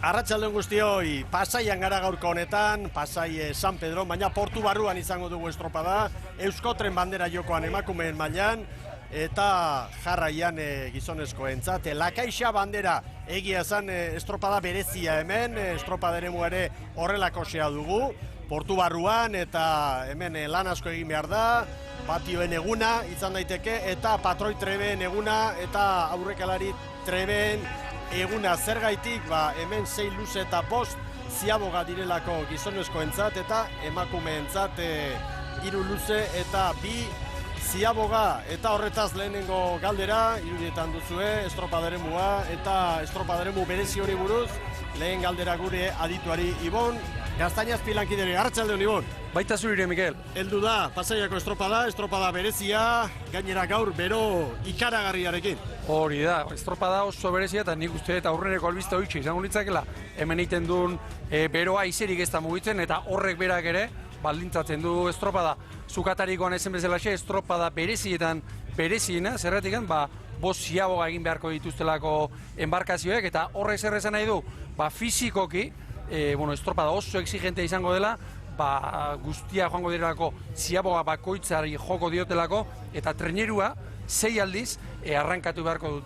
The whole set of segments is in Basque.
Arratsaldeon guztioi, Pasaian gara gaurko honetan, Pasai San Pedro, baina portu barruan izango dugu estropada, Euskotren bandera jokoan emakumeen mailan, eta jarraian gizonezkoentzat. Lakaixa bandera egia zan estropada berezia hemen, estropada eremua ere horrelakosea dugu, portu barruan eta hemen lan asko egin behar da, patioen eguna izan daiteke, eta patroi trebeen eguna, eta aurrekalari trebeen eguna zergaitik, hemen 6 luze eta 5 ziaboga direlako gizonezkoentzat eta emakumeentzat 3 luze eta 2 ziaboga, eta horretaz lehenengo galdera, irudietan duzue, estropadaremua eta estropadaremu berezi hori buruz, lehen galdera gure adituari Ibon Gaztainaz pilankideri. Arratsaldeon Ibon. Baita zurire, Mikel. Heldu da Pasaiako estropada berezia, gainera gaur bero ikaragarriarekin. Hori da, estropada oso berezia eta nik uste eta aurreneko albiste hoitxe izango litzakela hemen egiten duen beroa izerik ez da mugitzen eta horrek berak ere baldintzatzen du estropada. Zukatarikoan ezen bezalaxe estropada berezietan bereziena, zerratikan, 5 ziaboga egin beharko dituztelako enbarkazioek eta horrek zer esan nahi du, fizikoki, estropada oso exigente izango dela, guztia joango direlako ziaboga bakoitzari joko diotelako eta trenerua 6 aldiz arrankatu beharko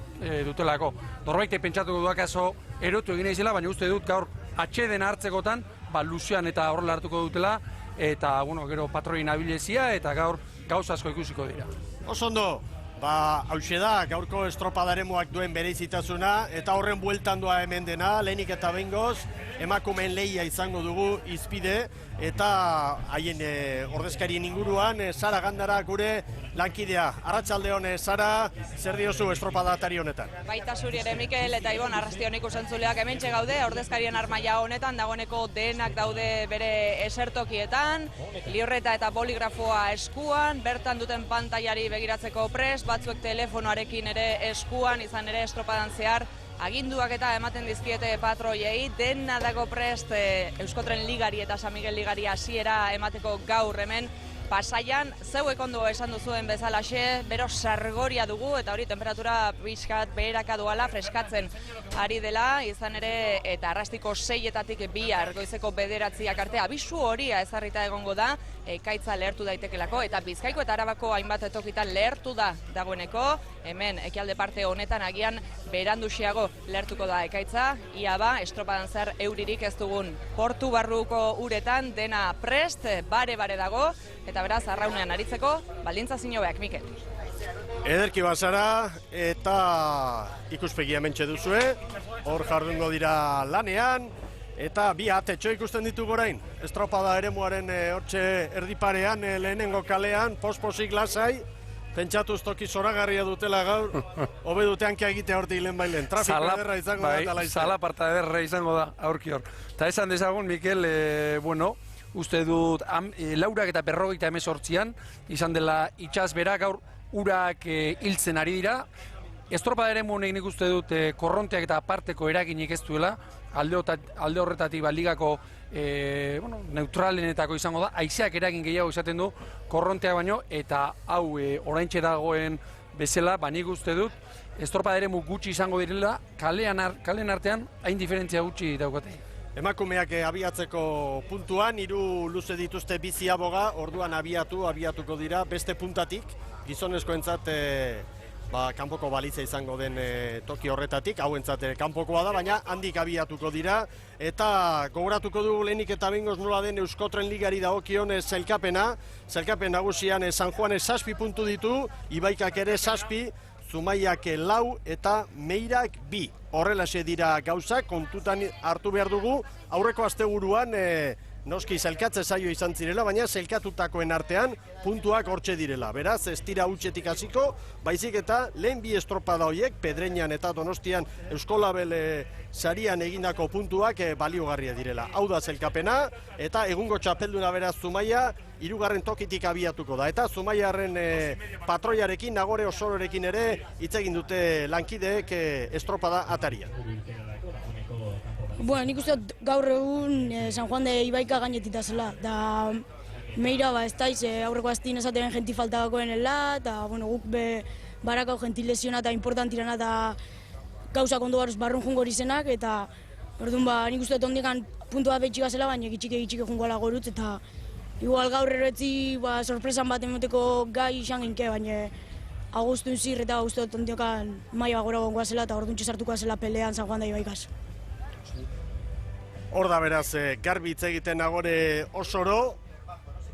dutelako. Norbaite pentsatuko duakaso erotu egin izela, baina uste dut gaur atxeden hartzekotan luzean eta horrela hartuko dutela eta gero patroin abilezia eta gaur gauza asko ikusiko dira. Oso ondo, hauxe da, gaurko estropadaremua duen bereizitasuna eta horren bueltan doa hemen dena, lehenik eta behingoz, emakumeen lehia izango dugu izpide eta haien ordezkarien inguruan, Sara Gandara gure lankidea. Arratsaldeon, Sara, zer diozu estropadatari honetan? Baita zuri ere, Mikel eta Ibon, arrastion ikusentzuleak hementxe gaude, ordezkarien armaia honetan, dagoeneko denak daude bere esertokietan, libreta eta boligrafoa eskuan, bertan duten pantailari begiratzeko prest, batzuek telefonoarekin ere eskuan, izan ere estropadan zehar, aginduak eta ematen dizkiete patroiei, dena dago prest Euskotren Ligari eta San Miguel Ligari hasiera emateko gaur hemen Pasaian. Zeuek ondo esan duzuen bezalaxe, bero sargoria dugu eta hori temperatura pixkat beheraka doala freskatzen ari dela, izan ere eta arrastiko 6etatik bihar goizeko 9 arte abisu horia ezarrita egongo da, ekaitza lehertu daitekelako eta Bizkaiko eta Arabako hainbat tokitan lehertu da dagoeneko, hemen ekialde parte honetan agian beranduxiago lehertuko da ekaitza, ia estropadan zer euririk ez dugun portu barruko uretan dena prest, bare dago, eta beraz, arraunean aritzeko, baldintza zinobeak, Mikel. Ederki bazara eta ikuspegi hementxe duzue, hor jardungo dira lanean, eta bi atetxo ikusten ditugu orain. Estropada eremuaren hortxe erdiparean, lehenengo kalean, posposik lasai, pentsatuz toki zoragarria dutela gaur, hobe dute hankia egitea hortik lehen bailen. Trafiko ederra izango da eta laizte. Zalaparta ederra izango da, aurki hor. Eta esan dezagun, Mikel, uste dut laurak eta 58an izan dela itsas bera, gaur urak hiltzen ari dira. Estropada eremu honek nik uste dut korronteak eta aparteko eraginik ez duela, alde horretatik ligako neutralenetako izango da, haizeak eragin gehiago izaten du korronteak baino, eta hau oraintxe dagoen bezala, nik uste dut estropada eremu gutxi izango direla, kalen artean hain diferentzia gutxi daukate. Emakumeak abiatzeko puntuan, 3 luze dituzte 2 ziaboga, orduan abiatuko dira, beste puntatik, gizonezkoentzat kanpoko balitza izango den toki horretatik, hauentzat kanpokoa da, baina handik abiatuko dira, eta gogoratuko dugu lehenik eta behingoz nola den Euskotren Ligari dagokion sailkapena nagusian San Juanes 7 puntu ditu, Ibaikak ere 7, Zumaiak 4 eta Meirak 2. Horrelaxe dira gauzak, kontutan hartu behar dugu, aurreko asteburuan noski zelkatze zaio izan zirela, baina zelkatutakoen artean puntuak hortxe direla. Beraz, ez dira hutsetik hasiko, baizik eta lehen 2 estropada horiek, Pedreñan eta Donostian Euskolabel sarian egindako puntuak baliogarria direla. Hau da zelkapena, eta egungo txapelduna beraz Zumaia, 3. tokitik abiatuko da. Eta Zumaiarren patroiarekin, Nagore Osororekin ere, hitz egin dute lankideek estropada ataria. Nik uste gaur egun San Juan de Ibaika gainetita zela, da Meira ez daiz aurreko aztien esaten jenti faltagakoenela, eta guk barakau gentil lesiona eta importantirana eta gauza kondo baruz barrun jungo izenak, eta Orduan nik uste dut ondikan puntu bat betxika zela, baina egitxik jungoala gorutz, eta igual gaur erretzi sorpresan bat emoteko gai izan ginke, baina agustun zir eta uste dut ondiokan maia gora gongoa zela eta orduan txezartuko zela pelean San Juan da Ibaikaz. Hor da beraz, garbi hitz egiten Nagore Osoro,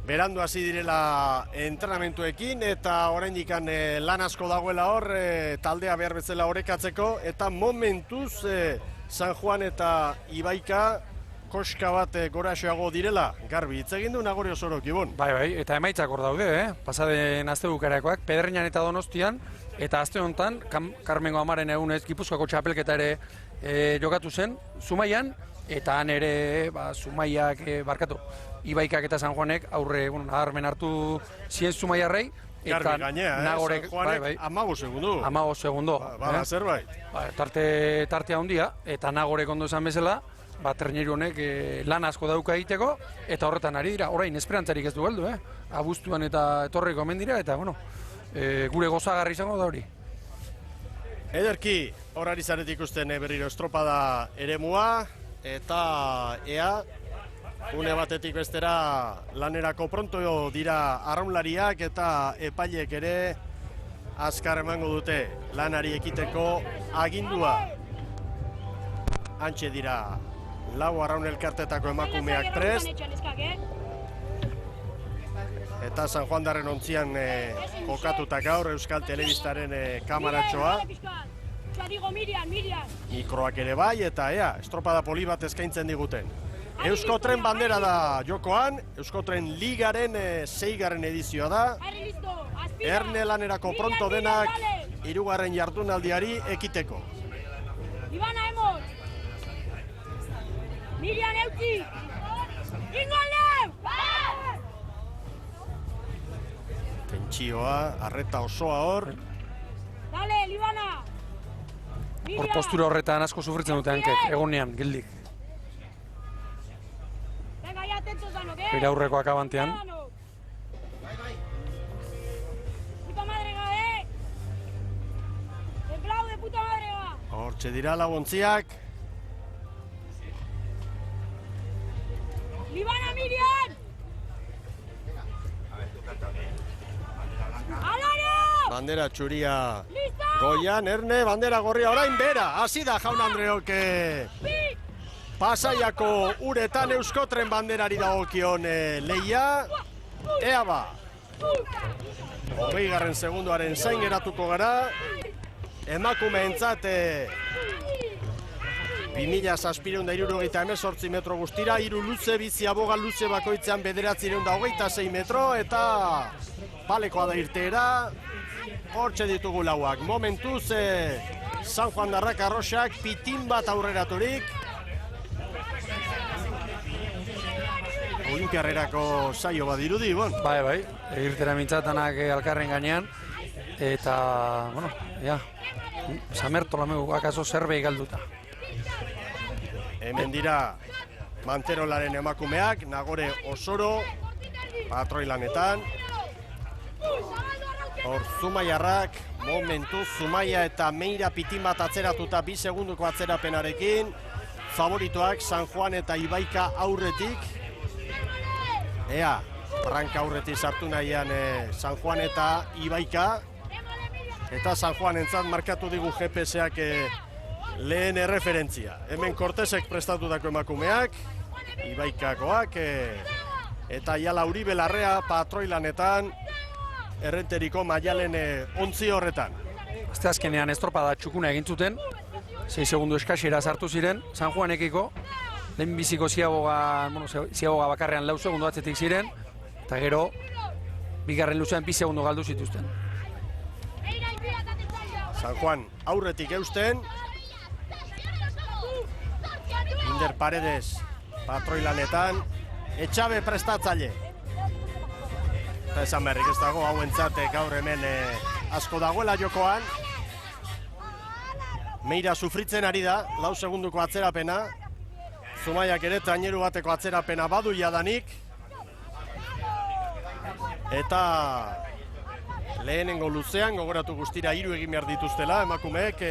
berandu hasi direla entrenamentuekin eta oraindik lan asko dagoela hor, taldea behar bezala orekatzeko, eta momentuz San Juan eta Ibaika koska bat goraxoago direla, garbi hitz egin du Nagore Osorok, Ibon. Bai, eta emaitzak hor daude, pasaden aste bukarakoak, Pedreñan eta Donostian, eta aste honetan, Karmengo Amaren egunez Gipuzkoako txapelketa ere jokatu zen, Zumaian, eta han ere, Zumaiak barkatu, Ibaikak eta San Juanek aurre, nabarmen hartu zien Zumaiarrei, eta Nagorek, San Juanek 15 segundu. 15 segundo. Bada zerbait. Tartea handia, eta Nagorek ondo esan bezala, traineru honek lan asko dauka egiteko, eta horretan ari dira, orain esperantzarik ez du galdu, abuztuan eta etorriko omen dira, eta gure gozagarri izango da hori. Ederki, horari zaret ikusten berriro estropada eremua, eta ea, une batetik bestera lanerako pronto dira arraunlariak eta epailek ere azkar emango dute lanari ekiteko agindua. Hantxe dira lau arraun elkartetako emakumeak prest, eta San Juan darren ontzian kokatuta gaur Euskal Telebistaren kamaratxoa. Mikroak ere bai, eta ea, estropada poli bat eskaintzen diguten. Euskotren bandera da jokoan, Euskotren ligaren 6. edizioa da. Erne lanerako pronto denak 3. jardunaldiari ekiteko. Ibana emot! Mirian eutzi! Ingoleu! Tentsioa, arreta osoa hor. Dale, Libana! Hor postura horretan asko sufritzen dute hankek, egonean, gildik. Venga, ya atentos a no, ¿qué? Bere aurrekoak abantean. Puta madre ga, Templado de puta madre ga! Hortxe dira laguntziak. Libana, Miriam! Alaro! Bandera txuria goian, Erne, bandera gorria orain bera. Hasi da jaun Andreok Pasaiako uretan Euskotren banderari dagokion lehia. Ea ba. 20. segundoaren zain geratuko gara. Emakumeentzat 2768 metro guztira, 3 luze, bizi aboga luze bakoitzean 926 metro, eta palekoa da irteera. Hortxe ditugu lauak. Momentuz San Juan darrak arroxak pitin bat aurreraturik. Olimpiarrerako saio bat dirudi, bon? Bai, irtera mintzatanak alkarren gainean, eta, Samerto lamegu akaso zerbei galduta. Hemen dira Manterolaren emakumeak, Nagore Osoro, patroi lanetan. Hor Zumaiarrak, momentuz Zumaia eta Meira pitin bat atzeratuta 2 segunduko atzerapenarekin. Favoritoak San Juan eta Ibaika aurretik. Ea, branka aurretik sartu nahian San Juan eta Ibaika. Eta San Juan entzat markatu digu GPS-ak lehen erreferentzia. Hemen Cortesek prestatutako emakumeak, Ibaikakoak, eta Iala Uribe Larrea patroi lanetan, Errenteriko Maialen ontzi horretan. Azte azkenean estropada txukuna egin zuten, 6 segundu eskasera sartu ziren, San Juanekiko, lehen biziko ziaboga bakarrean 4 segundu atzetik ziren, eta gero, bigarren luzean 2 segundu galdu zituzten. San Juan aurretik eusten, Inder Paredes patroi lanetan, Etxabe prestatzaile. Eta esan berrik ez dago, hau entzate gaur hemen asko dagoela jokoan. Meira sufritzen ari da, 4 segunduko atzerapena. Zumaiak ere traineru bateko atzerapena badu jadanik. Eta lehenengo luzean, gogoratu guztira 3 egin behar dituztela, emakumeek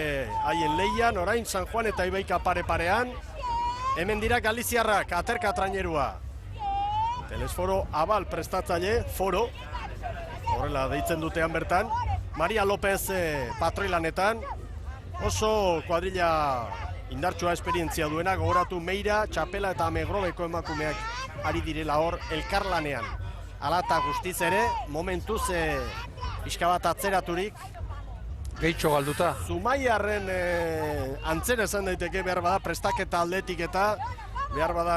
haien lehian, orain San Juan eta Ibaika pare-parean. Hemen dira galiziarrak, aterka trainerua. Telesforo abal prestatzaile, foro. Horrela deitzen dutean bertan. Maria López patroilanetan. Oso kuadrilla indartsua esperientzia duena, gogoratu Meira, Txapela eta Megrobeko emakumeak ari direla hor elkarlanean. Hala eta guztiz ere, momentuz pixka bat atzeraturik. Gehitxo galduta. Zumaiarren antzera esan daiteke behar bada prestaketa aldetik eta behar bada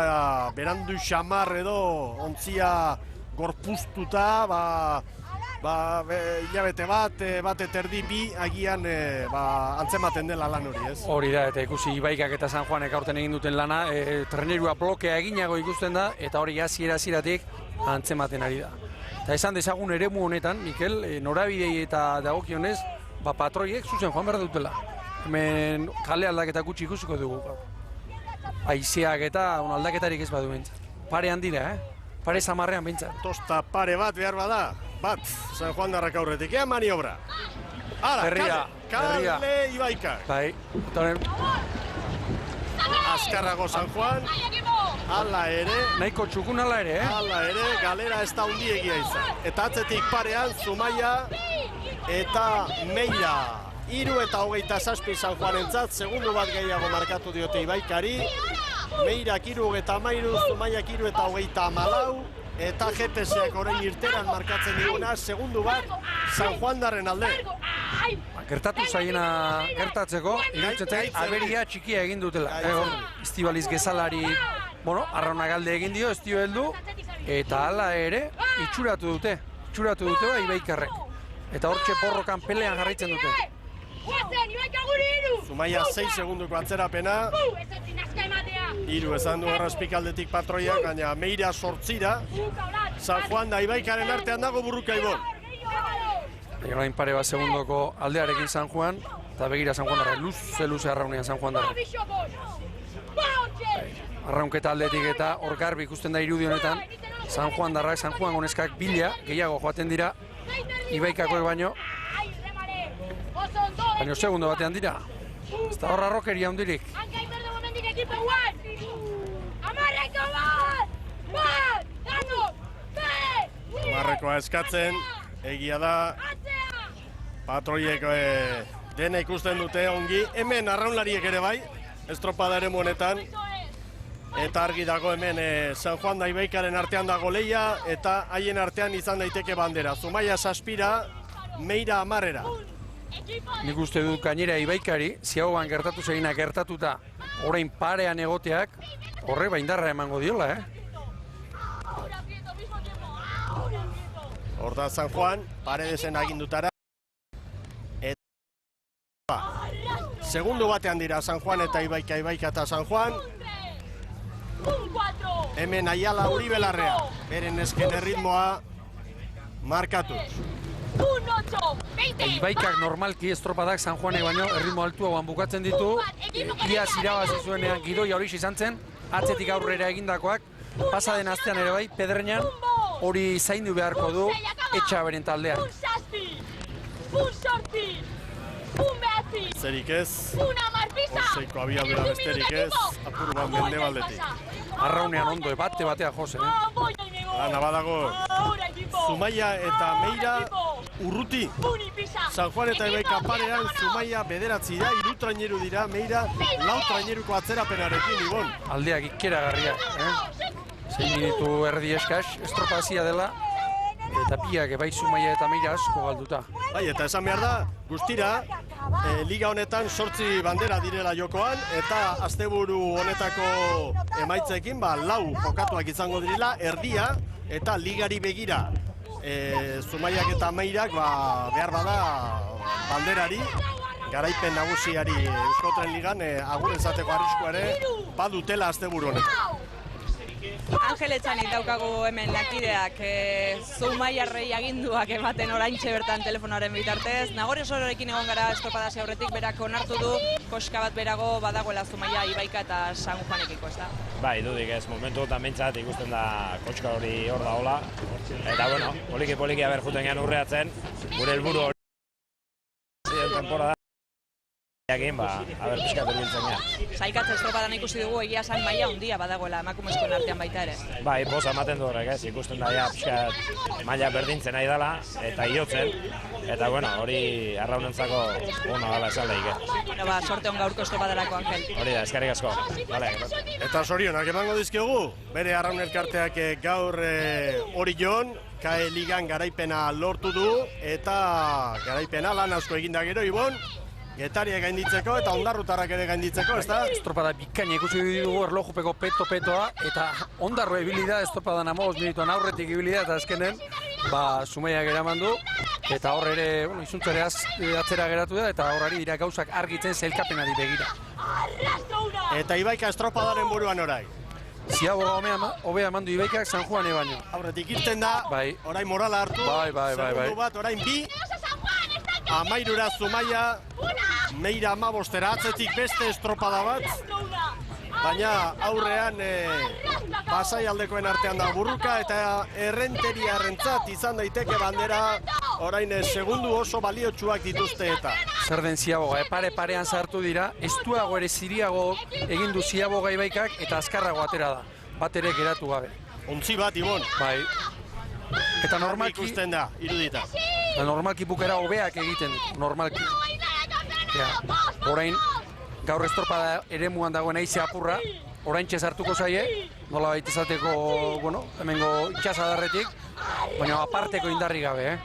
berandu xamar edo ontzia gorpuztuta, hilabete bat eterdi bi agian antzematen dela lan hori, ez? Hori da, eta ikusi Ibaikak eta San Juanek aurten egin duten lana, trenerua blokea eginago ikusten da, eta hori hasieratik antzematen ari da. Eta esan dezagun eremu honetan, Mikel, norabidei eta dagokionez, patroiek zuzen joan behar dutela. Hemen kale aldaketa gutxi ikusiko dugu. Haizeak eta aldaketarik ez badu bintzat. Parean dira, Pare zamarrean bintzat. Tosta pare bat behar bada, bat, San Juan darrak aurretik, maniobra. Hala, kale Ibaika. Bai, Azkarrago San Juan, hala ere. Nahiko txukun hala ere, Hala ere, galera ez da hundiegia izan. Eta atzetik parean, Zumaia eta Meira. 3:27 San Juanentzat, segundu bat gehiago markatu diote Ibaikari. Meira 3:13, Zumaia 3:34, eta GPSak orain irteran markatzen diguna, segundu bat San Juandarren alde. Gertatu zaiena gertatzeko, iruditzetek aberia txikia egin dutela. Estibaliz Gezalari, arrauna galde egin dio, ez dio heldu, eta hala ere, itxuratu dute Ibaikarrek. Eta hortxe porrokan pelean jarraitzen dute. Zumaia 6 segunduko atzerapena. 3 esan du errazpikaldetik patroiak, baina Meira 8. San Juan da Ibaikaren artean dago burruka Ibon. Orain pare bat segundoko aldearekin San Juan, eta begira San Juan darra, luze arraunean San Juan darra. Arraunketa aldetik eta hor garbi ikusten da irudi honetan, San Juan darrak, San Juan goneskak bila, gehiago joaten dira, Ibaikakoek baino segundo batean dira. Ez da horra rokeria hundirik. Marrekoa eskatzen, egia da, patroiek dena ikusten dute ongi. Hemen arraunlariek ere bai, estropada ere honetan. Eta argi dago hemen San Juan da Ibaikaren artean dago leia, eta haien artean izan daiteke bandera. Zumaia 7, Meira 10. Nik uste dut gainera Ibaikari, ziagoan gertatu zegina gertatuta, orain parean egoteak, horre baindarra emango diola, Hor da San Juan, Paredesen agindutara. Segundu batean dira San Juan eta Ibaika eta San Juan. Hemen Aiala Uribelarrea, beren esken erritmoa markatuz. Ibaikak normalki estropadak San Juanek baino erritmo altuagoan bukatzen ditu. Iaz irabazi zuenean gidoia hori izan zen, atzetik aurrera egindakoak. Pasaden astean ere bai, Pedreñan hori zaindu beharko du Etxaberen taldean. Zerik ez, Oseiko abiadura besterik ez, apur bat mendebaldetik. Arraunean ondo, batea jose, Lana badago, Zumaia eta Meira urruti. San Juan eta Ibaika parean, Zumaia 9 da, 3 traineru dira, Meira 4 traineruko atzerapenarekin, Ibon. Aldeak ikeragarria, Zein ditu erdi eskaz, estropazia dela, eta biak bai Zumaia eta Meira asko galduta. Bai, eta esan behar da, guztira, liga honetan 8 bandera direla jokoan, eta asteburu honetako emaitzekin, 4 jokatuak izango direla, erdia, eta ligari begira. Zumaiak eta Meirak behar bada banderari, garaipen nagusiari Euskotren Ligan agur esateko arriskua ere badutela asteburu honetan. Angel Etxanik daukagu hemen lankideak, Zumaiarrei aginduak ematen oraintxe bertan telefonoaren bitartez. Nagore Sororekin egon gara estropadasi aurretik, berak onartu du koska bat berago badagoela Zumaia, Ibaika eta San Juanekiko, ez da? Bai, dudik ez, momentu eta mentzat ikusten da koska hori hor da hola. Eta bueno, poliki aber juten gehan urreatzen, gure helburu hori temporada Egin, aber pixkat urbiltzen ja. Saikatze estropadan ikusi dugu egia esan maila handia badagoela emakumezkoen artean baita ere. Bai, poza ematen du horrek, ikusten da ja pixkat maila berdintzen nahi dela, eta iotzen, eta bueno, hori arraunentzako uno gala esan daike. Bueno, sorte on gaurko estropadarako, Angel. Hori da, eskerrik asko. Vale. Eta sorionak emango dizkiogu, bere arraun elkarteak gaur hori joan, KAE Ligan garaipena lortu du, eta garaipena lan asko eginda gero, Ibon, getariak gainditzeko eta ondarrutarrak ere gainditzeko, ez da? Estropada bikaina ikusi dugu erlojupeko peto-petoa, eta ondarro ibili da estropadan 15 minutuan aurretik ibili da, eta azkenen, Zumaiak eraman du, eta hor ere, izuntzare atzera geratu da, eta horari dira gauzak argitzen zelkapenari begira. Eta Ibaika estropadaren buruan orai. Ziaboga hobea eman du Ibaikak San Juane baino. Aurretik irten da, orain morala hartu, segundu bat, orain 2, 13 Zumaia, Meira 15 atzetik beste estropada bat, baina aurrean Pasaialdekoen artean da burruka eta Errenteriarrentzat izan daiteke bandera orain segundu oso baliotsuak dituzte eta. Zer den Ziaboga, pare-parean sartu dira, estuago ere ziriago egin du Ziaboga Ibaikak eta azkarrago atera da, bat ere geratu gabe. Ontzi bat, Ibon. Bai. Eta normalki ikusten da, irudita. Normalki bukera hobeak egiten dut, normalki. Orain, gaur estropada eremuan dagoen aize apurra, orain txezartuko zaie, nola baita izateko, hemengo itxasadarretik, baina aparteko indarri gabe,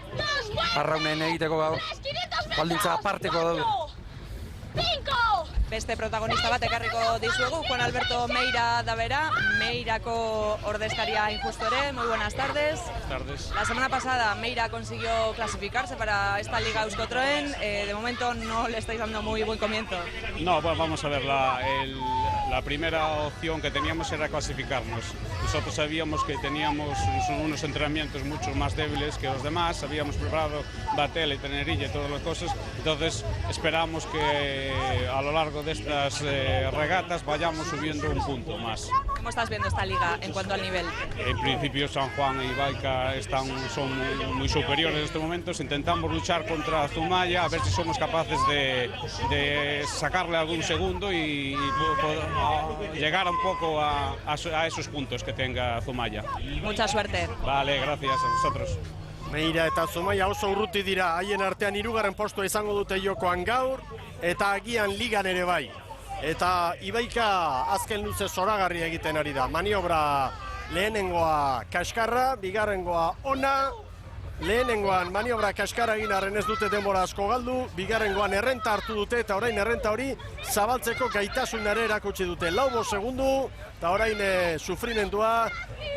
Arraunen egiteko gaur, baldintza aparteko daude. Beste protagonista bat ekarriko dizuegu, Juan Alberto Meira da bera, Meirako ordezkaria injusto ere. Muy buenas tardes. Buenas tardes. La semana pasada Meira consiguió clasificarse para esta Liga Euskotroen, de momento no le estáis dando muy buen comienzo. No, pues vamos a ver, la primera opción que teníamos era clasificarnos. Nosotros sabíamos que teníamos unos entrenamientos mucho más débiles que los demás, habíamos preparado Batel y Tenerilla y todas las cosas, entonces esperamos que a lo largo de estas regatas vayamos subiendo un punto más. ¿Cómo estás viendo esta liga en cuanto al nivel? En principio San Juan y Ibaica son muy superiores en estos momentos, intentamos luchar contra Zumaya, a ver si somos capaces de sacarle algún segundo y llegar un poco a esos puntos que tenga Zumaya. Mucha suerte. Vale, gracias a vosotros. Meira eta Zumaia oso urruti dira, haien artean 3. postua izango dute jokoan gaur, eta agian ligan ere bai. Eta Ibaika azken luze zoragarri egiten ari da. Maniobra lehenengoa kaskarra, bigarrengoa ona, lehenengoan maniobra kaskarra egin arren ez dute denbora asko galdu, bigarrengoan errenta hartu dute eta orain errenta hori zabaltzeko gaitasunare erakutsi dute. 4 segundu eta orain sufrimendua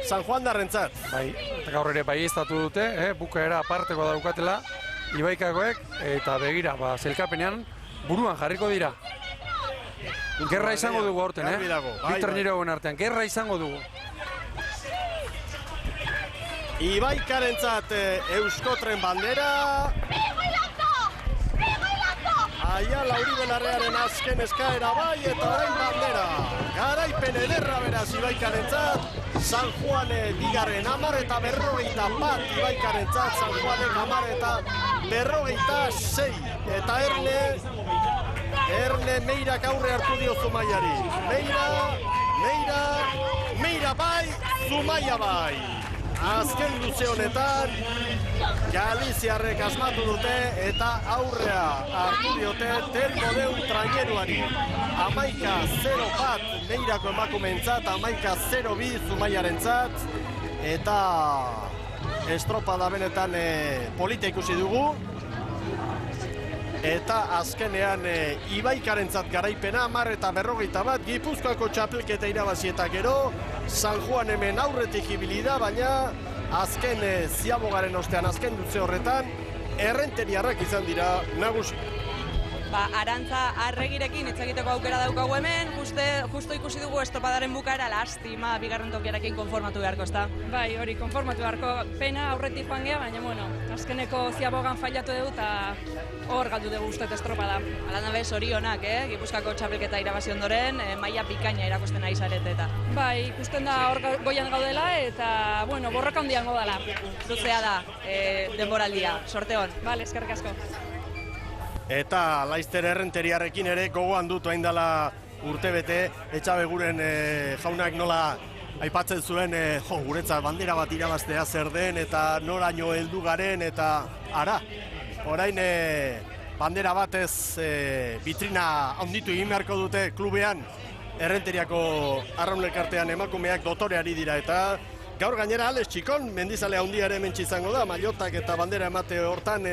San Juan darrentzat. Bai, eta gaur ere bai estatu dute, bukaera aparteko daukatela Ibaikakoek, eta begira, zelkapenean buruan jarriko dira. Gerra izango dugu aurten, Victor Niroen artean, gerra izango dugu. Ibaikarentzat Euskotren bandera. Aiala Uribelarrearen azken eskaera bai eta orain bandera. Garaipen ederra beraz Ibaikarentzat. San Juane bigarren 10 eta 51 Ibaikarentzat. San Juane 10 eta 56. Eta Erne Meirak aurre hartu dio Zumaiari. Meira bai, Zumaia bai. Azken luze honetan, Galiziarrek asmatu dute eta aurrea hartu diote Telmodeu traineruari. 11-0 bat Meirako emakumeentzat, 11-0 Zumaiarentzat, eta estropada benetan polita ikusi dugu. Eta azkenean Ibaikarentzat garaipena 10 eta 51, Gipuzkoako txapelketa irabazi eta gero, San Juan hemen aurretik ibili da, baina azken Ziabogaren ostean azken dutze horretan, Errenteriarrak izan dira nagusi. Arantza Arregirekin hitz egiteko aukera daukagu hemen, justo ikusi dugu estropadaren bukaera, lastima, bigarren tokiarekin konformatu beharko, ezta? Bai, hori, konformatu beharko, pena aurretik joan geha, baina, azkeneko Ziabogan failatu dugu eta hor galdu dugu ustet estropada. Alanda bez, orionak, Gipuzkoako txapelketa irabazi ondoren, maila bikaina erakusten ari zarete eta. Bai, ikusten da hor goian gaudela eta, borroka handian gaudela. Luzea da, denboraldia, sorte hon. Bale, eskerrik asko. Eta Laizter Errenteriarrekin ere gogoan dut hain dela urtebete, Etxabeguren jaunak nola aipatzen zuen, guretzat bandera bat irabaztea zer den, eta noraino heldu garen, eta orain bandera batez bitrina handitu egin beharko dute klubean, Errenteriako Arraun Elkartean emakumeak dotoreari dira, eta gaur gainera Alex Txikon, mendizale handia ere hementsi izango da, maillotak eta bandera emate hortan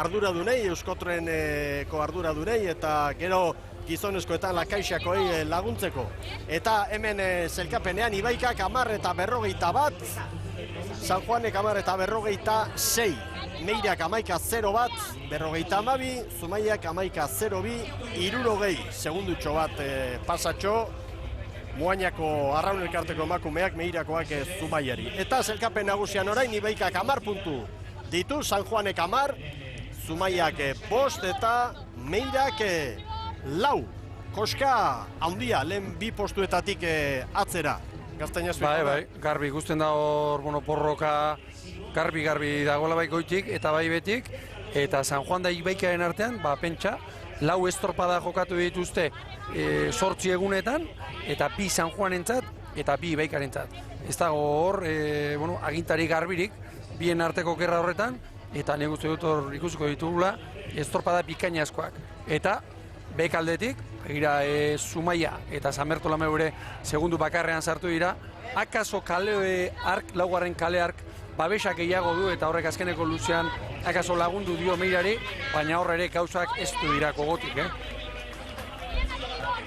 arduradunei, Euskotreneko arduradunei, eta gero gizonezkoetan lakaixakoei laguntzeko. Eta hemen zelkapenean Ibaikak 10 eta 51, San Juanek 10 eta 56, Meirak 11-0 52, Zumaiak 11-02, 60, segundutxo bat pasatxo, Moainako Arraun Elkarteko emakumeak Meirakoak Zumaiari. Eta zelkapen nagusian orain Ibaikak 10 puntu ditu, San Juanek 10, Zumaiak 5 eta Meirak 4. Koska handia, lehen 2 postuetatik atzera. Gaztainazpiko. Bai, garbi ikusten da hor, porroka garbi dagoela bai goitik eta bai betik, eta San Juan da Ibaikaren artean, pentsa, 4 estropada jokatu dituzte 8 egunetan, eta 2 San Juanentzat eta 2 Ibaikarentzat. Ez dago hor, agintari garbirik, bien arteko gerra horretan, eta nik uste dut hor ikusiko ditugula, estropada bikainazkoak. Eta bekaldetik, begira Zumaia eta San Bertolomeu ere segundu bakarrean sartu dira, akaso kale ark, laugarren kale ark, babesak gehiago du eta horrek azkeneko luzean akaso lagundu dio Meirari, baina horre ere gauzak ez du dira kogotik,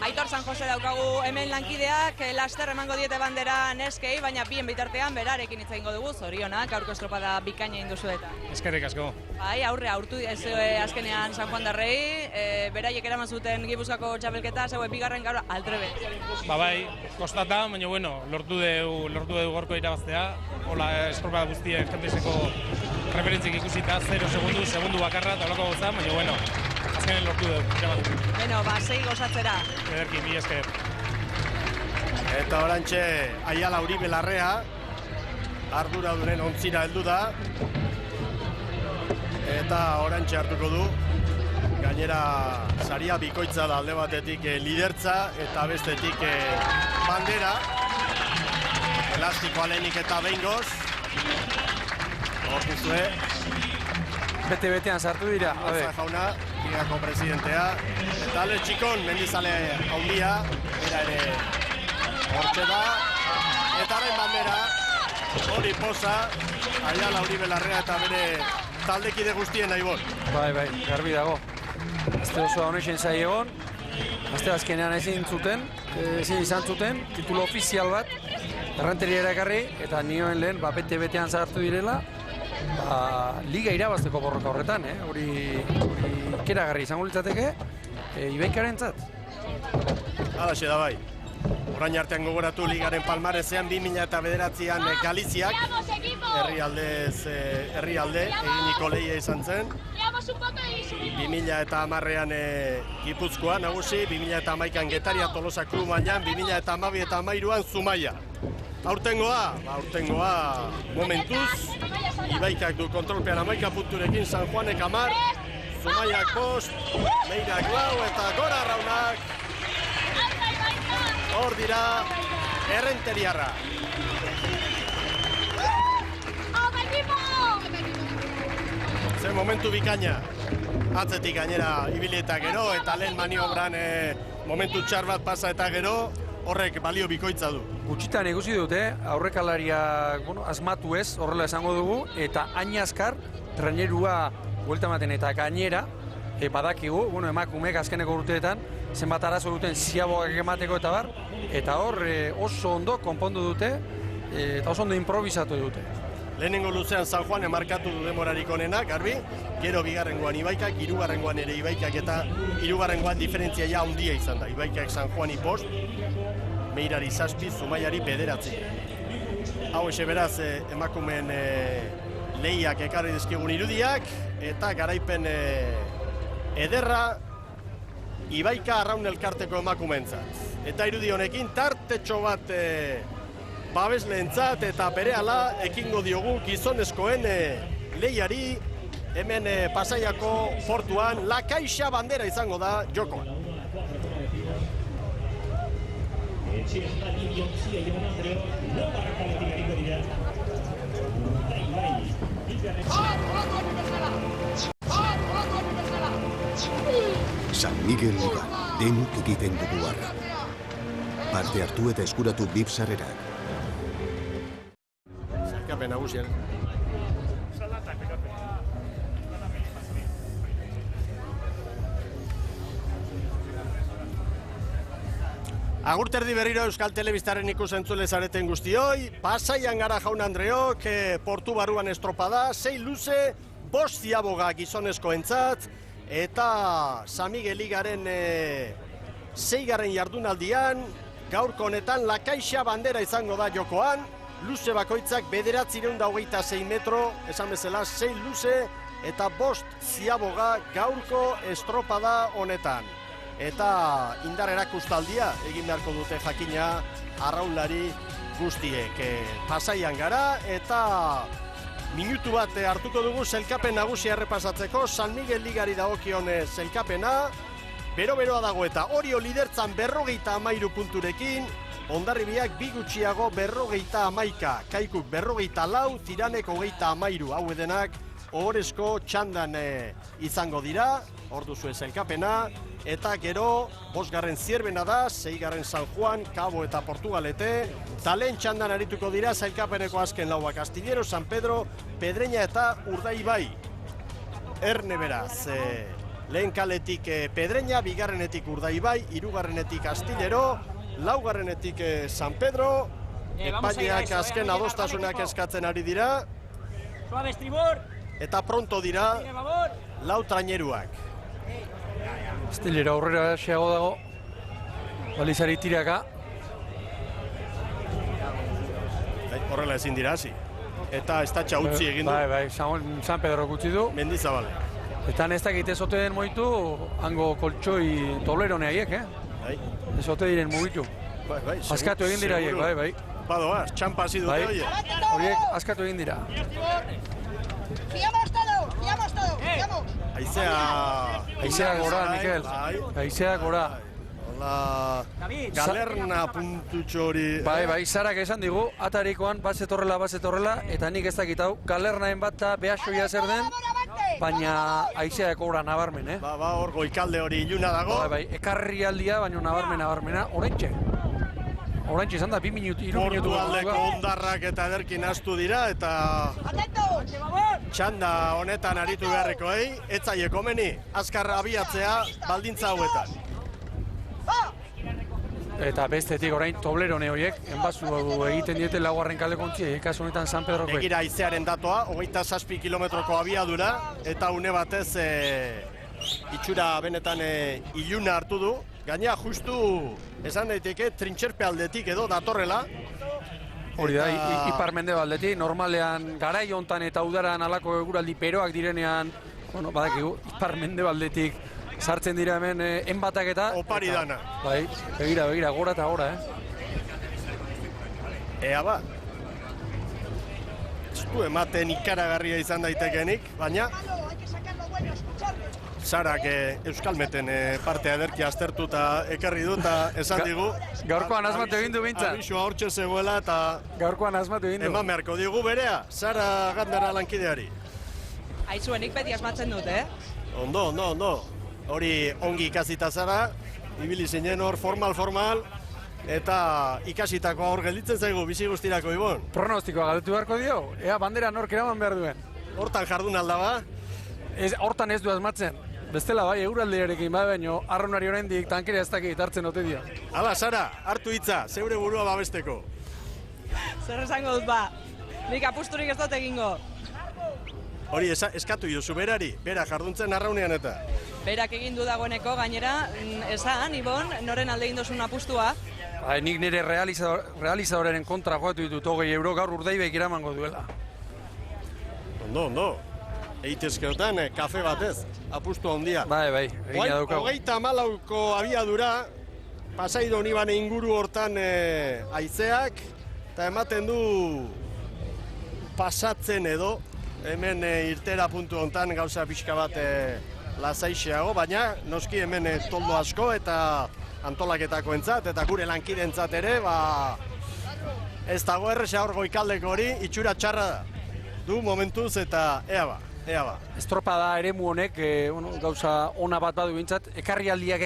Aitor San Jose daukagu hemen lankideak, laster emango diete bandera neskei, baina bien bitartean berarekin hitz egingo dugu, zorionak, aurko estropada bikaina induzu eta. Eskerrik asko. Bai, aurre aurtu azkenean San Juan darrei, beraiek eraman zuten Gipuzkoako txapelketa, zeue bigarren gaur altrebe. Bai, kostata, baina lortu dugu gorko irabaztea, hola estropada guztia eskantizeko referentzik ikusita, 0 segundu bakarra, eta holako gauza, baina azkenen lortu dugu irabaztea. Segi gozatzera. Ederki, mi esker. Eta orantxe Aiala Uribe Larrea, arduradunen ontzira heldu da. Eta orantxe hartuko du. Gainera saria bikoitza da alde batetik lidertza eta bestetik bandera. Elastikoa lehenik eta behingoz. Hortuzue. Bete-betean sartu dira. Oza jauna, Ligako presidentea. Eta Alex Txikon, mendizale handia, bera ere hortxe da. Eta haren bandera, hori posa, Aiala Uribe Larrea eta bere taldekide guztien nahi bon. Bai, garbi dago. Azte osoa honexen zai egon, azte azkenean ezin izan zuten, titulo ofizial bat, Errenteria erakarri, eta nioen lehen, bete-betean sartu direla, liga irabazteko borroka horretan, hori keragarri izango litzateke, Ibaikarentzat. Halaxe da bai. Orain artean gogoratu ligaren palmarezean 2009an Galiziak, herrialde, eginiko lehia izan zen. 2010an Gipuzkoa nagusi, 2011an Getaria Tolosa Klubainan, 2012 eta 2013an Zumaia. Aurtengoa momentuz, Ibaikak du kontrolpean 11 punturekin, San Juanek 10, Zumaiak 5, Meirak 4 eta gora Arraunak. Hor dira, Errenteriarra. Zer momentu bikaina, atzetik gainera ibilietak gero, eta lehen maniobran momentu txar bat pasa eta gero, horrek balio bikoitza du. Gutxitan ikusi dute, aurrekalariak asmatu ez, horrela esango dugu, eta hain azkar, trainerua buelta ematen eta gainera, badakigu, emakumeek azkeneko urteetan, zenbat arazo duten ziabogak emateko eta bar, eta hor oso ondo konpondu dute, eta oso ondo improvisatu dute. Lehenengo luzean San Juan emarkatu du demorarik onenak, garbi, gero bigarrengoan Ibaikak, hirugarrengoan ere Ibaikak eta hirugarrengoan diferentzia ja handia izan da. Ibaikak San Juani 5, Meirari 7, Zumaiari 9. Hau ese beraz emakumeen lehiak ekarri dizkigun irudiak, eta garaipen ederra Ibaika Arraun Elkarteko emakumeentzat. Eta irudi honekin tartetxo bat babesleentzat eta berehala ekingo diogu gizonezkoen lehiari hemen Pasaiako portuan La Caixa bandera izango da jokoan. San Miguel Liga, denok egiten dugu harra. Parte hartu eta eskuratu VIP sarrerak. Sailkapen nagusian. Agurterdi berriro Euskal Telebistaren ikusentzule zareten guztioi, Pasaian gara jaun Andreok, portu baruan estropada, 6 luze, 5 ziaboga gizonezkoentzat, eta San Miguel Ligaren 6. jardunaldian, gaurko honetan La Caixa bandera izango da jokoan, luze bakoitzak 926 metro, esan bezala 6 luze, eta 5 ziaboga gaurko estropada honetan. Eta indar erakustaldia egin beharko dute jakina arraunlari guztiek. Pasaian gara eta minutu bat hartuko dugu sailkapen nagusia errepasatzeko. San Miguel Ligari dagokion sailkapena bero-beroa dago eta Orio lidertzan 53 punturekin, Hondarribiak 2 gutxiago 51, Kaikuk 44, Tiranek 33, hau edenak ohorezko txandan izango dira, hor duzue sailkapena. Eta gero, 5. Zierbena da, 6. San Juan, Cabo eta Portugalete. Talen txandan arituko dira, sailkapeneko azken lauak Astillero, San Pedro, Pedreña eta Urdaibai. Erne beraz, lehen kaletik Pedreña, 2. Urdaibai, 3. Astillero, 4. San Pedro. Epaileak azken adostasunak eskatzen ari dira. Eta pronto dira, 4 traineruak. Astillero aurrera xeago dago, balizari tiraka. Horrela ezin dira hasi. Eta estatxa utzi egin du. Bai, San Pedro gutzi du. Mendizabale. Eta ez dakit ez ote den moitu, hango koltsoi tolerone haiek, Bai. Ez ote diren mugitu. Bai, askatu egin dira haiek, bai. Badoaz, txampa hasi dute horiek. Horiek askatu egin dira. ¡Fiamos todo! Aizea gora, Mikel. Aizea gora. Hola, galerna puntutxo hori. Bai, Sarak esan digu, atarikoan bazetorrela, eta nik ez dakit hau, galernaen bat eta behasoia zer den, baina aizeak gora nabarmen, Hor goikalde hori iluna dago. Bai, ekarri aldia, baina nabarmena, Oraintxe izan da, 3 minutu. Portualdeko ondarrak eta ederkin astu dira, eta txanda honetan aritu beharreko, etzaie komeni, azkar abiatzea baldintza hauetan. Eta bestetik orain Toblerone horiek, enbazu egiten diete 4. kale kontziei, kasu honetan San Pedrokoek. Begira aizearen datua, 27 kilometroko abiadura, eta une batez itxura benetan iluna hartu du. Gainea justu esan daiteke trintxerpe aldetik edo datorrela. Hori da, ipar-mendebaldetik, normalean garai hontan eta udaran alako eguraldi peroak direnean, badakigu, ipar-mendebaldetik sartzen dira hemen enbatak eta... Opari dana. Bai, begira, gora eta gora, Ea ba. Ez du ematen ikaragarria izan daitekenik, baina... Sarak Euskalmeten partea ederki aztertu eta ekarri du eta esan digu. Gaurkoan asmatu egin du bintzat. Abisua hortxe zegoela eta... Gaurkoan asmatu egin du. Eman beharko digu berea, Sara Gandara lankideari. Aizuenik beti asmatzen dut, Ondo. Hori ongi ikasita zara, ibili zinen hor formal, eta ikasitako hor gelditzen zaigu bizi guztirako, Ibon. Pronostikoa galdetu beharko dio, ea bandera nork eraman behar duen. Hortan jardun alda ba? Hortan ez du asmatzen. Bestela bai, eguraldiarekin baino, arraunari oraindik tankera ez dakit hartzen ote dio. Hala, Sara, hartu hitza, zeure burua babesteko. Zer esango dut ba, nik apusturik ez dut egingo. Hori eskatu jozu berari, bera jarduntzen arraunean eta. Berak egin du dagoeneko, gainera, esan, Ibon, noren alde egin dozun apustua. Nik nire realizadoraren kontra joatu ditut 20 euro gaur Urdaibaik iramango duela. Ondo. Eitezkeotan, kafe batez, apustu handia. Bai, egina daukagu. 34ko abiadura, Pasaido Donibane inguru hortan haizeak, eta ematen du pasatzen edo, hemen irtera puntu hontan gauza pixka bat lasaixeago, baina noski hemen toldo asko eta antolaketakoentzat eta gure lankidentzat ere, ez dago erresa hor goikaldeko hori, itxura txarra du momentuz eta ea ba. Estropada eremu honek, gauza ona bat badu bintzat, ekarrialdiak,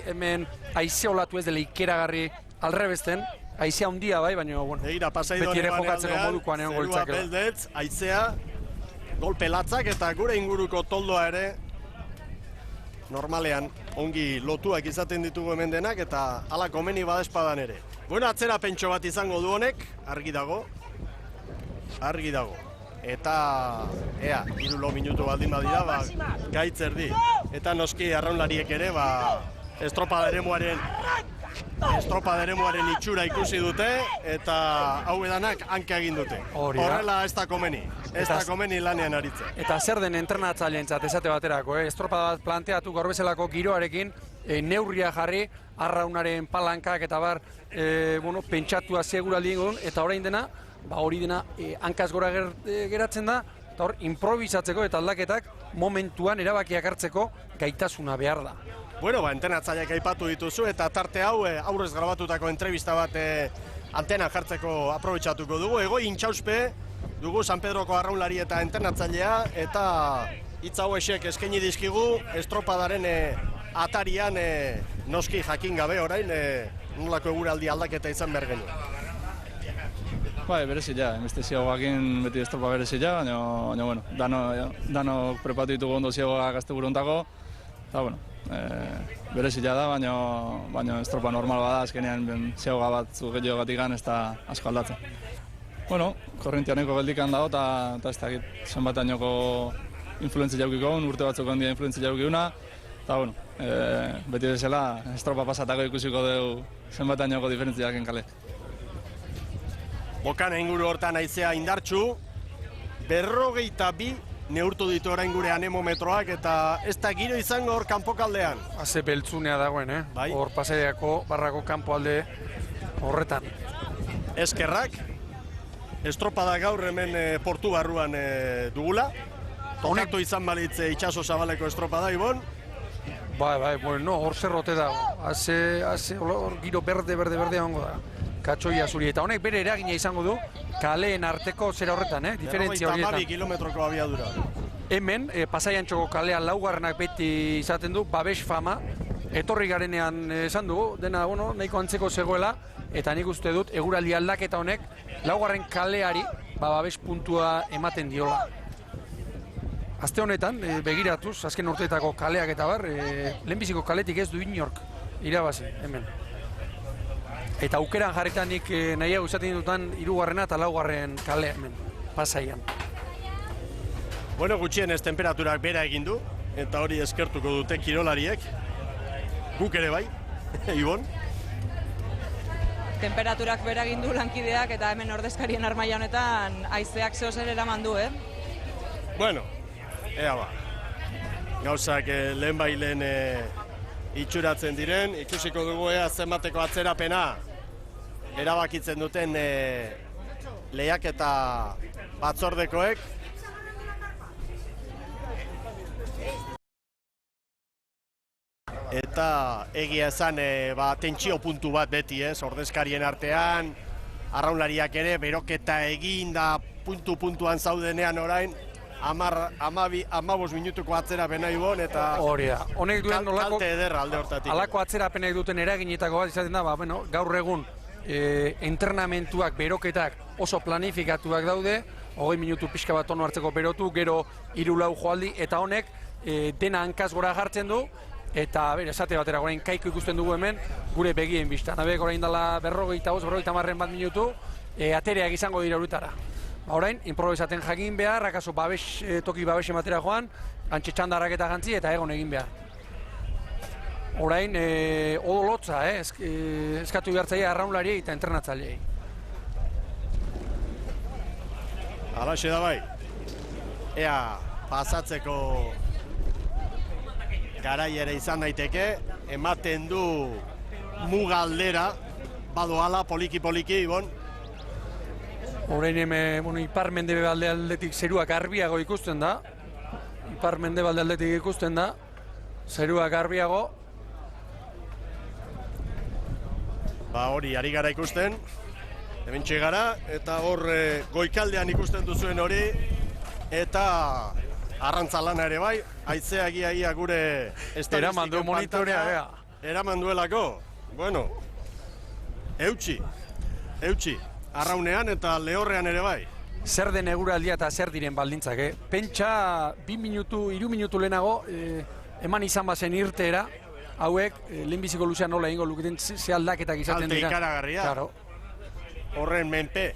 hemen haize olatu ez dela ikeragarri alrebesten, haizea handia bai, baina, beti ere jokatzeko modukoan egon goltzakela. Zerua beldetz, haizea, golpe latzak eta gure inguruko toldoa ere, normalean, ongi lotuak izaten ditugu hemen denak eta ala komeni badespadan ere. Bueno, atzera pentso bat izango du honek, argi dago. Eta, 3 minutu baldin badira, gaitz erdi. Eta noski arraunlariek ere, estropada eremuaren itxura ikusi dute, eta hau edanak hanka egin dute. Horrela ez da komeni, lanean aritzen. Eta zer den entrenatzaileentzat esate baterako, estropada bat planteatu gaur bezalako giroarekin, neurria jarri, arraunaren palankak eta pentsatua seguraldi ingo duen, eta orain dena, hori dena hankaz gora geratzen da, eta hor improvisatzeko eta aldaketak momentuan erabakiak hartzeko gaitasuna behar da. Bueno, entrenatzaileak aipatu dituzu eta tarte hau aurrez grabatutako entrevista bat antena jartzeko aprobetxatuko dugu. Egoi intxauspe dugu San Pedroko arraunlari eta entrenatzailea eta hitz hauexek eskaini dizkigu estropadaren atarian noski jakin gabe orain nolako eguraldi aldaketa izan behar genuen. Bai, berezia, emeste ziagoakin beti estropa berezia, baina, danok prepatu ditugu ondo ziagoak azte buruntako, eta, berezia da, baina estropa normal bada, azkenean ziagoa batzu gehiago gatikan ez da asko aldatzen. Korrentianeko geldikan dago, eta ez da zenbatainoko influentzia jaukiko, urte batzuk handia influentzia jaukikuna, eta, beti bezala estropa pasatako ikusiko dugu zenbatainoko diferentziak enkale. Bokana inguru hortan haizea indartxu, 42 neurtu ditu orain gure anemometroak eta ez da giro izango hor kanpokaldean. Haze beltzunea dagoen, hor pasaiako barrako kanpoalde horretan. Eskerrak, estropada gaur hemen portu barruan dugula. Tokatu izan balitze itxaso zabaleko estropada, Ibon. Hor zerrote dago. Haze giro berde hongo da. Katxoia zuri, eta honek bere eragina izango du kaleen arteko zera horretan, diferentzia horietan. 52 kilometroko abiadura. Hemen, Pasaiantxoko kalea laugarrenak beti izaten du, babes fama, etorri garenean esan dugu, dena nahiko antzeko zegoela, eta nik uste dut, eguraldi aldaketa honek, laugarren kaleari babes puntua ematen diola. Aste honetan, begiratuz, azken urteetako kaleak eta lehenbiziko kaletik ez du inork irabazi, hemen. Eta aukeran jarritanik nahiago izaten dutan 3. eta 4. kale hemen, Pasaian. Gutxienez temperaturak bera egin du, eta hori eskertuko dute kirolariek. Guk ere bai, Ibon. Temperaturak bera egin du lankideak eta hemen ordezkarien armaia honetan haizeak zehozer eraman du, ea ba. Gauzak lehen itxuratzen diren, ikusiko dugu zenbateko atzerapena erabakitzen duten lehiaketa batzordekoek. Eta egia esan tentsio puntu bat beti ordezkarien artean, arraunlariak ere beroketa egin da puntuan zaudenean orain, 15 minutuko atzerapena Ibon eta honek duen kalte ederra alde hortatik. Alako atzerapenek duten eraginetako bat izaten da, gaur egun entrenamentuak, beroketak oso planifikatuak daude, 20 minutu pixka bat tonu hartzeko berotu, gero 3-4 joaldi, eta honek dena hankaz gora jartzen du, eta esate batera gorain kaiko ikusten dugu hemen, gure begien biztan. Gorain dela 40 bat minutu, atereak izango dira urutara. Orain, improvisaten jakin behar, akaso toki babes ematera joan, antxe txandarrak eta jantzi, eta egon egin behar. Orain, odolotza, eskatu behartzaia arraunlariei eta entrenatzaileei. Alaxe da bai. Ea, pasatzeko garai ere izan daiteke, ematen du mugaldera, badoala poliki-poliki, Ibon. Orain hemen ipar-mendebalde aldetik zeruak garbiago ikusten da. Ipar-mendebalde aldetik ikusten da. Zeruak garbiago. Hori, ari gara ikusten. Hemen txegara, eta hor goikaldean ikusten duzuen hori. Eta arrantza lana ere bai. Haizea egia gure eraman du monitorea, eraman duelako. Bueno, eutxi. Arraunean eta lehorrean ere bai. Zer den eguraldia eta zer diren baldintzak, Pentsa 3 minutu lehenago eman izan bazen irteera, hauek lehenbiziko luzean nola egingo luketen ze aldaketak izaten dira. Alte ikaragarria. Claro. Horren menpe,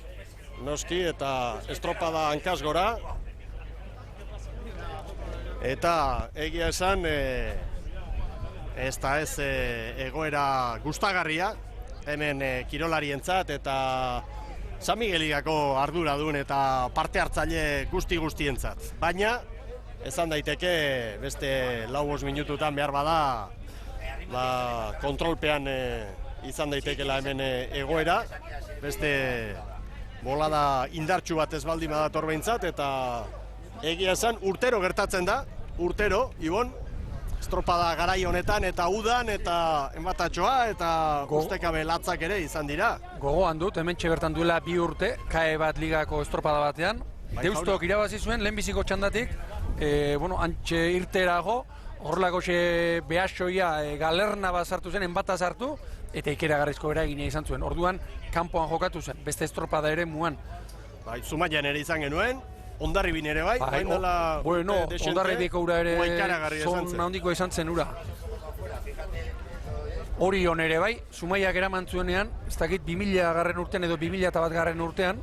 noski, eta estropada hankaz gora. Eta egia esan, ez da ez egoera gustagarria, hemen kirolarientzat eta San Migueligako arduradun eta parte hartzaile guztientzat. Baina, esan daiteke beste 4-5 minututan behar bada kontrolpean izan daitekela hemen egoera. Beste bolada indartsu bat ez baldin badator behintzat, eta egia esan urtero gertatzen da, Ibon, estropada garai honetan eta udan eta enbatatxoa eta ustekabe latzak ere izan dira. Gogoan dut, hemen bertan duela 2 urte, KE bat ligako estropada batean. Deustok irabazi zuen, lehenbiziko txandatik, antxe irterago, horrelako behasoia galerna bat sartu zen, enbata sartu, eta ikeragarrizko eragina izan zuen. Orduan, kanpoan jokatu zen, beste estropada ere muan. Zumaian ere izan genuen, Hondarribin ere bai, bueno, Hondarribiko ura ere zon handiko izan zen ura. Orion ere bai, Zumaiak eraman zuenean, ez dakit 2000 urtean edo 2001 urtean,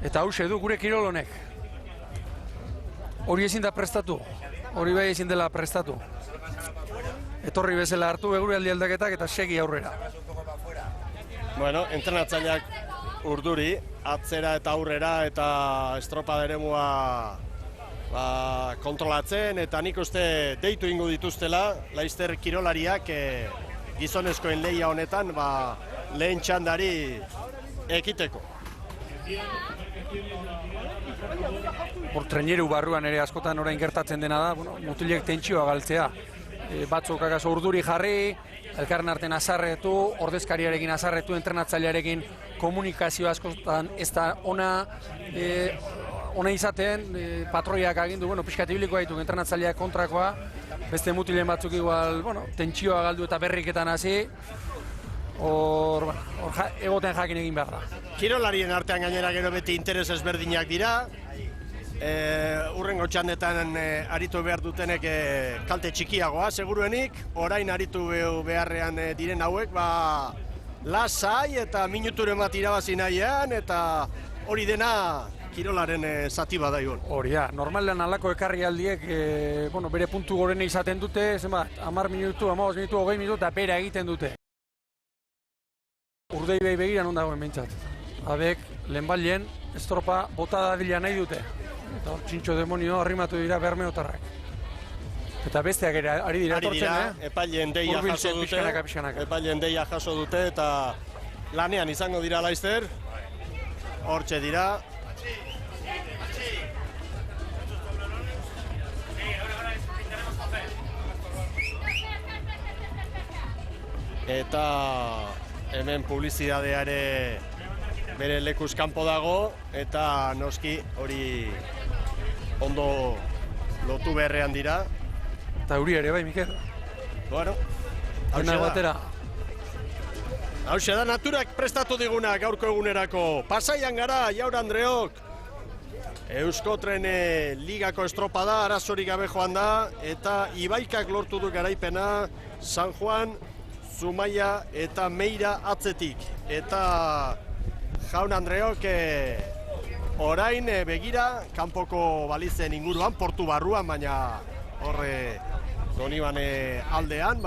eta hause du gure kirol honek. Hori ezin da prestatu, hori bai ezin dela prestatu. Etorri bezala hartu beguraldi aldaketak eta segi aurrera. Bueno, entrenatzaileak urduri, atzera eta aurrera eta estropada eremua kontrolatzen, eta nik uste deitu ingo dituztela laizter kirolariak gizonezkoen lehia honetan lehen txandari ekiteko. Hor treneru barruan ere askotan orain gertatzen dena da, mutilek tentsioa galtzea. Batzuk akaso urduri jarri, elkarren artean azarretu, ordezkariarekin azarretu, entrenatzailearekin komunikazio askotan ez da ona izaten, patroiak agindu, pixkat ibiliko gaitu entrenatzaileak kontrakoa, beste mutilen batzuk igual, tentsioa galdu eta berriketan hasi, hor egoten jakin egin behar da. Kirolarien artean gainera gero beti interes ezberdinak dira, urrengo txandetan aritu behar dutenek kalte txikiagoa, seguruenik, orain aritu beharrean diren hauek, lasai eta minuturen bat irabazi nahian, eta hori dena kirolaren zati bada Ibon. Hori da, normalean alako ekarri aldiek, bere puntu gorena izaten dute, 10 minutu, 15 minutu, 20 minutu, eta bera egiten dute. Urdei behi begiran ondagoen behintzat. Abek, lehenbalien, estropa bota dadila nahi dute. Eta hor, txintxo demonio arrimatu dira bermeotarrak. Eta besteak ere ari dira etortzen, epaileen deia jaso dute, eta lanean izango dira laizter. Hortxe dira. Eta hemen publizidadea ere bere lekuz kanpo dago, eta noski hori ondo lotu beharrean dira. Eta huri ere bai, Mikel? Bueno, hauxe da, naturak prestatu diguna gaurko egunerako. Pasaian gara, Jaur Andreok. Euskotren ligako estropada, arazorik gabe joan da, eta Ibaikak lortu du garaipena San Juan, Zumaia eta Meira atzetik. Eta Jaun Andreok orain begira, kanpoko balizen inguruan, portu barruan, baina horre Donibane aldean,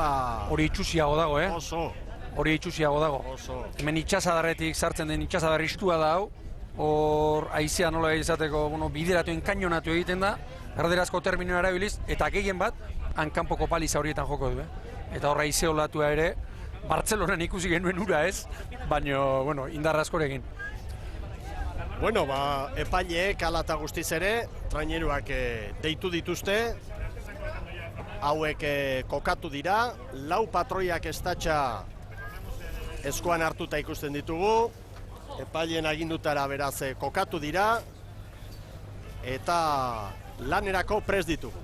hori itxusiago dago, Oso. Hori itxusiago dago. Oso. Hemen itxasadarretik sartzen den itxasadar istua da hau. Hor haizea nola izateko bideratuen kainonatu egiten da, erderazko terminoa erabiliz, eta gehien bat, hankanpoko paliza horietan joko du. Eta hor haize olatua ere, Bartzelonan ikusi genuen ura ez, baina, indarra askorekin. Bueno, epaileek hala eta guztiz ere, traineruak deitu dituzte, hauek kokatu dira, 4 patroiak estatxa eskuan hartuta ikusten ditugu, epaileen agindutara beraz kokatu dira, eta lanerako prest ditugu.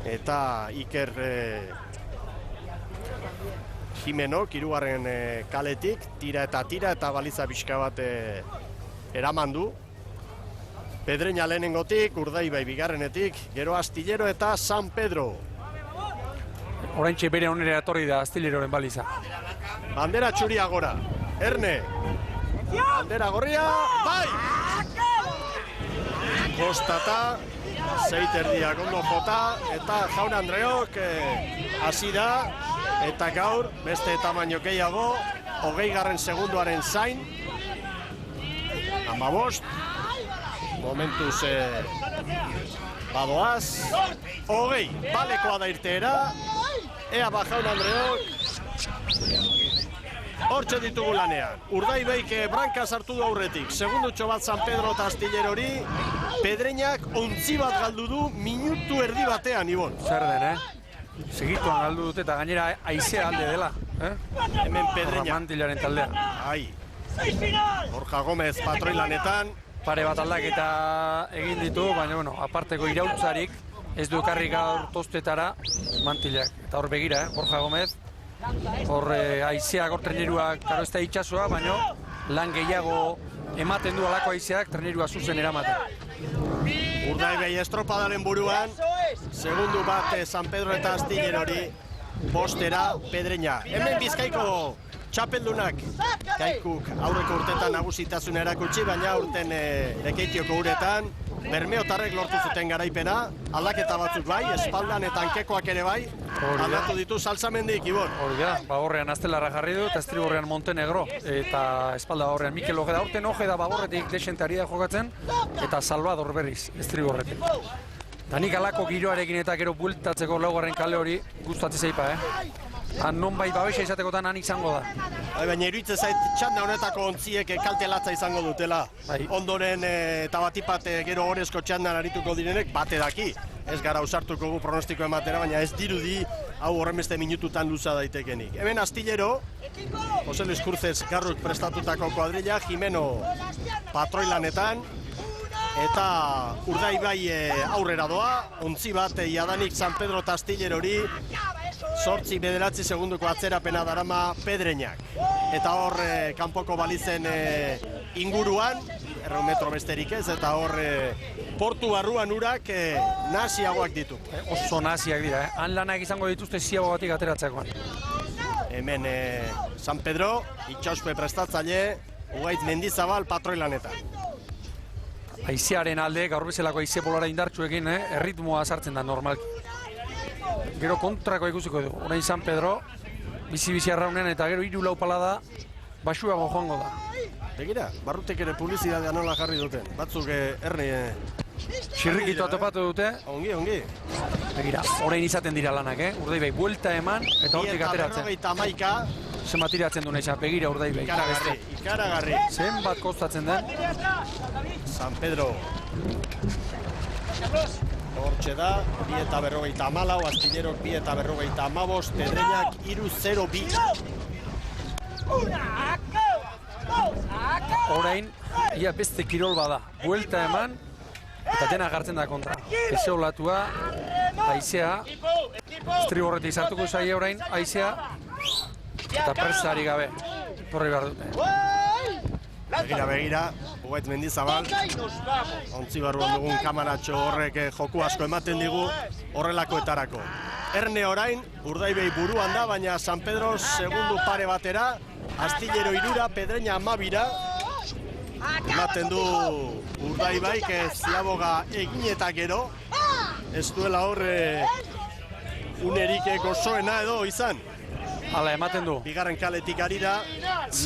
Eta Iker Jimenok, 3. kaletik, tira eta baliza pixka bat eraman du. Pedreña lehenengotik, Urdaibai bigarrenetik, gero Astillero eta San Pedro. Oraintxe bere onera etorri da Astilleroren baliza. Bandera txuria gora, Erne. Bandera gorria, bai! Kostata, zeiterdiak ondo jota, eta Jaun Andreok hasi da, eta gaur beste tamaino gehiago, 20. segunduaren zain, 15, momentuz badoaz, 20, balekoa da irteera, ea Jaun Andreok, hortxe ditugu lanean. Urdaibaik branka sartu du aurretik. Segundutxo bat San Pedro eta Astillerori. Pedreñak 11 bat galdu du minutu erdi batean, Ibon. Zer den, Segituan galdu dute eta gainera aizea alde dela. Hemen Pedreña. Mantilaren taldea. Ai. Borja Gomez patroi lanetan. Pare bat aldaketa egin ditu, baina aparteko iraultzarik ez du ekarri gaur tostetara Mantilak. Eta hor begira, Borja Gomez. Hor aizeak, hor treneruak, karo ez da itxasua, baina lan gehiago ematen du alako aizeak trenerua zuzen eramaten. Urdaibai estropadaren buruan, segundu bat San Pedro eta Astillerori, postera Pedreña. Hemen Bizkaiko txapeldunak, Kaikuk aurreko urtetan nagusitasun erakutsi, baina urten Lekeitioko uretan, Bermeotarrek lortu zuten garaipena, aldaketa batzuk bai, espaldan eta hankekoak ere bai, aldatu ditu Salsamendik, Ibon. Hori da, horrean Astelarra jarri du, eta estriborrean Montenegro, eta espalda horrean Mikel Ojeda, urten Ojeda bagorretik desente ari da jokatzen, eta Salvador berriz, estriborretik. Danik alako giroarekin eta gero bueltatzeko laugarren kale hori gustatzen zaipa, nonbait babesa izatekotan han izango da. Baina iruditzen zait txanda honetako ontziek kalte latza izango dutela. Ondoren eta batipat gero horrezko txandan arituko direnek bate daki. Ez gara usartuko gu pronostiko ematera, baina ez dirudi hau horrenbeste minututan luza daitekenik. Hemen Astillero, Jose Luis Kurtzez Garruk prestatutako kuadrilla, Jimeno patroilanetan, eta Urdaibai aurrera doa, ontzi bat jadanik San Pedro eta Astillerori, 8-9 segunduko atzerapena darama Pedreñak. Eta hor kanpoko balizen inguruan, 200 metro besterik ez, eta hor portu barruan urak nahasiagoak ditu. Oso nahasiak dira, Han lanak izango dituzte ziago batik ateratzekoan. Hemen San Pedro, itxauspe prestatzaile, Ugaitz Mendizabal patroilanetan. Aizearen alde, gaur bezalako aize polara indartsuekin, erritmoa sartzen da normalki. Gero kontrako ikusiko du, orain San Pedro, bizi-bizi arraunean eta gero 3-4 palada basuago joango da. Begira, Barrutek ere publizitatea nola jarri duten, batzuk Erne... Xirrikitua topatu dute. Ongi. Begira, orain izaten dira lanak, Urdaibai buelta eman eta hortik ateratzen. 2:41. Zenbat tiratzen du nahi, begira Urdaibai. Ikaragarri. Zenbat kostatzen den. San Pedro. Hortxe da, 2:44, Astillerok 2:45, Pedreñak 3:02. Orain, ia beste kirol bada. Buelta eman, eta dena gartzen da kontra. Eze olatua, aizea, estriborretik sartuko zaia orain, aizea, eta presari gabe, torri behar dute. Begira, Ugaitz Mendizabal, ontzi barruan dugun kamaratxo horrek joku asko ematen digu horrelakoetarako. Erne orain, Urdaibai buruan da, baina San Pedro segundu pare batera, Astillero 3, Pedreña 12, ematen du Urdaibai, ziaboga egin eta gero, ez duela horre unerik gozoena edo izan. Hala, ematen du. Bigarren kaletik ari da,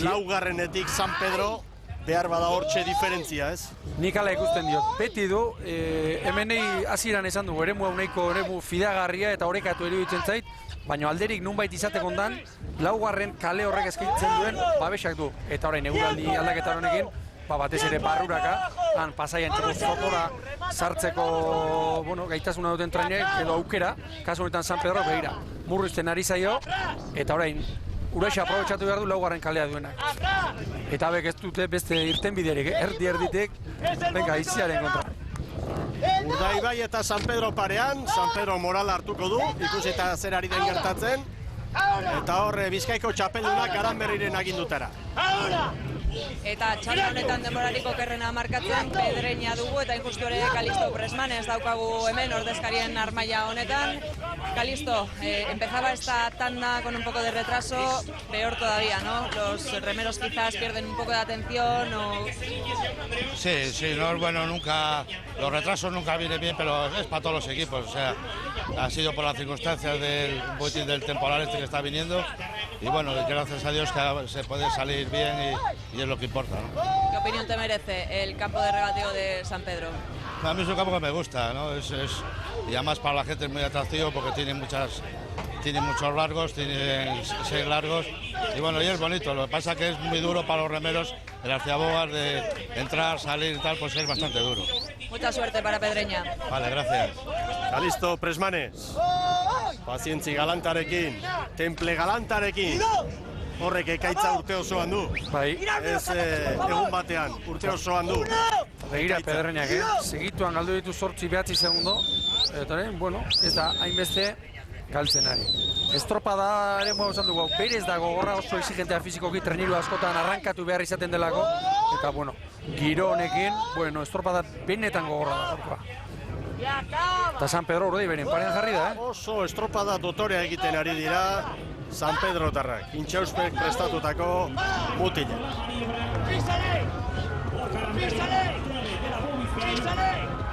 laugarrenetik San Pedro, behar bada hortxe diferentzia, ez? Nik ala ikusten diot. Beti du, hemenei hasieran esan dugu, eremu hauneko eremu fidagarria eta orekatu iruditzen zait, baina alderik nunbait izateko ondan, laugarren kale horrek eskaintzen duen babesak du. Eta orain eguraldi aldaketa honekin, batez ere barruraka, han Pasaian txeko zotora sartzeko gaitasuna duten trainek edo aukera, kasu honetan San Pedro begira. Murrizten ari zaio, eta orain Uraixa aprobetxatu behar du laugarren kalea duenak. Eta abek ez dute beste irten biderik, erditik, venga, iziaren kontra. Urdaibai eta San Pedro parean, San Pedro moral hartuko du, ikusita zer ari den gertatzen, eta hor Bizkaiko txapeldunak Aranberriren agindutara. Eta txanda honetan denborarik okerrena markatzen Pedreña dugu eta injustu ere Kalisto Presman ez daukagu hemen ordezkarien armaia honetan. Kalisto, empezaba esta tanda con un poco de retraso, peor todavía, ¿no? Los remeros quizás pierden un poco de atención o... Sí, no es bueno nunca, los retrasos nunca vienen bien, pero es para todos los equipos, o sea, ha sido por las circunstancias del temporal este que está viniendo y bueno, gracias a Dios que se puede salir bien y es lo que importa, ¿no? ¿Qué opinión te merece el campo de regateo de San Pedro? A mí es un campo que me gusta, ¿no? Y además para la gente es muy atractivo porque tiene muchos largos, tiene 6 largos y bueno, y es bonito. Lo que pasa es que es muy duro para los remeros, el Arciabogas de entrar, salir y tal, pues es bastante duro. Mucha suerte para Pedreña. Vale, gracias. Kalisto Presmanes, pazientzi galantarekin, temple galantarekin. Horrek ekaitza urte osoan du. Bai. Ez egun batean, urte osoan du. Begira Pedreñak, segituan galdu ditu 8-9 segundo, eta ez da hainbeste galtzen ari. Estropada ere moa esan dugu, berez da gogorra oso exigentea fizikoki treniru askotan arrankatu behar izaten delako, eta giro honekin, estropada benetan gogorra da gorkoa. Eta San Pedro Urdai beren parean jarri da, Oso estropada dotorea egiten ari dira San Pedro tarrak, intxauspek prestatutako mutila.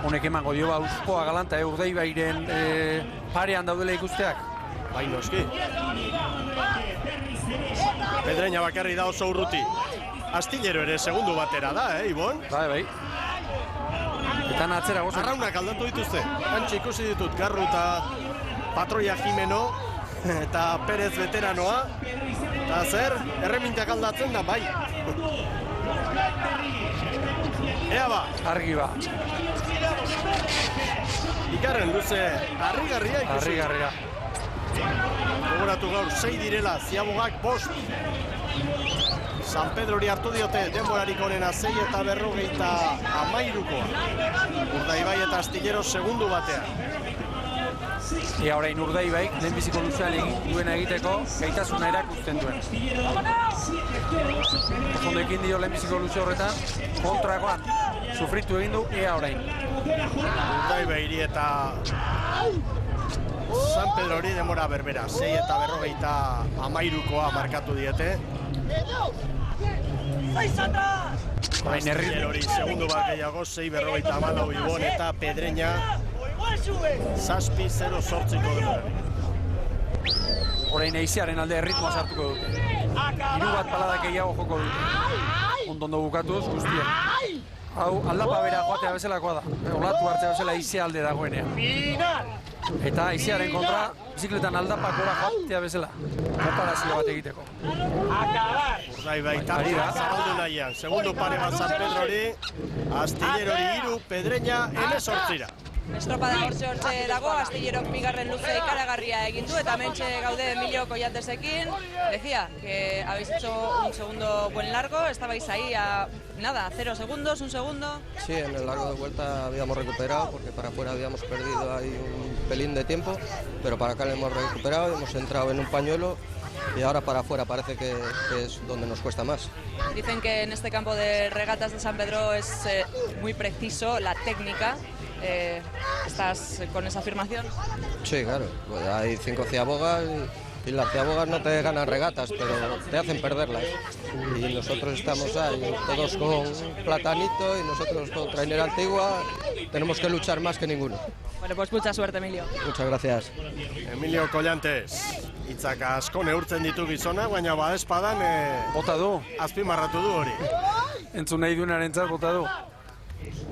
Honek emango dio Auspoa galanta Urdaibairen parean daudela ikusteak. Bai noski. Pedreña bakarri da oso urruti. Astillero ere segundu batera da, Ibon? Bai. Eta atzera gozen. Arraunak aldatu dituzte. Antxe ikusi ditut Garru eta Patroia Jimeno eta Perez veteranoa. Eta zer, erremintak aldatzen da, bai. Ea ba. Argi ba. Ikarren luze, harrigarria ikusi. Harrigarria. Gogoratu gaur, 6 direla, Ziabogak 5. San Pedrori hartu diote, denborarik onena 6 eta 53koa. Urdaibai eta Astillero segundu batean. Ea orain Urdaibaik, lehenbiziko luzean duena egiteko, gaitasuna erakusten duen. Fondekin dio lehenbiziko luze horretan, kontrakoan, sufritu egin du, ea orain. Urdaibairi eta San Pedrori denbora berbera, 6 eta 53koa markatu diete. Astillero segundu bat gehiago, 6:54 Ibon eta Pedreña 7:08ko denbora. Orain eizearen alde erritmoa sartuko dute. 3 bat paladak gehiago joko dute. Ondondo bukatuz guztia. Hau aldapa bera joatea bezalakoa da. Olatu hartzea bezala eizea alde dagoenean. Eta eizearen kontra bizikletan aldapa gora joatea bezala. Konparazio bat egiteko. Urdaibai tardia zabaldu nahian. Segundo pare bat San Pedrori, Astillerori 3, Pedreña 18. Estropada hortxe dago, Astillerok bigarren luze ikaragarria egin du eta hementxe gaude Emilio Collantesekin. Decía que habéis hecho un segundo buen largo, estabais ahí a 0 segundos, 1 segundo. Sí, en el largo de vuelta habíamos recuperado porque para afuera habíamos perdido ahí un pelín de tiempo, pero para acá lo hemos recuperado, hemos entrado en un pañuelo y ahora para afuera parece que es donde nos cuesta más. Dicen que en este campo de regatas de San Pedro es muy preciso la técnica. ¿Estás con esa afirmación? Sí, claro. Pues hay 5 ciabogas y las ciabogas no te ganan regatas, pero te hacen perderlas. Y nosotros estamos ahí, todos con platanito y nosotros con trainera antigua. Tenemos que luchar más que ninguno. Bueno, pues mucha suerte, Emilio. Muchas gracias. Emilio Collantes. Itzak asko neurtzen ditu gizona, baina badespadan bota du. Azpimarratu du hori. entzun nahi duenaren txat bota du.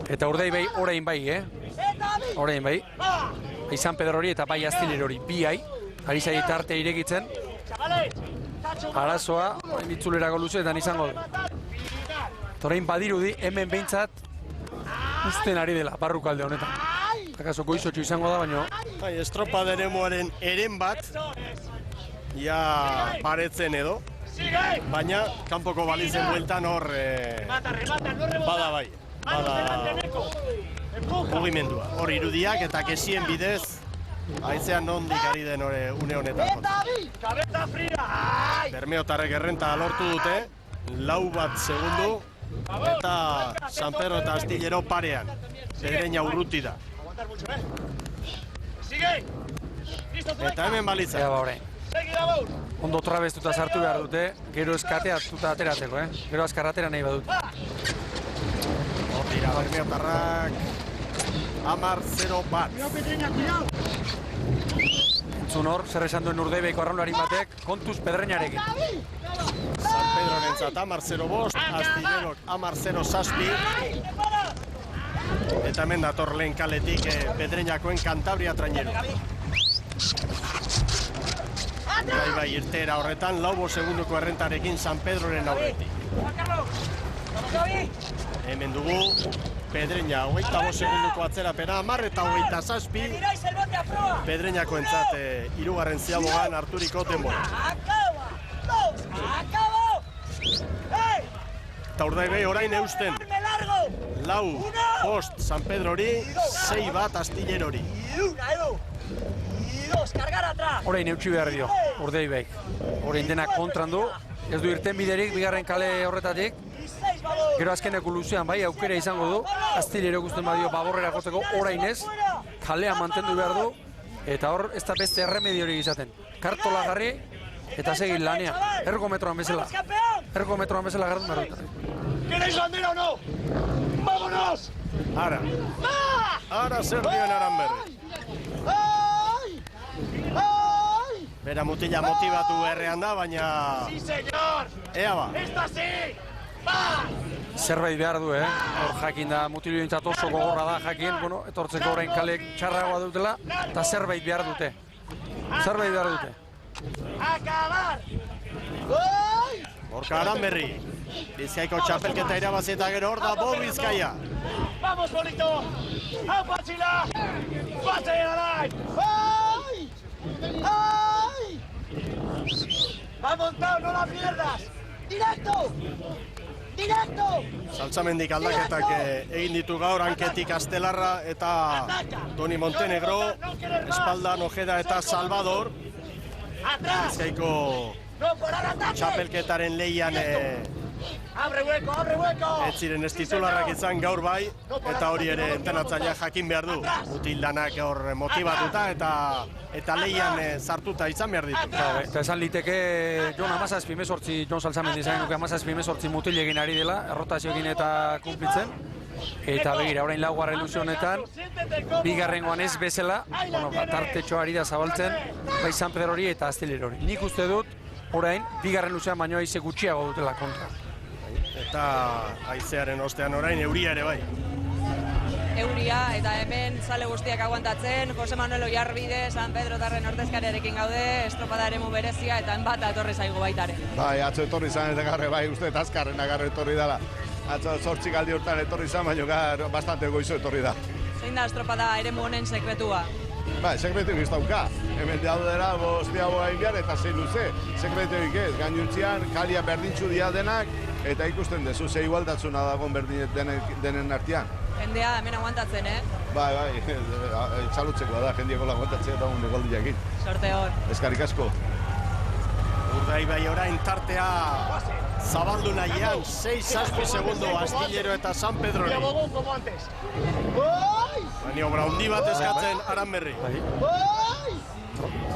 Eta urdei bai, orain bai, orain bai. Bai San Pedro hori eta bai Astiler hori, bi hai. Ari zari tarte irekitzen. Arazoa, orain itzulerako luzeetan izango du. Orain badirudi, hemen behintzat usten ari dela, barrukalde honetan. Akaso goizotxo izango da, baina... Bai, estropa deremoaren eren bat, ja paretzen edo, baina kanpoko balizen bueltan hor bada bai, bada mugimendua. Hor irudiak eta kesien bidez, haizean nondik ari den une honetan. Bermeotarrek errenta lortu dute, 4 bat segundu, eta San Pedro eta Astillero parean. Pedreña urruti da. Eta hemen balitza. Ea ba orain. Ondo trabestuta sartu behar dute, gero eskateatuta ateratzeko, Gero azkar atera nahi badut. Hor dira, Bermeotarrak, 10-0 bat. Entzun hor, zer esan duen Urdeibaiko arraunlarin batek, kontuz Pedreñarekin. San Pedrorentzat 10-0 bost, Astillerok 10-0 zazpi. Eta hemen dator lehen kaletik Pedreñakoen Kantabria trainero. Bai, irtera horretan, 4 segunduko errentarekin San Pedroren aurretik. Hemen dugu, Pedreña, 25 segunduko atzerapena, 10 eta 27. Pedreñako entzat, 3. ziabogan harturiko denbora. Eta Urdaibai orain eusten. 4 post San Pedro hori, 6 bat Astiller hori. Orain eutxi behar dio, Urdaibai. Orain denak kontran du, ez du irten biderik, bigarren kale horretatik. Gero azkeneko luzean bai, aukera izango du, Astillero guztien badio baborrera jotzeko, orain ez, kalea mantendu behar du, eta hor ez da beste erremediorik izaten. Kartola garri, eta segin lanea, ergometroan bezala. Ergometroan bezala gardu behar dut. ¿Queréis bandera o no? ¡Vámonos! Ara zer dioen Aranberri. Bera mutila motibatu berrean da, baina... Sí, señor! Ea ba. ¡Esto así! Zerbait behar du, Hor jakin da, mutilio dintzat oso gogorra da jakin, bueno, etortzeko orain kalek txarragoa dutela, eta zerbait behar dute. Zerbait behar dute. ¡Acabar! Gorka Aranberri. Bizkaiko txapelketa irabazi eta gero hor da Bo Bizkaia. ¡Vamos, bonito! ¡A Pachila! ¡Pase Arai! ¡Ay! ¡Ay! ¡Va montado, no la pierdas! ¡Directo! ¡Directo! Saltzamendik aldaketak egin ditu gaur Anketik Astelarra eta Toni Montenegro, espaldan Ojeda eta Salvador. Bizkaiko txapelketaren lehian ¡Abre hueco, abre hueco! ez ziren ez titularrak izan gaur bai, eta hori ere entrenatzailea jakin behar du. Mutildanak hor motibatuta eta lehian sartuta izan behar ditu. Eta esan liteke Jon 17-18, Jon Saltzamendi izan nuke 17-18 mutilegin ari dela, errotazioekin eta kumplitzen. Eta begira, orain 4. luze honetan, bigarrengoan ez bezala, tartetxo ari da zabaltzen, bai San Pedro hori eta Astiller hori. Nik uste dut, orain, bigarren luzean baino haize gutxiago dutela kontra. Eta haizearen ostean orain euria ere bai. Euria, eta hemen zale guztiak aguantatzen, Jose Manuel Oiarbide, San Pedro Tarren ordezkariarekin gaude, estropada eremu berezia, eta enbat etorri zaigu baitare. Bai, atzo etorri zan eta garre, bai, uste eta azkarren agarre etorri dela. Atzo 8 aldi hortan etorri zan, baina gar bastante goizo etorri da. Zein da estropada eremu honen sekretua? Bai, sekretu iztauka. Hemen daudera 5 diaboa inbiar eta 6 luze. Sekretuik ez, gainuntzian kalia berdintzu dia denak, eta ikusten dezu, ze igualtatzuna dagoen denen artean. Jendea hemen aguantatzen, Bai, txalutzeko da, jendieko aguantatzen eta un negoldiakin. Sorte hor. Eskarrik asko. Urdaibai orain tartea zabaldu nahian, 6-6 segundo Astillero eta San Pedro. Maniobra hundi bat eskatzen Aranberri.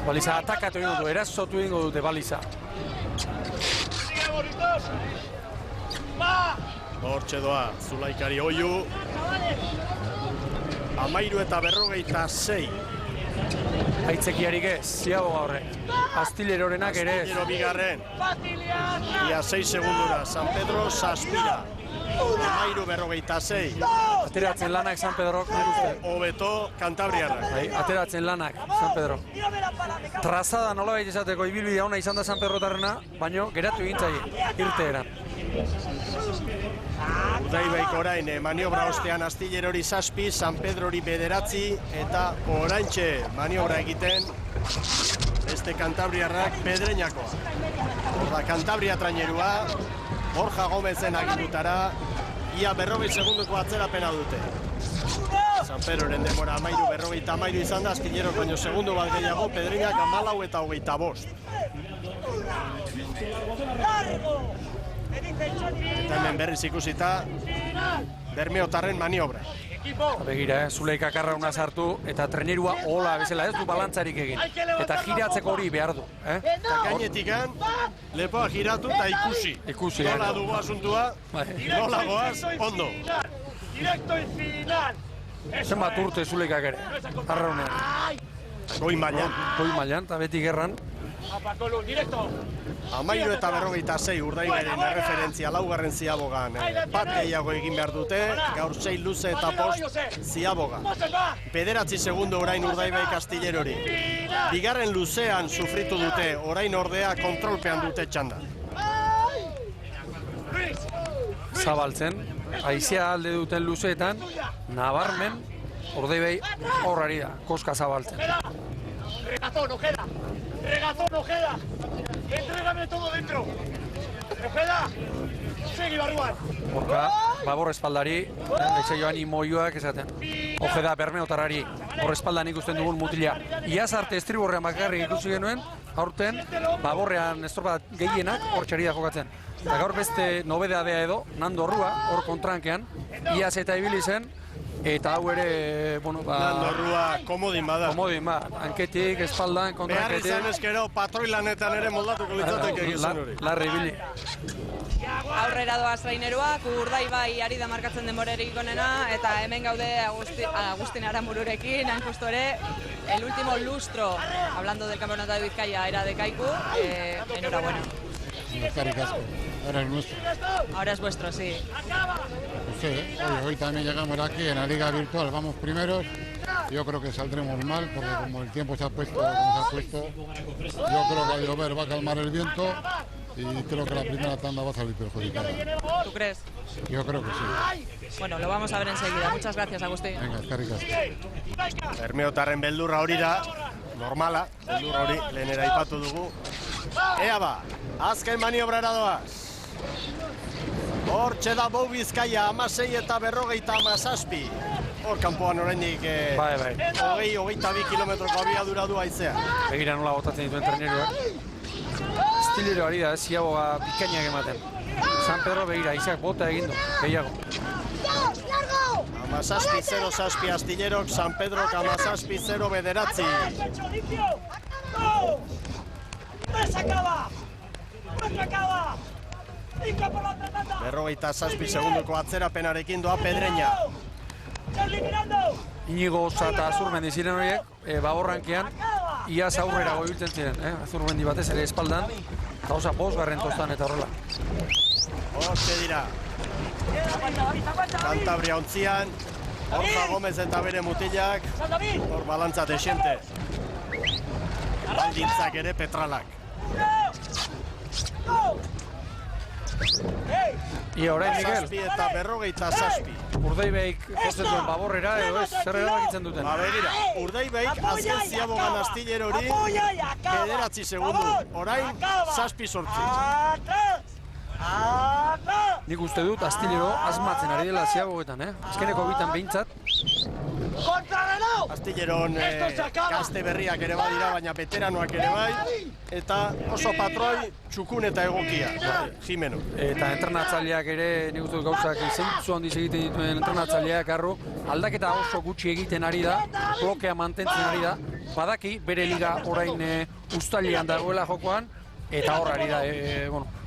Baliza atakatu egin dute, erazotu egin dute baliza. Hortxe doa, Zulaikari Oiu. 13 eta 46. Aitzekiarik ez, ziaboga horrek. Astillerorenak ere ez. Astillero bigarren. Ia 6 segundura, San Pedro saspira. 13:46. Ateratzen lanak San Pedrok, nik uste. Hobeto Kantabriarrak. Ateratzen lanak San Pedro. Trazada nolabait izateko ibilbidea ona izan da San Pedrotarrena, baino geratu egin zaie, irteeran. Urdaibaik orain maniobra ostean Astillerori 7, San Pedrori 9 eta oraintxe maniobra egiten beste Kantabriarrak Pedreñakoa. Kantabria trainerua, Borja Gomezen agindutara, ia 40 segundoko atzerapena dute. San Pedroren demora 13:43 izan da, Astillerok baino segundu bat gehiago, Pedreñak 14 eta 25. Eta hemen berriz ikusita, Bermeotarren maniobra. Begira, Zuleika karrauna sartu eta trenerua hola bezala ez du balantzarik egin. Eta giratzeko hori behar du. Gainetikan, lepoa giratu eta ikusi. Ikusi, nola dugu asuntua, nola goaz, ondo. Zenbat urte Zuleikak ere, karraunean. Goi mailan. Goi mailan, eta beti gerran. 13:46 Urdaibairen erreferentzia laugarren Ziabogan. Bat gehiago egin behar dute, gaur 6 luze eta 5 Ziaboga. 9 segundo orain Urdaibai Kastillerori. Bigarren luzean sufritu dute, orain ordea kontrolpean dute txanda. Zabaltzen, haizea alde duten luzeetan, nabarmen Urdaibai horrari da, koska zabaltzen. Regazón, Ojeda. Regazón, Ojeda. Entrégame todo dentro. Ojeda. Segi barruan. Horka, babor espaldari, etxe joan imoioak esaten. Ojeda Bermeotarrari, hor espaldan ikusten dugun mutila. Iaz arte estriborrean bakarrik ikusi genuen, aurten, baborrean estropa gehienak hor txerida jokatzen. Eta gaur beste nobedadea edo, Nando Rua, hor kontrankean, iaz eta ibili zen, eta hau ere, bueno, Nando Rua komodin bada. Komodin ba, hanketik, espaldan, kontranketik. Behar izan eskero patroi lanetan ere moldatuko litzateke gizon hori. Larri ibili. Aurrera doaz traineruak, Urdaibai ari da markatzen denborerik onena, eta hemen gaude Agustin Aramururekin, hain justo ere, el último lustro, hablando del Campeonato de Vizcaya, era de Kaiku, enhorabuena. Eskerrik asko, ahora es nuestro. Ahora es vuestro, sí. Sí, hoy también llegamos aquí en la Liga Virtual, vamos primeros. Yo creo que saldremos mal, porque como el tiempo se ha puesto como se ha puesto, yo creo que al llover va a calmar el viento y creo que la primera tanda va a salir perjudicada. ¿Tú crees? Yo creo que sí. Bueno, lo vamos a ver enseguida. Muchas gracias, Agustín. Venga, eskerrik asko. Bermeotarren beldurra hori da, normala, beldurra hori lehenera aipatu dugu. Ea ba, azken maniobrara doaz. Hortxe da Bou Bizkaia, 16 eta 47. Hor kanpoan oraindik 20-22 kilometroko abiadura du haizea. Begira nola botatzen dituen treneruak. Estilero ari da, Ziaboga bikainak ematen. San Pedro begira, haizak bota egin du, gehiago. 17-0 Astillerok, San Pedro 17-0 bederatzi. Berrogeita 7 segundoko atzerapenarekin doa Pedreña. Inigo Osa eta Azurmendi ziren horiek, baborrankean, iaz aurrera goibiltzen ziren, Azurmendi batez ere espaldan, eta Osa 5. tostan eta horrela. Hortxe dira. Kantabria ontzian, Borja Gomez eta bere mutilak, hor balantza desiente. Baldintzak ere petralak. Ia orain, Miguel? 7 eta 47. Urdaibaik jotzen duen baborrera, edo ez, zer erabakitzen duten? Ba, begira, Urdaibaik azken Ziabogan Astillerori 9 segundu, orain 7-8. Nik uste dut Astillero asmatzen ari dela Ziabogetan, azkeneko bitan behintzat. Astilleron gazte berriak ere badira, baina veteranoak ere bai, eta oso patroi txukun eta egokia, Jimeno. Eta entrenatzaileak ere, nik uste dut gauzak zeintzu handiz egiten dituen entrenatzaileak arro, aldaketa oso gutxi egiten ari da, blokea mantentzen ari da, badaki bere liga orain uztailean dagoela jokoan, eta hor ari da,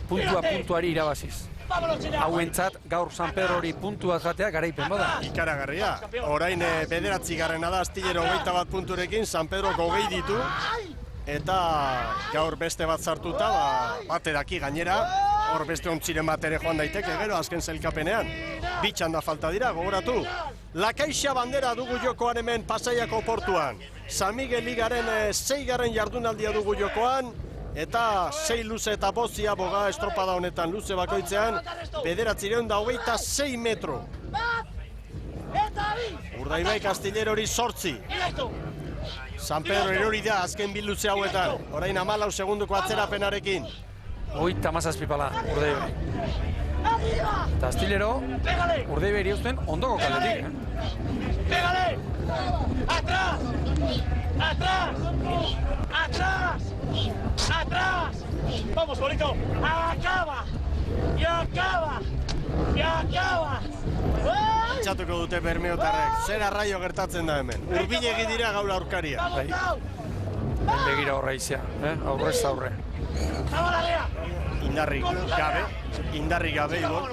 puntuari irabaziz. Hauentzat gaur San Pedro hori puntua jatea garaipen bada. Ikaragarria. Orain 9. da Astillero 21 punturekin, San Pedro 20 ditu. Eta gaur beste bat sartuta, bate daki gainera, hor beste ontziren bat ere joan daiteke, gero azken zelkapenean. Bi txanda falta dira, gogoratu. Lakaixa bandera dugu jokoan hemen Pasaiako portuan. San Miguel Ligaren 6. jardunaldia dugu jokoan, eta 6 luze eta 5 ziaboga estropada honetan luze bakoitzean, 926 metro. Urdaibai Kastillerori 8. San Pedro erori da azken bi luze hauetan, orain 14 segunduko atzerapenarekin. 37 pala Urdaibai. Eta Astillero, Urdaibai iriuzten ondoko kaldetik, ¡Pégale! ¡Atrás! ¡Atrás! ¡Atrás! ¡Atrás! ¡Vamos, bonito! ¡Acaba! ¡Y acaba! ¡Y acaba! Txatuko dute Bermeotarrek, zer arraio gertatzen da hemen. Urbilegi dira gaur aurkaria. Begira horra izia, aurrez aurre. Indarri gabe, Ibon.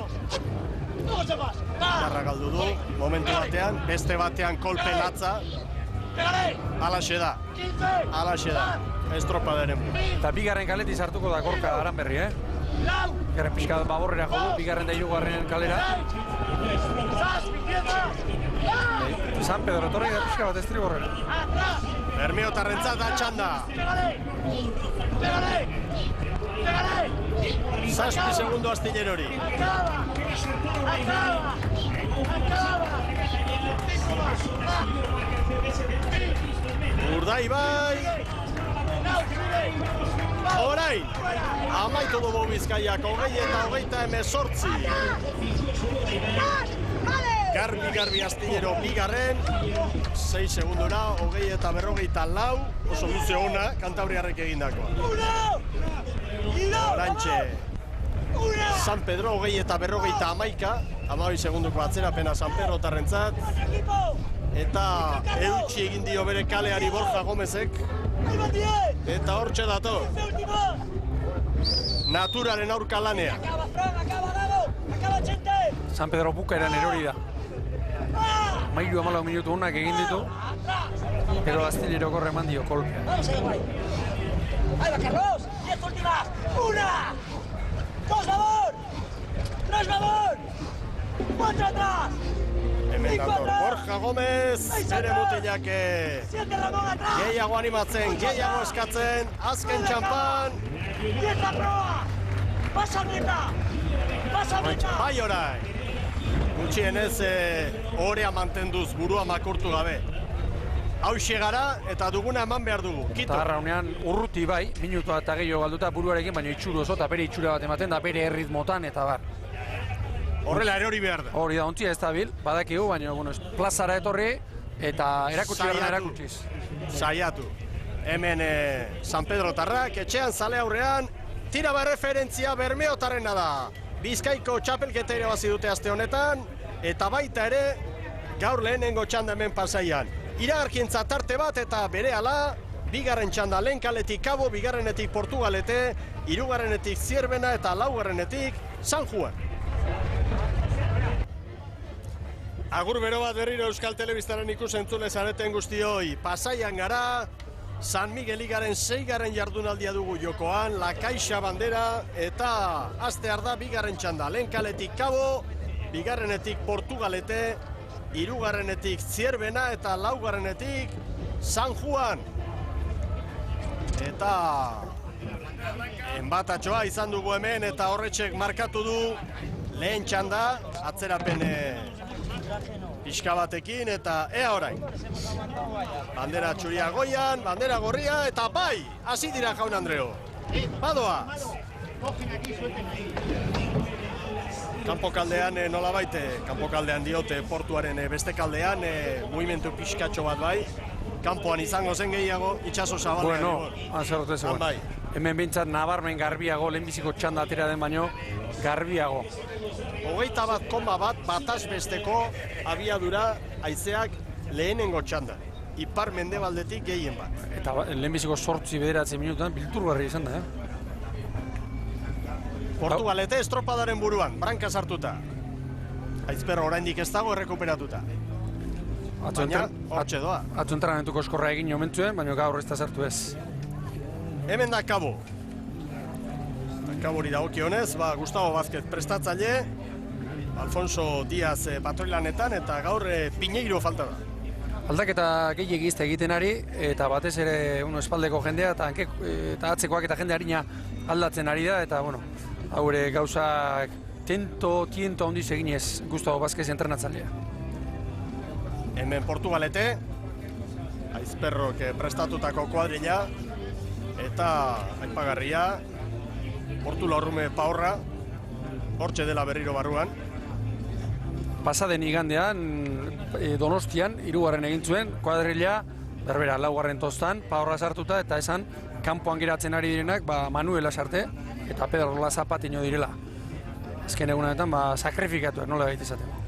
Indarra galdu du, momentu batean, beste batean kolpe latza. Alaxe da, estropadaren. Eta bigarren kaletik sartuko da Gorka Aranberri, Bigarren pixka baborrera jodu, bigarren da hirugarren kalera. San Pedro etorri da pixka bat estrigorrera. Bermeotarrentzat da txanda. Zazpi segundo Astillerori. Urdaibai. Orain, amaitu dugu Bizkaiak 20-28. Garbi Astillero bigarren, 6 segundora, 20-44, oso luze ona, Kantabriarrek egindakoa. Orantxe, San Pedro 20-41, 12 segunduko atzerapena San Pedro tarrentzat. Eta eutxi egin dio bere kaleari Borja Gomezek. Eta hortxe dator. Naturalen aurka lanea. San Pedro bukaeran erori da. 14 minutu honak egin ditu. Pero Astillero korre eman dio kolpea. Ahí va Carlos, 10 últimas. 1, 2 favor, 3 favor, 4 atrás. Hemen dator Borja Gomez, bere mutilak gehiago animatzen, gehiago eskatzen, azken txampan. Dieta proa, pasa dieta, Bai orain, gutxienez orea mantenduz burua makurtu gabe. Hauxe gara eta duguna eman behar dugu, kito. Eta arraunean urruti bai, minutua eta gehiago galduta buruarekin, baina itxuru oso eta bere itxura bat ematen da bere erritmotan eta bar. Horrela erori behar da. Hori da, ontzia ez da bil, badakigu, baina plazara etorri eta erakutsi behar erakutsiz. Saiatu. Hemen San Pedro tarrak, etxean zale aurrean, tira referentzia Bermeotarrena da. Bizkaiko txapelketa ere bazi dute aste honetan, eta baita ere, gaur lehenengo txanda hemen Pasaian. Iragarkientza tarte bat eta berehala, bigarren txanda lehen kaletik Kabo, bigarrenetik Portugalete, hirugarrenetik Zierbena eta laugarrenetik San Juan. Agur bero bat berriro Euskal Telebistaren ikusentzule zareten guztioi. Pasaian gara, San Miguel Ligaren 6. jardunaldia dugu jokoan, Lakaixa bandera eta astear da bigarren txanda. Lehen kaletik Kabo, bigarrenetik Portugalete, hirugarrenetik Zierbena eta laugarrenetik San Juan. Eta enbatatxoa izan dugu hemen eta horretxek markatu du lehen txanda, atzerapen pixka batekin eta ea orain. Bandera txuria goian, bandera gorria eta bai, hasi dira Jaun Andreo. Badoaz. Kanpokaldean nolabait, kanpokaldean diote portuaren beste kaldean, mugimendu pixkatxo bat bai. Kanpoan izango zen gehiago, itxaso zabalean. Bueno, azerrote zegoen. Bai. Hemen bintzat nabarmen garbiago, lehenbiziko txanda atera den baino, garbiago. 21,1 bataz besteko abiadura haizeak lehenengo txanda. Ipar mendebaldetik gehien bat. Eta lehenbiziko 8-9 minutuan bilturgarri izan da, Portugalete estropadaren buruan, branka sartuta. Aizperra oraindik ez dago errekuperatuta. Baina, hortxe doa. Atzo entrenamentuko eskorra egin omentzuen, baina gaur ez da sartu ez. Hemen da Kabo. Kabori dagokionez, Gustavo Vázquez prestatzaile, Alfonso Díaz patroilanetan, eta gaur Piñeiro falta da. Aldaketa gehiagizte egiten ari, eta batez ere espaldeko jendea, eta atzekoak eta jende harina aldatzen ari da, eta haure gauzak tiento handiz eginez Gustavo Vázquez entrenatzailea. Hemen Portugalete, Aizperrok prestatutako kuadrilla, eta aipagarria, Portula Horrume Paorra, hortxe dela berriro barruan. Pasaden igandean, Donostian, 3. egin zuen, kuadrilla, berbera, 4. tostan, Paorra sartuta, eta esan, kanpoan geratzen ari direnak, Manuela sarte, eta Pedro Lazapatino direla. Ezken egunetan, sakrifikatuak, nola gaiti izaten.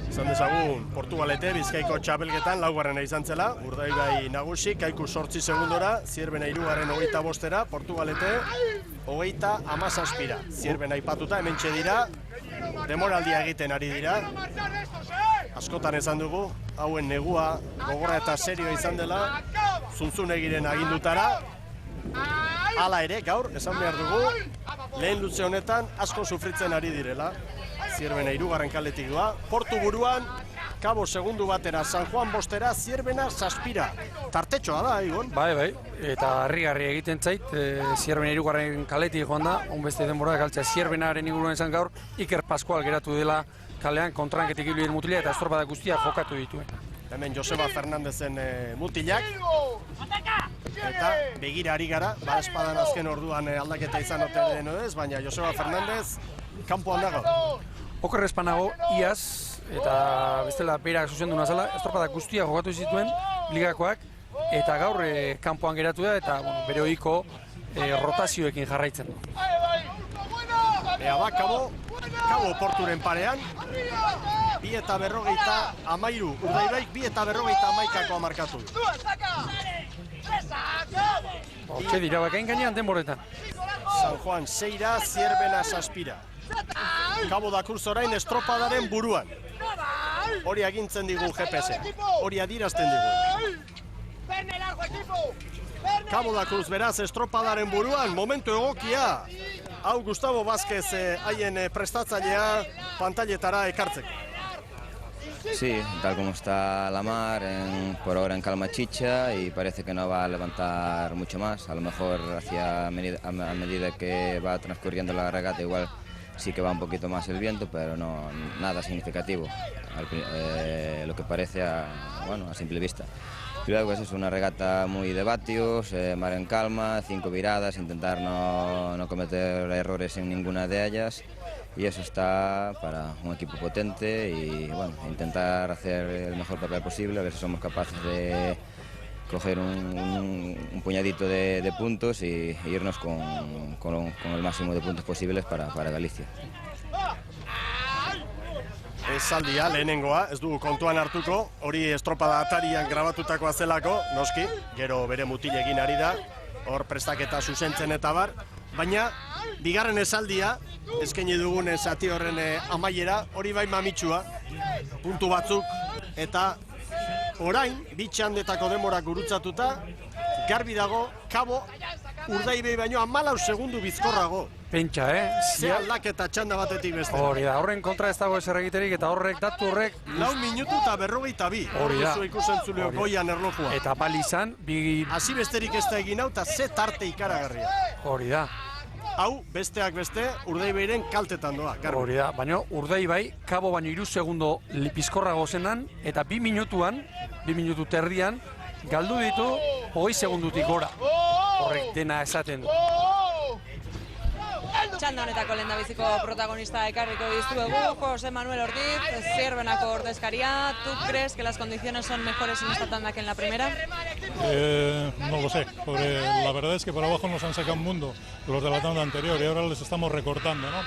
Izan dezagun, Portugalete, Bizkaiko txapelketan, 4. izan zela, Urdaibai nagusi, Kaiku 8 segundora, Zierbena 3. 25-era, Portugalete 30-17. Zierbena aipatuta, hementxe dira, demoraldia egiten ari dira. Askotan esan dugu, hauen negua gogorra eta serioa izan dela, Zunzunegiren agindutara. Hala ere, gaur, esan behar dugu, lehen luze honetan asko sufritzen ari direla. Zierbena 3. kaletik doa, Portu buruan, Kabo segundu batera, San Juan bostera, Zierbena 7. Tartetxoa da, Igon? Bai, eta harrigarri egiten zait, Zierbena 3. kaletik joan da, honbeste denbora galtzea Zierbenaren inguruan izan gaur, Iker Pascual geratu dela kalean, kontranketik ibilien mutila eta estropada guztia jokatu dituen. Hemen Joseba Fernandezen mutilak, eta begira ari gara, espadan azken orduan aldaketa izan ote den ez, baina Joseba Fernandez kanpoan dago. Oker espanago, iaz, eta bestela berak zuzendu nazala, estropada guztia jokatu zituen, ligakoak, eta gaur kanpoan geratu da, eta bere ohiko rotazioekin jarraitzen du. Ea Kabo Porturen parean, 2:43, Urdaibaik 2:41 markatu. Hortxe dira bakain gainean denboretan. San Juan 6, Zierbena 7. Kabo da Cruz orain estropadaren buruan. Hori agintzen digu GPS, hori adirazten digu. Kabo da Cruz beraz estropadaren buruan, momentu egokia. Hau Gustavo Vázquez haien prestatzailea pantailetara ekartzeko. Sí, tal como está la mar, por ahora en calma chicha y parece que no va a levantar mucho más. A lo mejor a medida que va transcurriendo la regata igual sí que va un poquito más el viento, pero no nada significativo, lo que parece a simple vista. Y luego es una regata muy de vatios, mar en calma, 5 viradas, intentar no cometer errores en ninguna de ellas. Y eso está para un equipo potente y intentar hacer el mejor papel posible, a ver si somos capaces de coger un puñadito de puntos y irnos con el máximo de puntos posibles para Galicia. Esaldia, lehenengoa, ez dugu kontuan hartuko, hori estropada atarian grabatutakoa zelako, noski, gero bere mutilegin ari da, hor prestaketa zuzentzen eta bar, baina bigarren esaldia, eskaini dugun zati horren amaiera, hori bai mamitsua, puntu batzuk, eta orain, bitxandetako denborak gurutzatuta, garbi dago, Kabo, Urdaibai baino 14 segundu bizkorrago. Pentsa, Ze aldaketa txanda batetik beste. Hori da, horren kontra ez dago ezer egiterik, eta datu horrek... 4 minutu eta 42. Hori da. Ikusentzuleo goian erlojua. Eta balizan, hasi besterik ez da egin hau, eta ze tarte ikaragarria. Hori da. Hau, besteak beste, Urdaibairen kaltetan doa. Hori da, baina Urdaibai, Kabo baino 3 segundo bizkorrago zenan, eta 2 minutu terdian, galdu ditu 20 segundutik gora. Horrek dena esaten du. Txanda honetako lehendabiziko protagonista ekarriko dizuegu, José Manuel Ortiz, Zierbenako ordezkaria. ¿Tú crees que las condiciones son mejores en esta tanda que en la primera? No lo sé, porque la verdad es que por abajo nos han sacado un mundo los de la tanda anterior y ahora les estamos recortando, ¿no?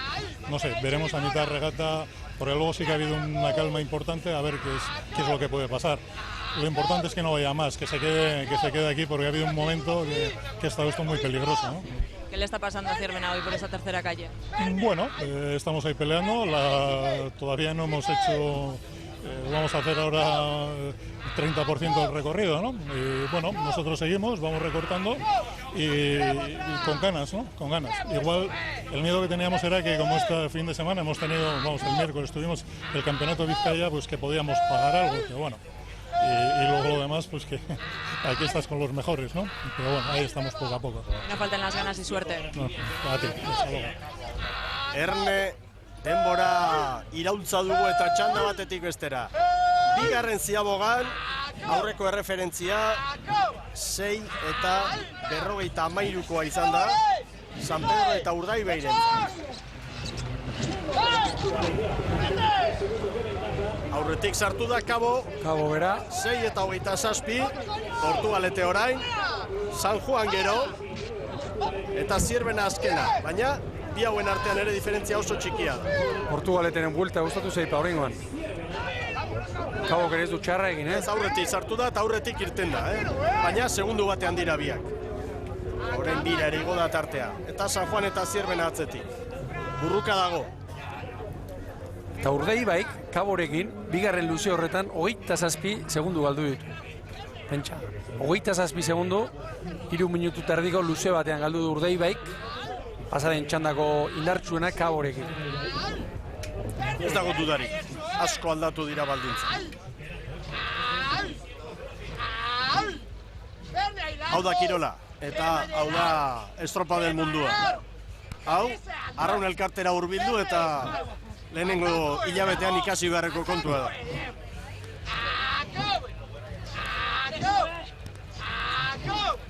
No sé, veremos a mitad de regata, porque luego sí que ha habido una calma importante, a ver qué es lo que puede pasar. Lo importante es que no vaya más, que se quede aquí, porque ha habido un momento que ha estado esto muy peligroso, ¿no? ¿Qué le está pasando a Zierbena hoy por esa tercera calle? Bueno, estamos ahí peleando, todavía no hemos hecho vamos a hacer ahora 30% del recorrido, ¿no? Y bueno, nosotros seguimos, vamos recortando y con ganas, ¿no? Con ganas. Igual el miedo que teníamos era que como este fin de semana hemos tenido, vamos, el miércoles tuvimos el Campeonato Vizcaya, pues que podíamos pagar algo, que bueno. Y luego lo demás, pues que aquí estás con los mejores, ¿no? Pero bueno, ahí estamos poco a poco. No faltan las ganas y suerte. No, a ti, hasta luego. Erne, denbora iraultza dugu eta txanda batetik bestera. Bigarren ziabogan, aurreko erreferentzia, 6 eta 53koa izan da, San Pedro eta Urdaibairentza. Aurretik sartu da Kabo bera. 6 eta 27, Portugalete orain, San Juan gero, eta Zierbena azkena, baina bi hauen artean ere diferentzia oso txikia da. Portugaletenen buelta gustatu zeipa horrengoan. Kabo ez du txarra egin, Ez aurretik sartu da eta aurretik irten da, baina segundu batean dira biak. Horren bira ere igo da tartea, eta San Juan eta Zierbena atzetik. Burruka dago. Eta Urdaibaik, Kaborekin, bigarren luze horretan, 27 segundu galdu ditu. Pentsa, 27 segundu, 3 minutu tardiko luze batean galdu du Urdaibaik, pasaren txandako indartsuena Kaborekin. Ez dago dudarik, asko aldatu dira baldintza. Hau da kirola, eta hau da estropa del mundua. Hau, arraun elkartera hurbildu eta lehenengo hilabetean ikasi beharreko kontua da.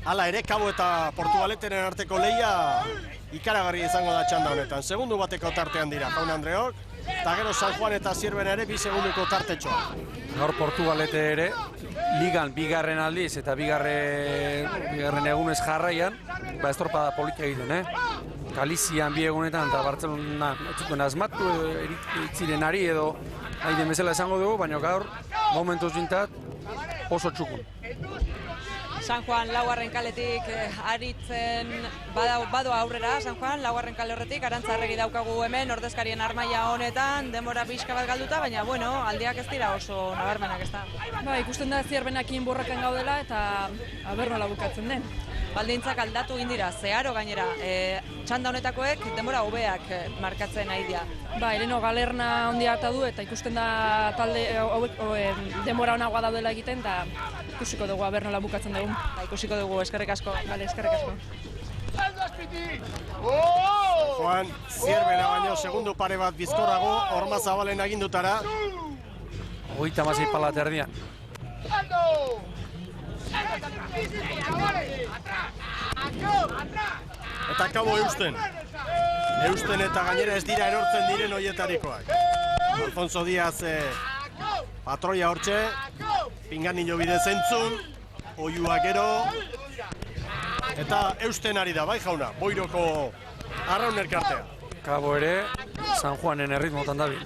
Hala ere, Kabo eta Portugaleteren arteko lehia ikaragarria izango da txanda honetan. Segundu bateko tartean dira, Jaun Andreok, eta gero San Juan eta Zierbena ere 2 segunduko tartetxoa. Gaur Portugalete ere, ligan bigarren aldiz eta bigarren egunez jarraian, estropada politia egiten, Galizian bi egunetan eta Bartzelona etzuten asmatu itziren ari edo nahi den bezala esango dugu, baina gaur momentuz bintat oso txukun. San Juan laugarren kaletik aritzen bado aurrera, San Juan laugarren kale horretik, Arantzarregi daukagu hemen, ordezkarien armaia honetan, denbora pixka bat galduta, baina bueno, aldiak ez dira oso nabarmenak ez da. Ba, ikusten da Zierbenakin borrakan gaudela eta aber nola bukatzen den. Baldintzak aldatu egin dira, zeharo gainera, txanda honetakoek denbora hobeak markatzen nahi dira. Ba, Eleno galerna ondia harta du eta ikusten da talde denbora honagoa daudela egiten eta ikusiko dugu aber nola bukatzen dugu. Ba, ikusiko dugu, eskerrik asko. Bale, eskerrik asko. Juan, Zierbena baino segundu pare bat bizkorrago, Horma Zabalen agindutara. 36 pala terdian. Eta Kabo eusten. Eusten eta gainera ez dira erortzen diren hoietarikoak. Alfonso Díaz patroia hortxe, pinganillo bide zentzun, oiua gero, eta eusten ari da, bai jauna, Boiroko arraun elkartea. Kabo ere, San Juanen erritmotan dabil.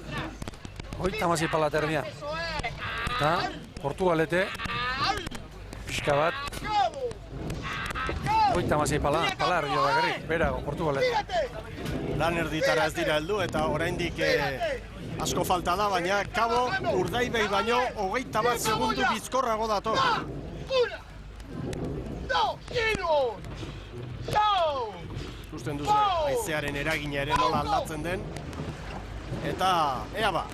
36 pala terdian. Eta Portugalete, pixka bat, 36 pala erdio da gerri, berago, Portugalete. Lan erditara ez dira heldu eta oraindik asko falta da, baina Kabo Urdaibai baino 21 segundu bizkorrago dator. Ikusten duzu, haizearen eragina ere nola aldatzen den. Eta, ea ba.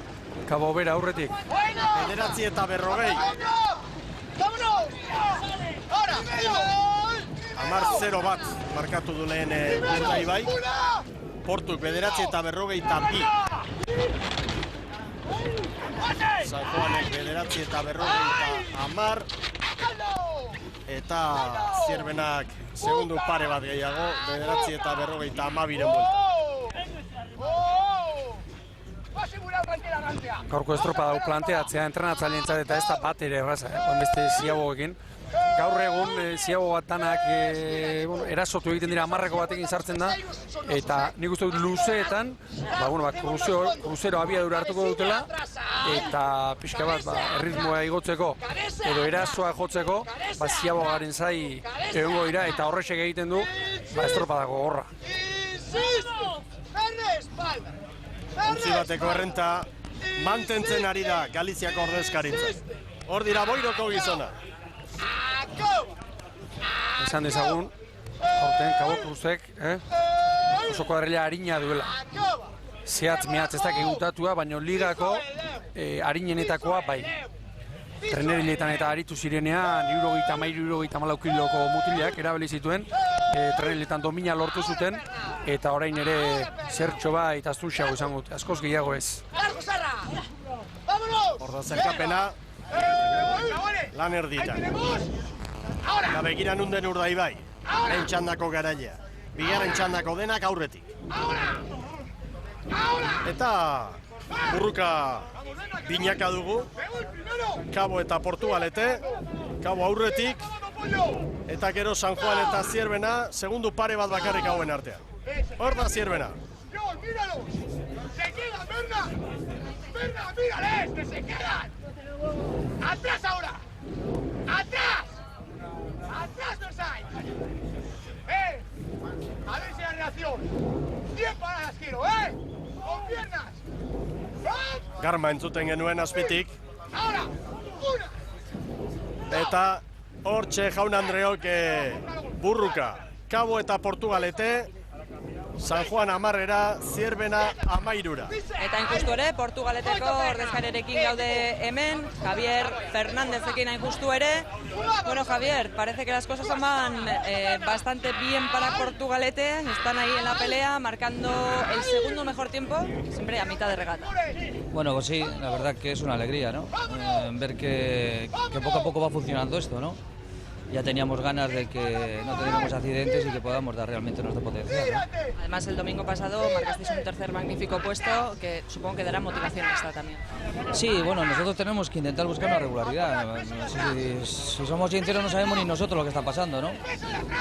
Kabo bera aurretik. 9 eta 40. 10-0 bat markatu du lehen Urdaibai. Portuk 9 eta 42. San Juanek 9 eta 50. Eta Zierbenak segundu pare bat gehiago, 9 eta 52-ren buelta. Gaurko estropa dau planteatzea entrenatzaileentzat eta ez da bat ere erraza, beste ziabogekin. Gaur egun ziago bat danak erasotu egiten dira, 10 batekin sartzen da, eta nik uste dut luzeetan, kruzero abiadura hartuko dutela, eta pixka bat erritmoa igotzeko edo erasoa jotzeko, ziabogaren zai egongo dira, eta horrexek egiten du estropadako gorra. Ontzi bateko errenta, mantentzen ari da Galiziako ordezkaritza. Hor dira Boiroko gizona. Esan dezagun, horten Kabo Cruzek, oso kuadrilla harina duela. Zehatz mehatz ez dakik gutatua, baina ligako harinenetakoa bai. Treneriletan eta aritu zirenean, 63-64 kiloko mutilak erabili zituen, treneriletan domina lortu zuten, eta orain ere zertxo bai eta zunxago izan dut, askoz gehiago ez. Horda zerkapena, lan erditan. Eta begira nunden urdai bai, lehen txandako garailea. Bigarren txandako denak aurretik. Eta burruka binaka dugu, Kabo eta Portugalete, Kabo aurretik, eta gero San Juan eta Zierbena, segundu pare bat bakarrik hauen artean. Hor da Zierbena. ¡Se quedan, Berna! ¡Berna, mírales, que se quedan! ¡Atrás ahora! ¡Atrás! ¡Atrás, Versailles! A ver si hay reacción. 10 paradas quiero, con piernas. Garma entzuten genuen azpitik. Ahora, una. Eta hortxe Jaun Andreok burruka. Kabo eta Portugalete, San Juan amarrera, Zierbena amairura. Eta injustu ere, Portugaleteko ordezkariarekin gaude hemen, Javier Fernándezekin injustu ere. Bueno, Javier, parece que las cosas van bastante bien para Portugalete, están ahí en la pelea, marcando el segundo mejor tiempo, siempre a mitad de regata. Bueno, pues sí, la verdad que es una alegría, ¿no? Ver que poco a poco va funcionando esto, ¿no? Ya teníamos ganas de que no tuviéramos accidentes y que podamos dar realmente nuestro potencial, ¿no? Además, el domingo pasado marcasteis un tercer magnífico puesto que supongo que dará motivación extra también. Sí, bueno, nosotros tenemos que intentar buscar una regularidad. Si somos sinceros, no sabemos ni nosotros lo que está pasando, ¿no?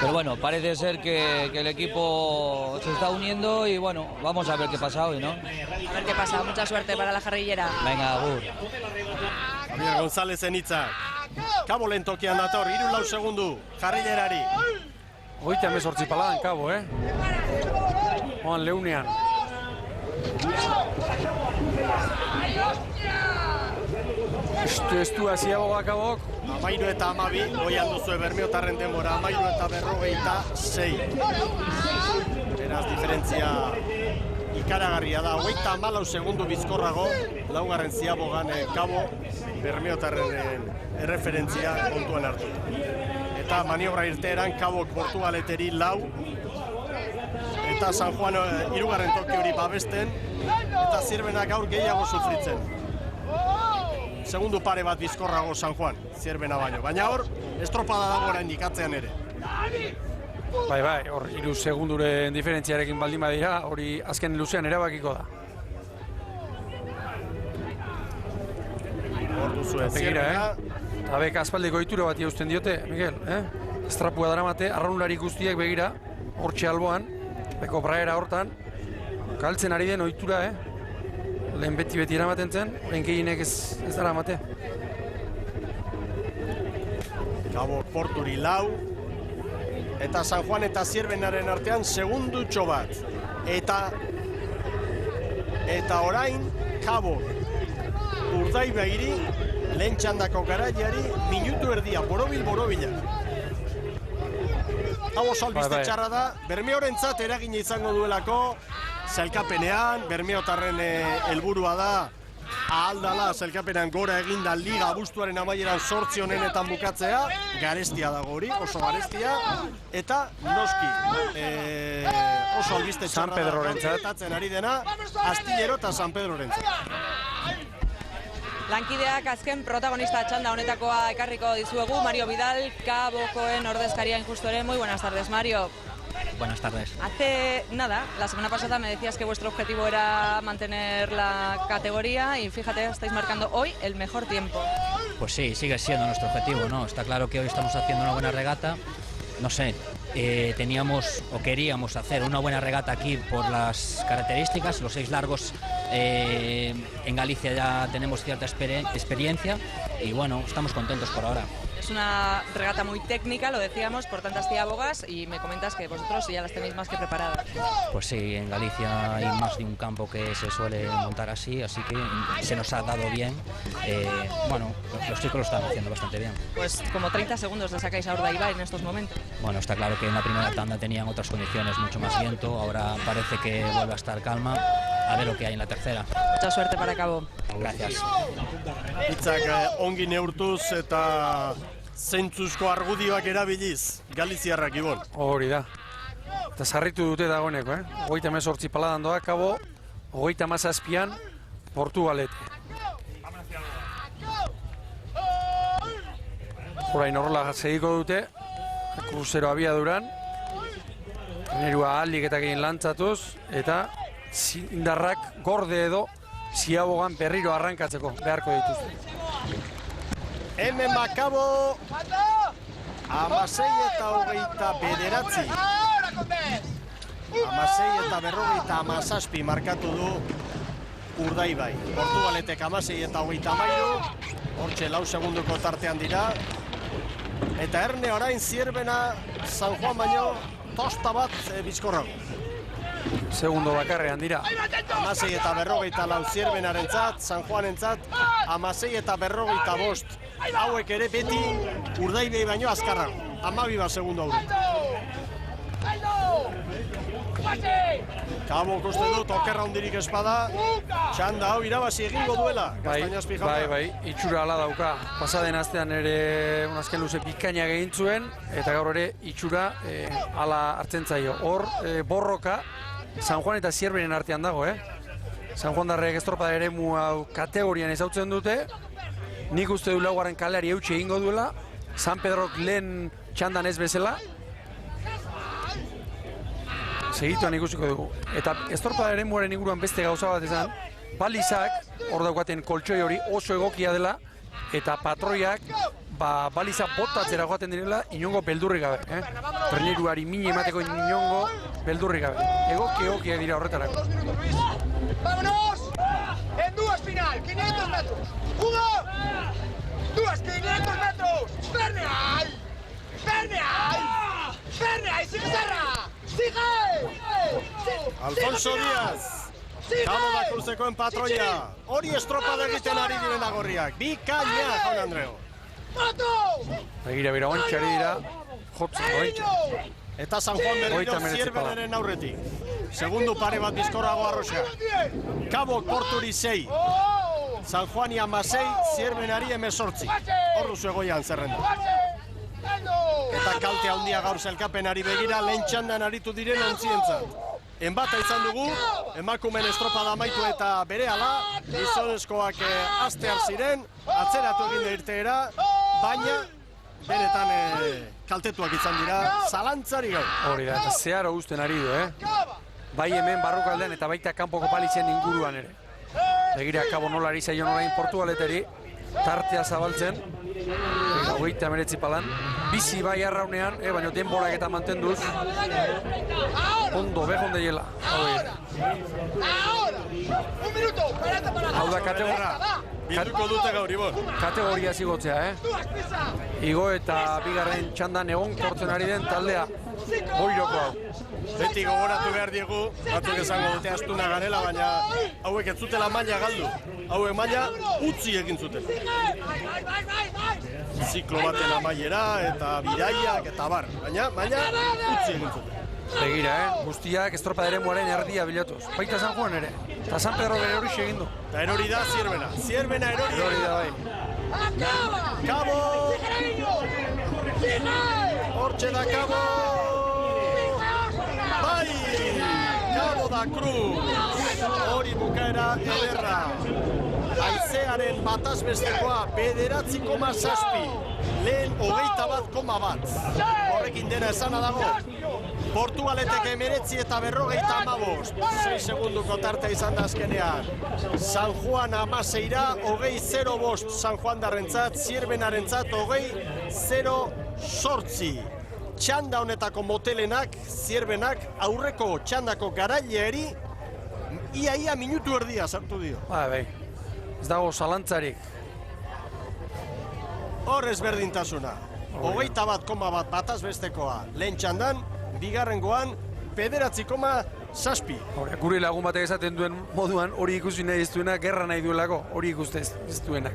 Pero bueno, parece ser que el equipo se está uniendo y bueno, vamos a ver qué pasa hoy, ¿no? A ver qué pasa, mucha suerte para la jarrillera. Venga, agur. Javier González enitza. Kabo lehen tokian dator, 3-4 segundu, jarrilerari. Hogeita 18 paladan Kabo, Oan leunean. Estu haziagoa Kabok. 13 eta 12, goian duzue Bermeotarren denbora, 13 eta 56. Beraz, diferentzia ikaragarria da, 34 segundu bizkorrago, laugarren Ziabogan Kabo, Bermeotarren erreferentzia kontuan hartu. Eta maniobra irteeran Kabok Portugaleteri 4, eta San Juan 3. toki hori babesten, eta Zierbenak gaur gehiago sufritzen. Segundu pare bat bizkorrago San Juan, Zierbena baino. Baina hor, estropada dago oraindik atzean ere. Bai, hor 3 segunduren diferentziarekin baldin badira, hori azken luzean erabakiko da. Hor duzue, Zierbena. Eta beka aspaldiko itura bat jausten diote, Miguel, Estrapua daramate, arraunlari guztiek begira, hortxe alboan, beko braera hortan, galtzen ari den ohitura, lehen beti eramaten zen, lehen gehienek ez daramate. Kabo Porturi 4, eta San Juan eta Zierbenaren artean segundutxo bat. Eta orain, Kabo Urdai Begiri, lehen txandako garaiari, minutu erdia, borobila. Kabo salbiste txarra da, Bermeorentzat eragina izango duelako, zelkapenean, Bermeotarren helburua da, ahaldala zelkapenean gora eginda liga abuztuaren amaieran 8 honenetan bukatzea, garestia dago hori, oso garestia, eta noski, oso albiste txarra da, gertatzen ari dena, Astillero eta San Pedrorentzat. Lankideak azken protagonista txanda honetakoa ekarriko dizuegu, Mario Vidal, Kabokoen ordezkaria injustu ere. Muy buenas tardes, Mario. Buenas tardes. Hace nada, la semana pasada me decías que vuestro objetivo era mantener la categoría y fíjate, estáis marcando hoy el mejor tiempo. Pues sí, sigue siendo nuestro objetivo, ¿no? Está claro que hoy estamos haciendo una buena regata. No sé, teníamos o queríamos hacer una buena regata aquí por las características, los 6 largos en Galicia ya tenemos cierta experiencia y bueno, estamos contentos por ahora. Es una regata muy técnica, lo decíamos, por tantas ciabogas, y me comentas que vosotros ya las tenéis más que preparadas. Pues sí, en Galicia hay más de un campo que se suele montar así que se nos ha dado bien. Bueno, los chicos lo están haciendo bastante bien. Pues como 30 segundos le sacáis a Urdaibai en estos momentos. Bueno, está claro que en la primera tanda tenían otras condiciones, mucho más viento, ahora parece que vuelve a estar calma. A ver lo que hay en la tercera. Mucha suerte para Cabo. Gracias. Hitzak ongi neurtuz eta zentzuzko argudioak erabiliz, Galiziarrak Ibon. Hori da. Eta sarritu dute dagoeneko, 38 paladan doa, Kabo, 37an Portugalete. Horain horrela segiko dute, kruzero abiaduran, nerua ahalik eta gehien lantzatuz, eta indarrak gorde edo ziabogan berriro arrankatzeko beharko dituzte. Hemen Kabo, 16 eta 29. 16 eta 57 markatu du Urdaibai. Portugaletek 16 eta 33, hortxe 4 segunduko tartean dira. Eta erne orain Zierbena San Juan baino tosta bat bizkorrago. Segundo bakarrean dira. 16 eta 54 Zierbenarentzat, San Juanentzat, 16 eta 55. Hauek ere beti Urdaibai baino azkarrago. 12 segundo aurretik. Kabo koste dut, okerra hundirik espada, txanda hau irabazi egingo duela. Bai, itxura ala dauka. Pasaden astean ere azken luze bikaina egin zuen, eta gaur ere itxura ala hartzen zaio. Hor, borroka, San Juan eta Zierbenen artean dago, San Juan darrek estropada ere hau kategorian ezautzen dute, nik uste du laugarren kaleari eutxe egingo duela, San Pedrok lehen txandan ez bezala, segituan ikusiko dugu. Eta estropada ere muaren inguruan beste gauza bat ezan, balizak, hor daukaten koltsoi hori oso egokia dela, eta patroiak baliza botatzera joaten direla inongo beldurrik gabe. Treneruari mini emateko inongo beldurrik gabe. Egokiak dira horretarako. ¡Vámonos! En dues final, 500 metros. ¡Uno! ¡Dues, 500 metros! ¡Ferneay! ¡Ferneay! ¡Ferneay! ¡Sigue Serra! ¡Sigue! Alfonso Díaz! Kabo da kruzekoen patroia. Hori estropada egiten ari diren agorriak. Bikaina, Jaun Andreo. Begira, ontxari dira, jotzen, ointxe. Eta San Juan berriro Zierbenaren aurretik. Segundu pare bat bizkorrago arroxa. Kabo Porturi 6. San Juani 16, Zierbenari 18. Horru zuegoian zerrenda. Eta kalte handia gaur zelkapenari begira, lehen txandan aritu diren ontzientzat. Enbata izan dugu, emakumen estropada amaitu eta berehala, gizonezkoak astear ziren, atzeratu egin da irteera, baina benetan kaltetuak izan dira, zalantzari gau. Hori da, eta zeharo guzten ari du, Bai hemen barrukaldean eta baita kanpoko palitzen inguruan ere. Begira, Kabo nola ari zaion orain Portugaleteri, tartea zabaltzen, 29 palan, bizi bai arraunean, baina denborak eta mantenduz, ondo, bejonde hiela. Hau da Bilduko dute gaur, Ibon. Kategoria zigotzea, Igo eta bigarren txandan egon kortzen ari den taldea, boiroko hau. Beti gogoratu behar diegu, batzuk esango dute astuna garela, baina hauek ez zutela maila galdu. Hauek maila utzi egin zuten. Ziklo baten amaiera eta bidaiak eta bar, baina utzi egin zuten. Begira, guztiak estropada ere muaren erdia bilatuz. Baita San Juan ere. Eta San Pedro bere hori egin du. Eta erori da Zierbena. Zierbena erori da bai. Kabo! Hortxe da Kabo! Bai! Kabo da Cruz! Hori bukaera ederra. Aizearen batazbestekoa 9,7. Lehen 21,1. Horrekin dena esana dago. Portugaletek 19 eta 55. 6 segunduko tartea izan da azkenean. San Juan 16ra, 20-0 San Juan darrentzat, Zierbenarentzat 20-0 Txanda honetako motelenak, Zierbenak, aurreko txandako garaileari, ia minutu erdia sartu dio. Bai, ez dago zalantzarik. hor ezberdintasuna. 21,1 bataz bestekoa. Lehen txandan, bigarrengoan, 9,7. Gure lagun batek esaten duen moduan, hori ikusi nahi ez duenak, gerra nahi duelako, hori ikuste ez duenak.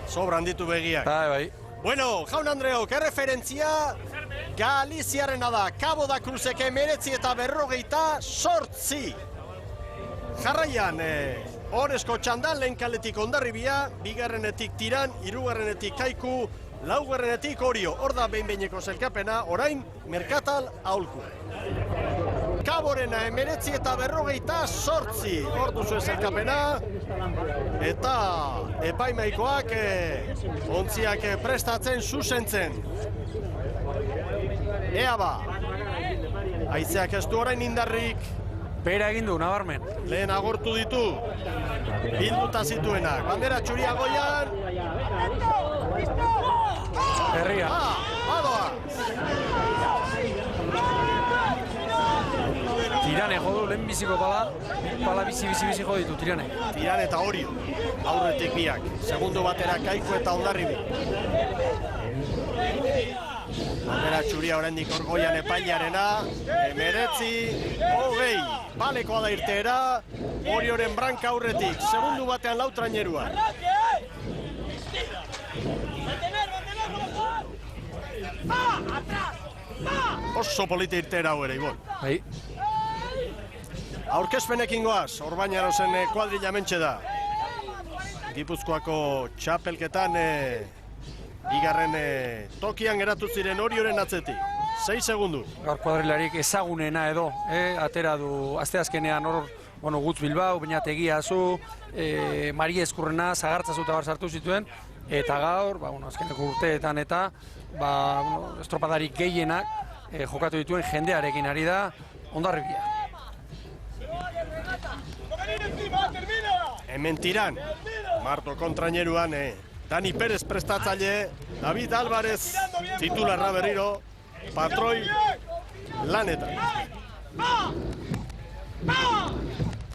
Sobran ditu begiak. Bai. Bueno, jaun Andreok, erreferentzia Galiziarena da. Cabo da Cruzek 1948. Jarraian, Oresko txandan, lehen kaletik Hondarribia, bigarrenetik Tiran, hirugarrenetik Kaiku, laugarrenetik Orio. Hor da behin-behineko zelkapena, orain Merkatal Aholku. Kaborena 1948, hor duzu zelkapena, eta epaimaikoak ontziak prestatzen zuzentzen. Ea ba, haizeak ez du orain indarrik. Bera egin du, nabarmen. Lehen agortu ditu, bilduta zituenak. Bandera txuria goian. Herria. Badoa. Tirane jodu lehen biziko pala bizi jo ditu, Tirane. Tirane eta Orio, aurretik biak. Segundu batera Kaiku eta Hondarribi. Bandera txuria oraindik orgoian epailearena, 19-20. Balekoa da irteera, Orioren branka aurretik, segundu batean lau trainerua. Oso polita irteera hau ere, Ibon. Bai. Aurkezpenekin goaz, Orbañarosen kuadrilla mentxe da. Gipuzkoako txapelketan bigarren tokian geratu ziren Orioren atzetik. 6 segundu. Gaur kuadrilarik ezagunena edo, atera du asteazkenean hor, Gutz Bilbao, Beñat Egiazu, Maria Eskurrena, Zagartzazu eta bar sartu zituen, eta gaur, azkeneko urteetan eta estropadarik gehienak jokatu dituen jendearekin ari da Hondarribia. Hemen Tiran, Marto kontraineruan, Dani Perez prestatzaile, David Álvarez titularra berriro, patroi lanetan.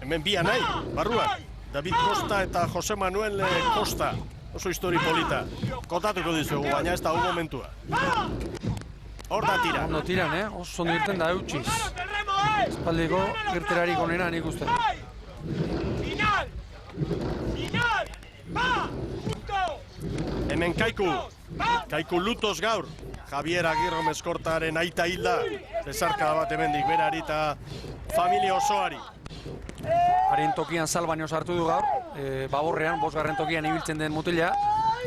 Hemen bia nahi, barruan, David Costa eta Jose Manuel Costa. Oso histori polita. Kotatuko dizugu, baina ez da un momentua. Hor da Tiran. Ondo Tiran, oso ondo irten da eutxiz. Espaldiko irterarik onena nik uste. Hemen Kaiku lutos gaur. Javier Agirro Meskortaren aita hilda. Bezarka bat hemendik berari eta familia osoari. Haren tokian Salbaino sartu du gaur, Baborrean, 5. tokian ibiltzen den mutila,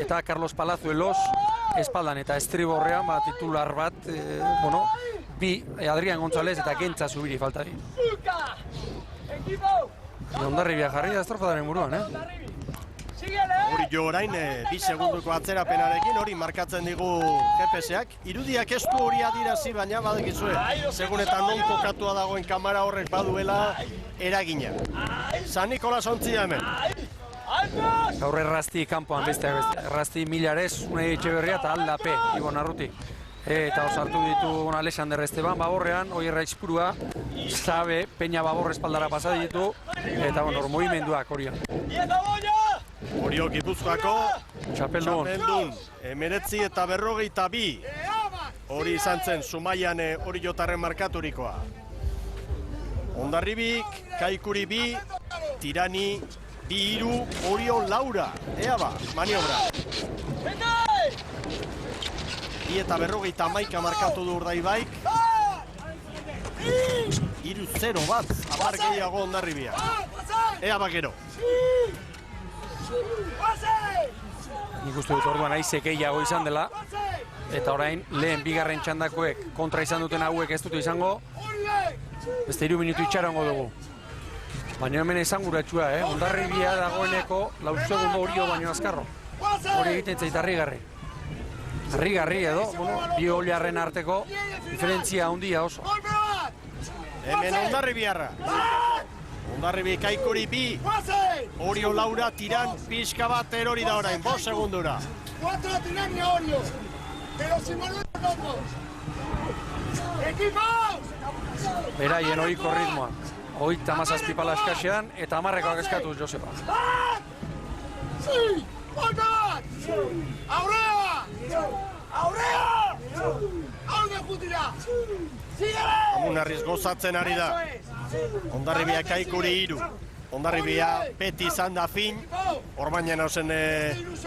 eta Carlos Palazuelos espaldan eta estriborrean titular bat, bi Adrian González eta Gentza Zubiri falta di. Hondarribia jarri da estropadaren buruan, Hori jo orain, 2 segunduko atzerapenarekin, hori markatzen digu GPS-ak. Irudiak ez du hori adirazi, baina badekizue, segun eta non kokatua dagoen kamera horrek baduela eragina. San Nikolas ontzia hemen. Gaur Errasti kanpoan besteak beste. Errasti Milarez, Unai Etxeberria eta Aldape, Ibon Arruti. Eta osartu ditu Alexander Esteban Baborrean, Oierra Itzpurua, Sabe, Peña Babor espaldara pasa ditu, eta movimenduak horian. Orio Gipuzkoako txapeldun 1952. Hori izan zen Zumaian Oriotarren markaturikoa. Hondarribik, Kaikuri 2, Tirani 2-3, Orio Laura. Ea ba, maniobra. 2:51 markatu du Urdaibaik. 3-0 bat, apar gehiago Hondarribia. Ea ba gero. Nik uste dut orduan aize gehiago izan dela, eta orain lehen bigarren txandakoek kontra izan duten hauek ez dute izango, beste 3 minutu itxarango dugu. Baina hemen esanguratsua, Hondarribia dagoeneko 4 segundo Orio baino azkarro. Hori egiten zait harrigarri. Harrigarri edo, bi oliarren arteko diferentzia handia oso. Hemen Hondarribiarra. Hondarribi Kaikuri 2, Orio Laura, Tiran, pixka bat erori da orain, 5 segundura. 4 Tiran y Orio, pero sin volver locos. ¡Equipos! Beraien ohiko ritmoa. 37 pala eskasean eta 10 eskatu Josepa. Golpe bat! Aurrea! Aurrea! Aurre jutira! Sigale! Amunarriz gozatzen ari da. Hondarribia Kaikuri 3. Hondarribia beti izan da fin. Ormainen hausen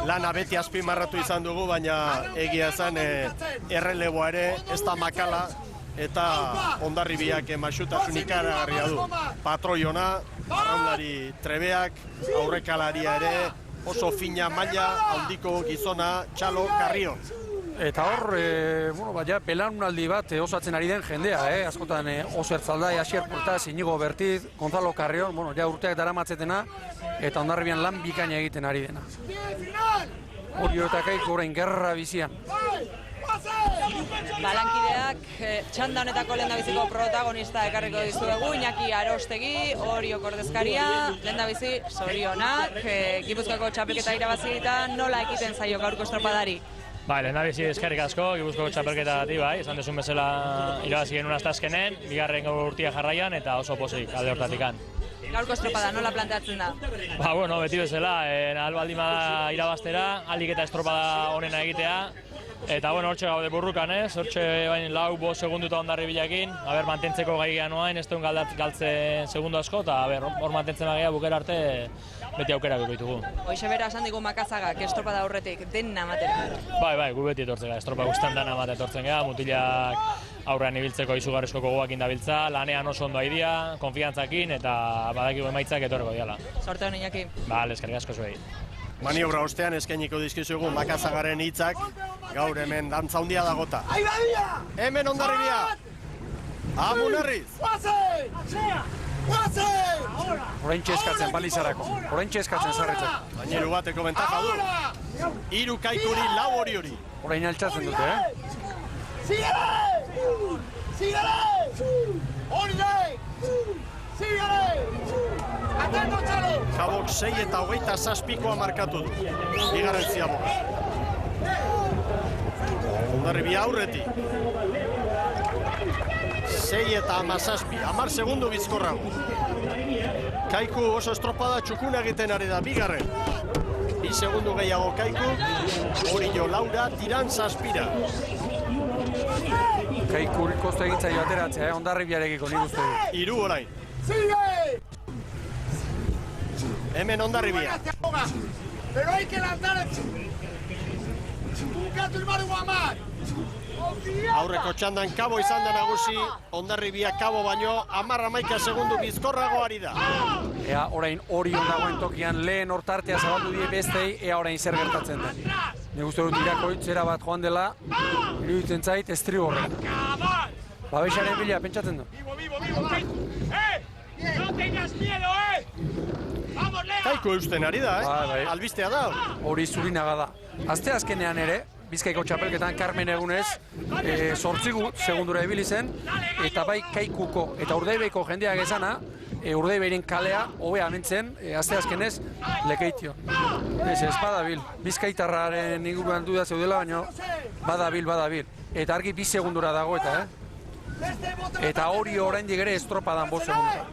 lana beti azpimarratu izan dugu, baina egia zen erreleboa ere ez da makala. Eta Hondarribiak maxutasun ikaragarria du. Patroi ona, arraunlari trebeak, aurrekalaria ere, oso fina maila, handiko gizona, Txalo Carrion. Eta hor, belaunaldi bat osatzen ari den jendea, askotan Oso Ertzaldai, Asier Portaz, Inigo Bertiz, Gonzalo Carrion, urteak daramatzetena, eta Hondarribian lan bikaina egiten ari dena. Orio eta Kaiku orain gerra bizian. Lankideak txanda honetako lehendabiziko protagonista ekarriko dizuegu, Iñaki Arostegi, Oriok ordezkaria, lehendabizi zorionak, Gipuzkoako txapelketa irabazi eta nola ekiten zaio gaurko estropadari? Lehendabizi eskerrik asko, Gipuzkoako txapelketatik, esan dezun bezala irabazi genuen azkenen, bigarren urtia jarraian eta oso pozik alde hortatikan. Gaurko estropada nola planteatzen da? Beti bezala, albaldin bada irabaztera, aldik eta estropada honena egitea, eta hortxe gaude burrukan, hortxe 4-5 segundu eta Hondarribiakin, mantentzeko gai gehan ez duen galtzen segundu asko, eta hor mantentzen bagea bukera arte beti aukerak ditugu. Hoixe bera esan digu Makazagak estropada aurretik dena amatera. Gu beti etortzen gara, estropa guztan dena amate etortzen gara, mutilak aurrean ibiltzeko izugarrizko gogoakin dabiltza, lanean oso ondo aidia, konfiantzakin eta badakigu emaitzak etorreko diala. Sorte hon, Iñaki. Eskerrik asko zuei. Maniobra ostean eskainiko dizkizugu Makazagaren hitzak, gaur hemen dantza handia dagota. Hemen Hondarribia! Amunarriz! Oraintxe eskatzen balizarako, oraintxe eskatzen zarretzen. Gaineru bateko bentaja du. 3 Kaikuri, 4 Oriori. Orain altxatzen dute, Sigale! Sigale! Hori! Sigale! Atento, Txalo! Kabok 6 eta 27 markatu du. Bigarren Ziaboga. Hondarribia aurretik. 6 eta 17, 10 segundu bizkorrago. Kaiku oso estropada txukuna egiten ari da, bigarren. 2 segundu gehiago Kaiku, Orio Laura, tiran 7. Kaiku kostu egin zaio ateratzea, Hondarribiarekiko nik uste dut. 3 orain. Hemen Hondarribia. Pero hay que lanzar un gato y maru amar. Aurreko txandan Kabo izan da nagusi, Hondarribia Kabo baino 10-11 segundu bizkorrago ari da. Ea orain Orion dagoen tokian lehen hortartea zabaldu die bestei, ea orain zer gertatzen den. Nik uste dut irakoitzera bat joan dela, iruditzen zait estriborrera. Babesaren bila, pentsatzen du. No tengas miedo, Vamos, Lea! Kaiku eusten ari da, albistea da. Hori Zurinaga da. Azte azkenean ere, Bizkaiko txapelketan Carmen egunez, 8 segundura ibili zen, eta bai Kaikuko eta Urdaibaiko jendeak esana, Urdaibairen kalea hobea amentzen, azte azkenez, Lekeitio. Ez badabil, Bizkaitarraren inguruan duda zeudela, baina badabil. Eta argi 2 segundura dago eta, Eta hori oraindik ere estropadan 5 segundura.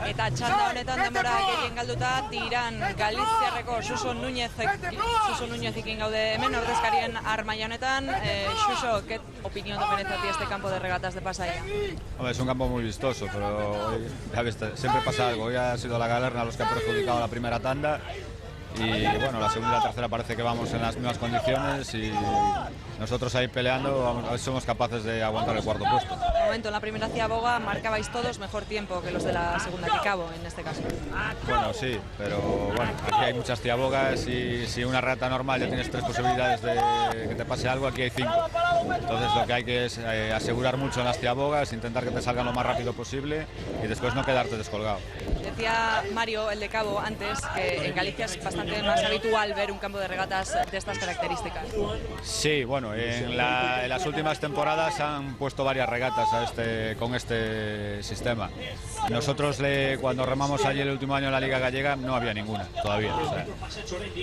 Eta txanda honetan denbora gehien galduta, tiran Galiziarreko Suso Núñezekin gaude hemen, ordezkarien armaia honetan. Suso, ¿qué opinión te merece a ti este campo de regatas de Pasaia? Hombre, es un campo muy vistoso, pero ya ves, siempre pasa algo. Hoy ha sido la Galerna los que han perjudicado la primera tanda. Y bueno, la segunda y la tercera parece que vamos en las mismas condiciones y nosotros ahí peleando a ver si somos capaces de aguantar el cuarto puesto. De momento, en la primera Ciaboga marcabais todos mejor tiempo que los de la segunda, que Cabo en este caso. Bueno, sí, pero bueno, aquí hay muchas Ciabogas y si una regata normal ya tienes 3 posibilidades de que te pase algo, aquí hay 5. Entonces lo que hay que es asegurar mucho en las Ciabogas, intentar que te salgan lo más rápido posible y después no quedarte descolgado. Decía Mario, el de Cabo, antes, que en Galicia es bastante más habitual ver un campo de regatas de estas características. Sí, bueno, en las últimas temporadas han puesto varias regatas con este sistema. Nosotros cuando remamos allí el último año en la Liga Gallega no había ninguna todavía.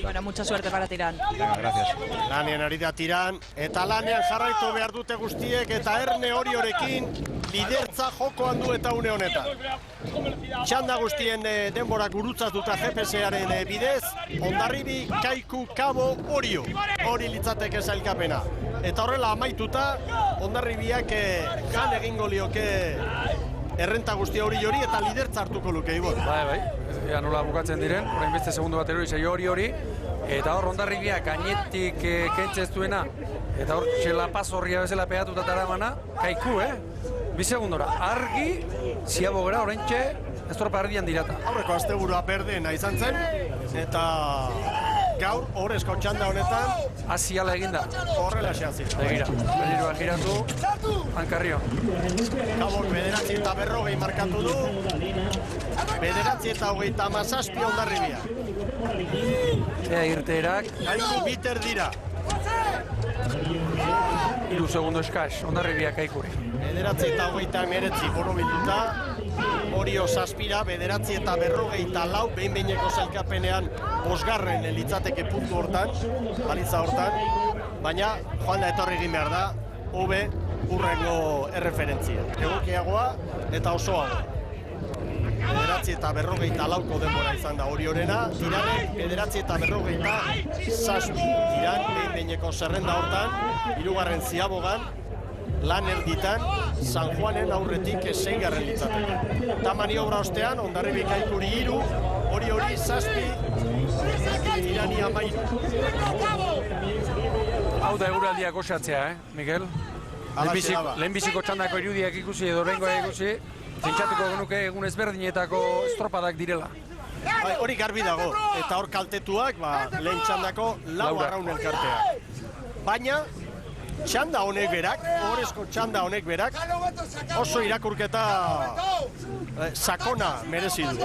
Bueno, mucha suerte para Tirán. Venga, gracias. Lanean ari da Tirán, eta lanean jarraitu behar dute guztiek, eta Erne Oriorekin lidertza jokoan du eta une honetan. Txanda guztien denbora gurutzatuta GPS-aren bidez, Hondarribi, Kaiku, Kabo, Orio. Hori litzateke sailkapena. Eta horrela amaituta, Hondarribiak jan egingo lioke errenta guztia hori eta lidertza hartuko luke, Ibon. Bai, ea nola bukatzen diren, orain beste segundu bat erori zaio hori, eta hor Hondarribiak gainetik kentzez duena, eta hor txelapaz horria bezala pegatuta taramana, Kaiku, bi segundora, argi, ziabogera, oraintxe, estropa ardian dirata. Aurreko asteburua berdena izan zen, eta gaur horrezko txanda honetan hasiala eginda. Horrela xeazi. Begira, berrirua giratu, hankarrio. Kabok 9:40 markatu du, 9:27 Hondarribia. Ea irteerak. Kaiku biter dira. 3 segundo eskas, Hondarribia Kaikuri. 9:29 borobilduta. Orio zazpira, 9:40 behin-behineko sailkapenean bosgarren litzateke puntu hortan, balitza hortan, baina joan da etorri egin behar da, hobe urrengo erreferentzia. Egokiagoa eta osoago. 9:40 denbora izan da Oriorena, Tiranek 9:47, Tiran behin-behineko zerrenda hortan, hirugarren Ziabogan, lan erditan, San Juanen aurretik 6. litzateke. Eta maniobra ostean, Hondarribi Kaikuri 3, Hori 7, Tirani 13. Hau da euraldiak osatzea, Miguel? Lehenbiziko txandako irudiak ikusi edo rengoa ikusi, zentsatuko genuke egun ezberdinetako estropadak direla. Hori garbi dago, eta hor kaltetuak, lehen txandako lau arraun elkartea. Baina, txanda honek berak, horrezko txanda honek berak, oso irakurketa sakona merezi du.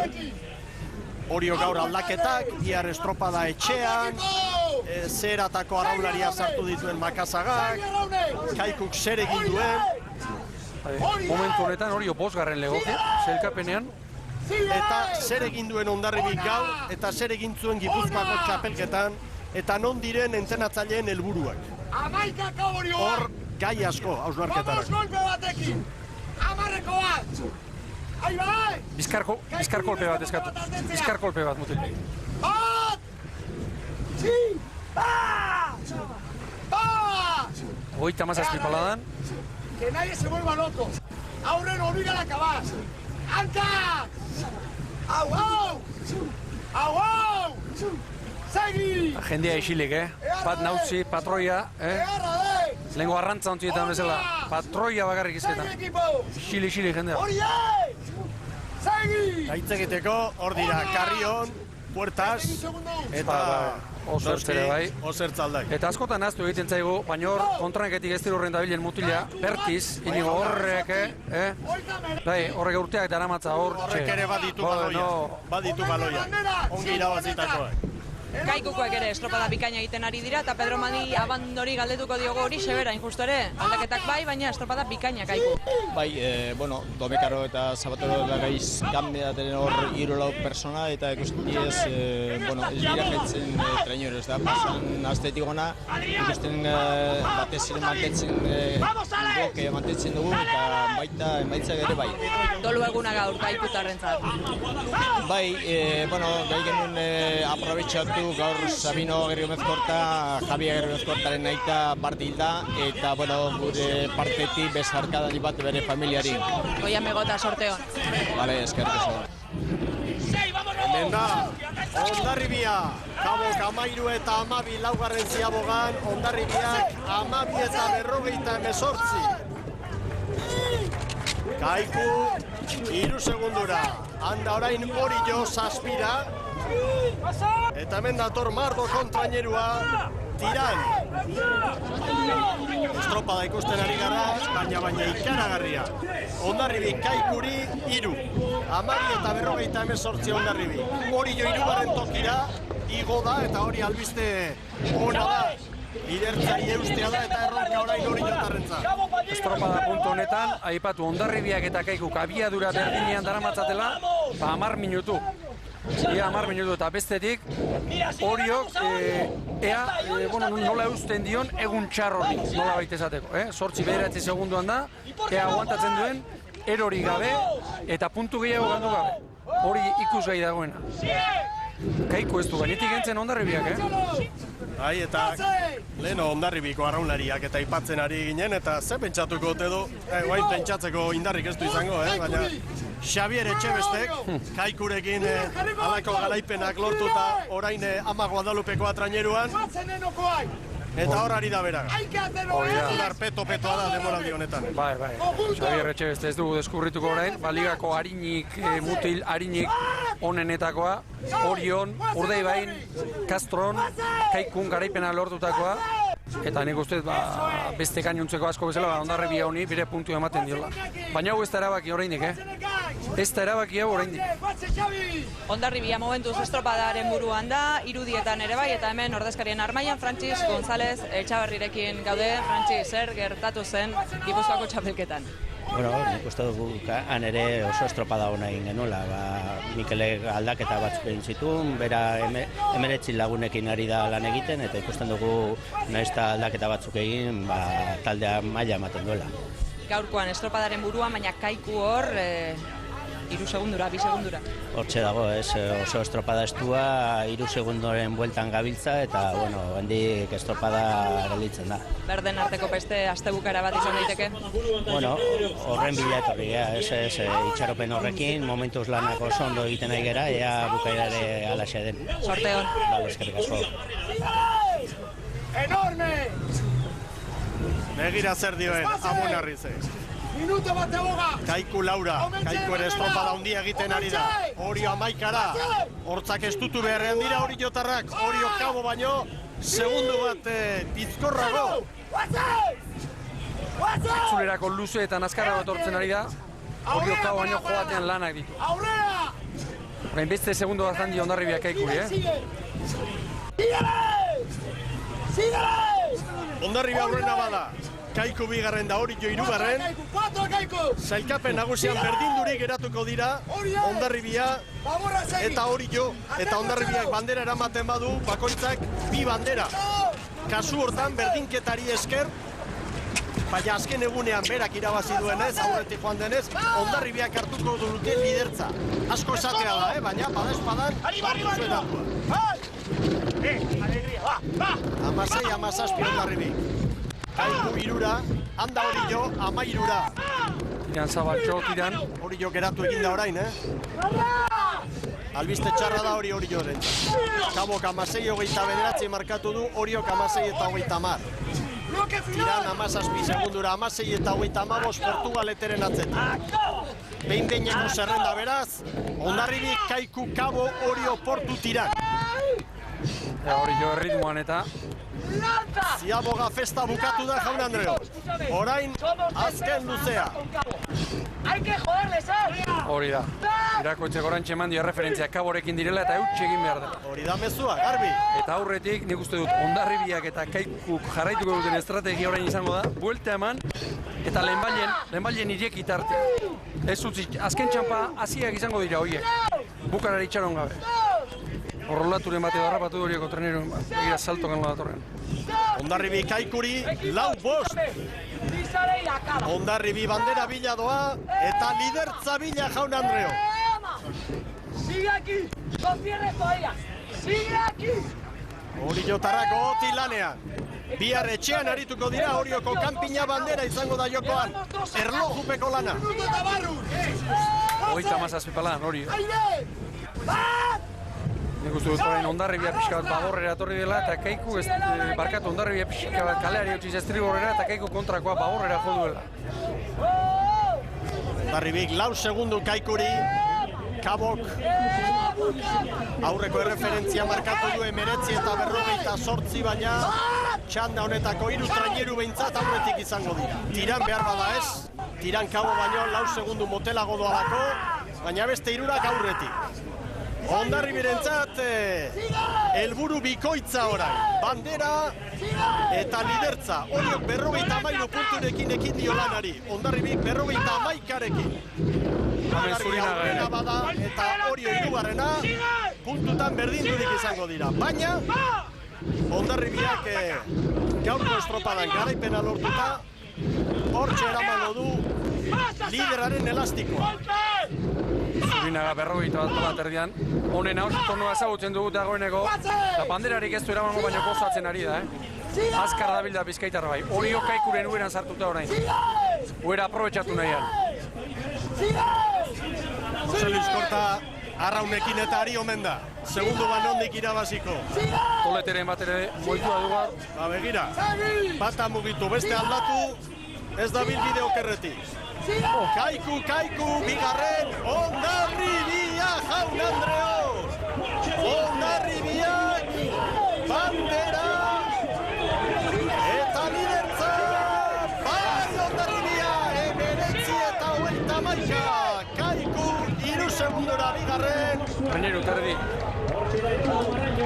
Orio gaur aldaketak, bihar estropada etxean, zeratako arraularia sartu dituen Makazagak, Kaikuk zer egin duen. Momentu honetan Orio 5. legoke, sailkapenean. Eta zer egin duen Hondarribik gaur, eta zer egin zuen Gipuzkoako txapelketan, eta non diren entrenatzaileen helburuak. Hor gai asko hausnarketarak. Golpe batekin! Amarreko bat! Ahi bai! Bizkar kolpe bat eskatu. Bizkar kolpe bat mutil. Bat! Txin! Bat! Bat! 37 paladan. Que nadie se vuelva loco. Aurren obliga la cabaz. ¡Anca! ¡Au, au! ¡Au, au! Segi! Jendea isilik, Bat nautzi, patroia, Lehenko arrantza ontzietan bezala, patroia bakarrik izketan. Xili jendea. Gaitz egiteko, hor dira, Carrion, Puertas, eta Osertzere bai. Osertzaldai. Eta askotan aztu egiten zaigu, baina hor kontraneketik ez horren dabilen mutila, Bertiz, inigo horrek, horrek urteak eta aramatza hor. Horrek ere baditu baloia. Ongi irabazitakoak. Kaikukoak ere estropada bikaina egiten ari dira, eta Pedro Madi abandori galdetuko diogo hori sebera, injusto ere. Aldaketak bai, baina estropada bikaina Kaiku. Bai, Domekaro eta Zapatero da gaiz kanbidaten hor 3 persona, eta ikusten ez dira jetzen trainores da. Pasan astetik gona, ikusten batez ere mantetzen dugu, eta baita emaitzak ere bai. Dolu eguna gaur Kaikutarrentzat. Bai, gai genuen aprobetxatu gaur Sabino Agirremezkorta, Javi Agirremezkortaren naita parte hilda, eta gure partetik bezarkadan bat bere familiari. Goia megota sorteon. Bale, eskerrik asko. Hemen da, Hondarribia, Kabok 13 eta 12 laugarren Ziabogan, Hondarribiak 12 eta 58. Kaiku, 3 segundura, handa orain Orio 7. Eta hemen dator Mardo kontrainerua, Tiran. Estropada ikusten ari gara, baina ikaragarria. Hondarribi Kaikuri 3. 12 eta 58 Hondarribi. Orio 3. tokira, igo da, eta hori albiste ona da lidertzari eustea da eta erronka orain Oriotarrentza. Estropada puntu honetan, aipatu Hondarribiak eta Kaikuk abiadura berdinean daramatzatela, 10 minutu. Ia 10 minutu eta bestetik, Oriok nola eusten dion egun txarrori, nola baita esateko. 8-9 segunduan da, ea aguantatzen duen, erori gabe eta puntu gehiago gandu gabe. Hori ikusgai dagoena. Kaiku ez du gainetik entzen Hondarribiak, Bai, eta leheno Hondarribiko arraunlariak eta aipatzen ari ginen, eta ze pentsatuko ote du, guain pentsatzeko indarrik ez du izango, baina Xabier Etxebestek, Kaikurekin halako garaipenak lortuta orain Ama Guadalupeko traineruan, eta hor ari da beraga. Hori peto-petoa da demoraldi honetan. Bai, Xabier Etxebeste ez dugu deskurrituko orain, ligako harinik, mutil harinik onenetakoa, Orion, Urdaibain, Castron, Kaikun garaipena lortutakoa, eta nik uste beste gainuntzeko asko bezala Hondarribia honi bire puntu ematen diola. Baina hau ez da erabaki oraindik, Ez da erabaki hau oraindik. Hondarribia momentuz estropadaren buruan da, irudietan ere bai, eta hemen ordezkarien armaian Frantxis González Etxabarrirekin gaude. Frantxis, zer gertatu zen Gipuzkoako txapelketan? Bueno, nik uste dugu han ere oso estropada hona egin genuela. Mikelek aldaketa batzuk egin zituen, bera 19 lagunekin ari da lan egiten, eta ikusten dugu nahiz eta aldaketa batzuk egin, taldea maila ematen duela. Gaurkoan estropadaren buruan, baina Kaiku hor 3 segundura, 2 segundura. Hortxe dago, oso estropada estua, 3 segundoren bueltan gabiltza, eta, hendik estropada gelditzen da. Berden arteko beste astebukara bat izan daiteke? Horren bila etorri, itxaropen horrekin, momentuz lanak oso ondo egiten nahi gera, ea bukaerare alaxe den. Sorte hon. Bale, eskerrik asko. Enorme! Begira zer dioen, Amunarrize. Minuto bat aboga! Kaiku Laura, Kaiku ere estropada handia egiten ari da. Orio 11-ara, hortzak estutu beharrean dira Oriotarrak, Orio kabo baino, segundu bat bizkorrago. Itzulerako luze eta nazkarra bat hortzen ari da, Orio kabo baino joatean lanak ditu. Orain beste segundu bat handi Hondarribiak Kaikuri, Hondarribia aurrena bada. Kaiku 2. da, Orio 3. Zailkapen nagusian berdindurik geratuko dira Hondarribia eta Orio, eta Hondarribiak bandera eramaten badu, bakoitzak 2 bandera. Kasu hortan berdinkedari esker, baina azken egunean berak irabazi duenez, aurretik joan denez, Hondarribiak hartuko dute lidertza. Asko esatea da, baina badaezpadan hartu zuen hartua. 16-17 Hondarribik. Kaiku 3, handa Orio 13. Ian Zabaltxo tiran. Orio geratu egin da orain, Albiste txarra da Orioren. Kabok 16-29 markatu du, Oriok 16-30. Tiran 17 segundura, 16-35 Portugaleteren atzetik. Behin-behineko zerrenda beraz, Hondarribik, Kaiku, Kabo, Orio, Portu tiran. Orio erritmoan eta Ziaboga festa bukatu da, Jaun Andreo. Orain, azken luzea. Hori da. Irakoitzeko orantxe eman dio referentzia Kaborekin direla eta eutxe egin behar da. Hori da mezua, garbi. Eta aurretik, nik uste dut, Hondarribiak eta Kaikuk jarraituko duten estrategia orain izango da, buelta eman eta lehenbailen ireki tartea. Ez utzi, azken txampa hasiak izango dira horiek. Bukarari itxaron gabe. Horrolaturen bate darrapatu horieko treneroen bat. Egira salto ganlo datorren. Hondarribi Kaikuri, 4-5. Hondarribi bandera bila doa eta lidertza bila, Jaun Andreo. Sigue aquí, no cierres todavía. Sigue aquí. Oriotarrak oti lanean. Bihar etxean arituko dira, Orioko kanpina bandera izango da jokoan. Erlojupeko lana. 37 palan, Orio. Nik uste dut orain Hondarribia pixka bat baborrera etorri dela eta Kaiku barkatu Hondarribia pixka bat kaleari utziz estriborrera eta Kaiku kontrakoa baborrera jo duela. Hondarribik 4 segundu Kaikuri, Kabok aurreko erreferentzia markatu du 19 eta 58, baina txanda honetako 3 traineru behintzat aurretik izango dira. Tiran behar bada ez, tiran Kabo baino 4 segundu motelago doalako, baina beste 3 aurretik. Hondarribirentzat helburu bikoitza orain. Bandera eta lidertza. Oriok 53 punturekin ekin dio lanari. Hondarribik 51rekin. Hondarribia aurrena bada eta Orio hirugarrena puntutan berdindurik izango dira. Baina Hondarribiak gaurko estropadan garaipena lortuta hortxe eramango du lideraren elastikoa. Zurinaga 51 bat erdian. Honen hau tornoa ezagutzen dugu dagoeneko. Eta banderarik ez du eramango baino gozatzen ari da, Azkar dabilda Bizkaitarra bai. Orio Kaikuren ueran sartuta orain. Uera aprobetxatu nahian. Jose Luis Korta arraunekin eta ari omen da. Segundu banondik irabaziko. Toleteren bat ere moitua dugu. Ba begira, bata mugitu, beste aldatu, ez da bilbide okerretik. Kaiku, bigarren, Hondarribia, jaun Andreos! Hondarribiak, bandera, eta lidertza, bai Hondarribia, 19 Kaiku, 3 segundora bigarren. Raineru, terdi.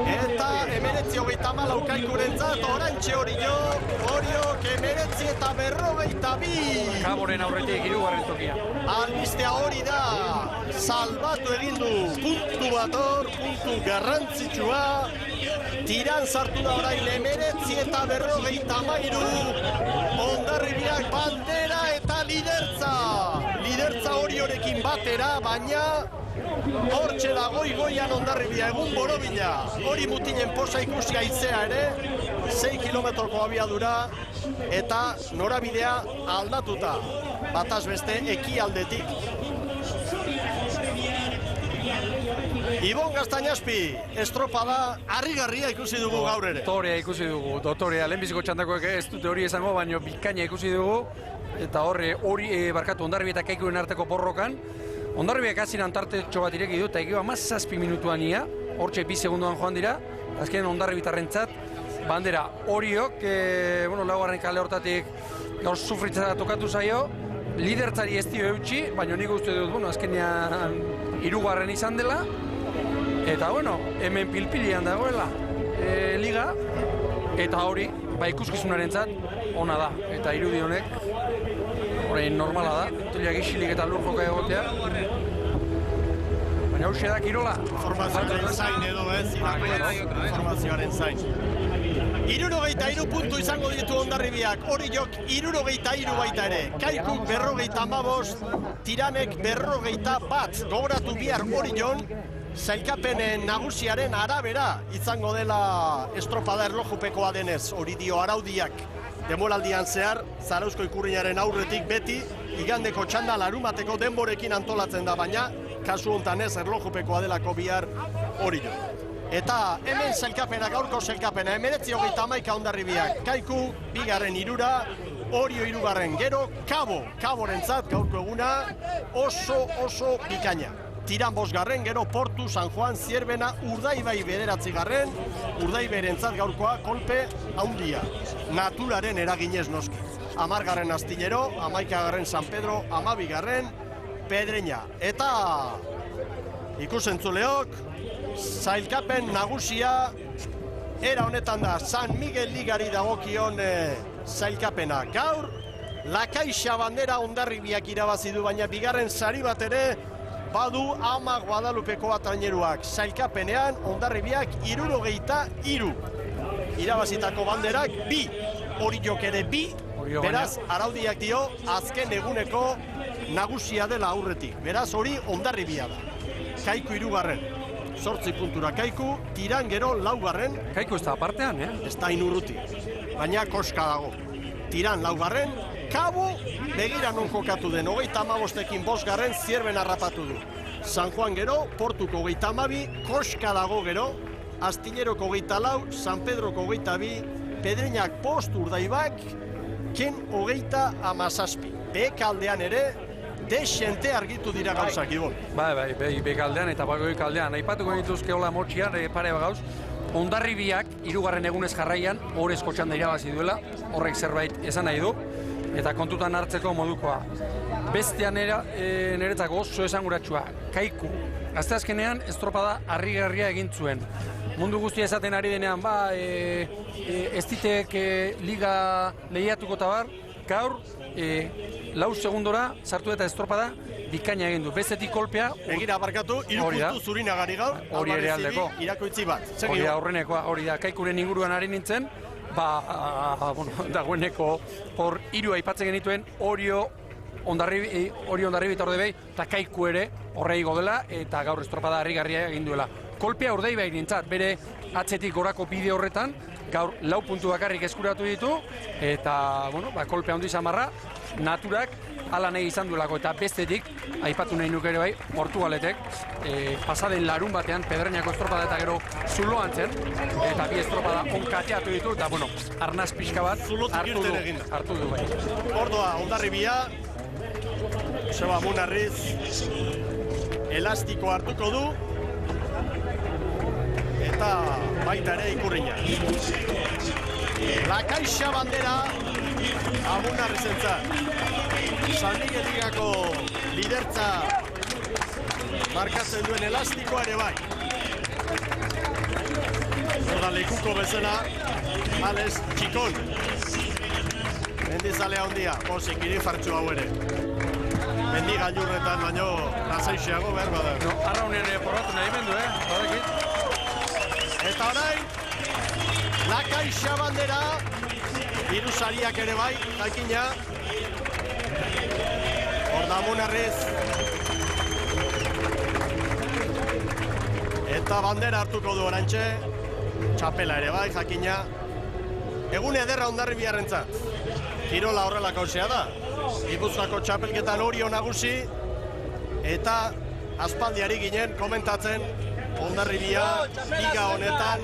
Eta 19-24 Kaikurentzat, orantxe Oriok, 19-52. Kaboren aurretik hirugarren tokia. Albistea hori da, salbatu egin du, puntu bat hor, puntu garrantzitsua. Tiran sartu da orain 19-53. Hondarribiak bandera eta lidertza. Lidertza Oriorekin batera, baina hortxe da goian Hondarribia egun borobila. Hori mutinen posa ikusi aizea ere, 6 kilometroko abiadura eta norabidea aldatuta. Bataz beste ekialdetik. Ibon Gaztañazpi, estropada harrigarria ikusi dugu gaur ere. Dotorea ikusi dugu, dotorea. Lehenbiziko txandakoek ez dute hori esango, baina bikaina ikusi dugu. Eta hori barkatu Hondarribia eta Kaikuren arteko borrokan. Hondarribiak hasieran tartetxo bat ireki du eta egio 17 minutuan ia. Hortxe 2 segunduan joan dira. Azkenean Hondarribitarrentzat bandera Oriok, laugarren kale hortatik gaur sufritzea tokatu zaio. Lidertzari ez dio eutxi, baina nik uste dut, azkenean 3. izan dela. Eta, hemen pilpilian dagoela liga. Eta hori, ikuskizunarentzat ona da. Eta irudi honek, orain normala da. Teliak isilik eta lur joka egotea. Baina hau da kirola. Informazioaren zain edo ez, informazioaren zain. 63 puntu izango ditu Hondarribiak, Oriok 63 baita ere. Kaikuk 55, Tiranek 51, gogoratu bihar Orion, sailkapen nagusiaren arabera izango dela estropada erlojupekoa denez, hori dio araudiak. Demoraldian zehar, Zarauzko ikurriñaren aurretik beti, igandeko txanda larumateko denborekin antolatzen da, baina kasu hontan ez erlojupekoa delako bihar Orion. Eta hemen sailkapena, gaurko sailkapena, 19-21 Hondarribiak, Kaiku, 2. 3, Orio 3. Gero, Kaborentzat gaurko eguna oso bikaina. Tiran 5. Gero Portu, San Juan, Zierbena, Urdaibai 9. Urdaiberentzat gaurkoa kolpe handia. Naturaren eraginez noski. 10. Astillero, 11. San Pedro, 12. Pedreña. Eta ikusentzuleok, sailkapen nagusia era honetan da San Miguel Ligari dagokion sailkapena. Gaur, Lakaixa bandera Hondarribiak irabazi du, baina 2. sari bat ere badu Ama Guadalupeko traineruak. Sailkapenean Hondarribiak 63. Irabazitako banderak 2. Oriok ere 2. Beraz, araudiak dio azken eguneko nagusia dela aurretik. Beraz, hori Hondarribia da. Kaiku 3. 8 puntura Kaiku, Tiran gero 4. Kaiku ez da apartean, Ez da inurruti, baina koska dago. Tiran 4. Kabo, begira non kokatu den, 35ekin 5. Zierben harrapatu du. San Juan gero, Portuko 22, koska dago gero, Astilleroko 24, San Pedroko 22, Pedreñak 5 Urdaibak, Ken 17. Bekaldean ere, desente argitu dira gauzak, Ibon. Bai, bekaldean eta goikaldean. Aipatuko dituzke hola motxian, pare gauz. Hondarribiak 3. egunez jarraian, horrezko txanda irabazi duela, horrek zerbait esan nahi du, eta kontutan hartzeko modukoa. Bestean niretzako oso esanguratsua, Kaiku asteazkenean estropada harrigarria egin zuen. Mundu guztia esaten ari denean, ez ditek liga lehiatuko tabar, gaur, 4 segundora sartu eta estropada bikaina egin du. Bestetik kolpea... Egira barkatu, 3 puntu Zurinagari gaur, hori ere aldeko. Irakoitzi bat. Hori da aurrenekoa, hori da, Kaikuren inguruan ari nintzen, dagoeneko hor 3 aipatzen genituen, Orio Hondarribia Ordebei eta Kaiku ere horreigo dela eta gaur estropada harrigarria egin duela. Kolpea Ordeibai nintzat, bere atzetik gorako bide horretan, gaur 4 puntu bakarrik eskuratu ditu eta kolpea ondo izan barra, naturak ala nahi izan duelako eta bestetik, aipatu nahi nuke ere bai, Portugaletek pasaden larun batean Pedreñako estropada eta gero Zuloan zen eta 2 estropada onkateatu ditu eta arnaz pixka bat hartu du bai. Ordoa, Hondarribia, Joseba Munarriz, elastiko hartuko du eta baita ere Ikurriña. La Caixa bandera Amunarrizentzat. San Miguel Ligako lidertza markatzen duen elastikoa ere bai. Horda lekuko bezala, Alex Txikon. Mendizalea hondia, posik irifartxu hau ere. Mendi gailurretan baino lasaixeago behar bada. Arra honen porratu nahi bendu, Eta orain, La Caixa bandera, irusariak ere bai, jakina. Horda Munarriz. Eta bandera hartuko du orantxe. Txapela ere bai, jakina. Egun ederra Hondarribiarrentzat. Kirola horrelako zea da. Gipuzkoako txapelketan Orio nagusi. Eta aspaldiari ginen komentatzen Hondarribia liga honetan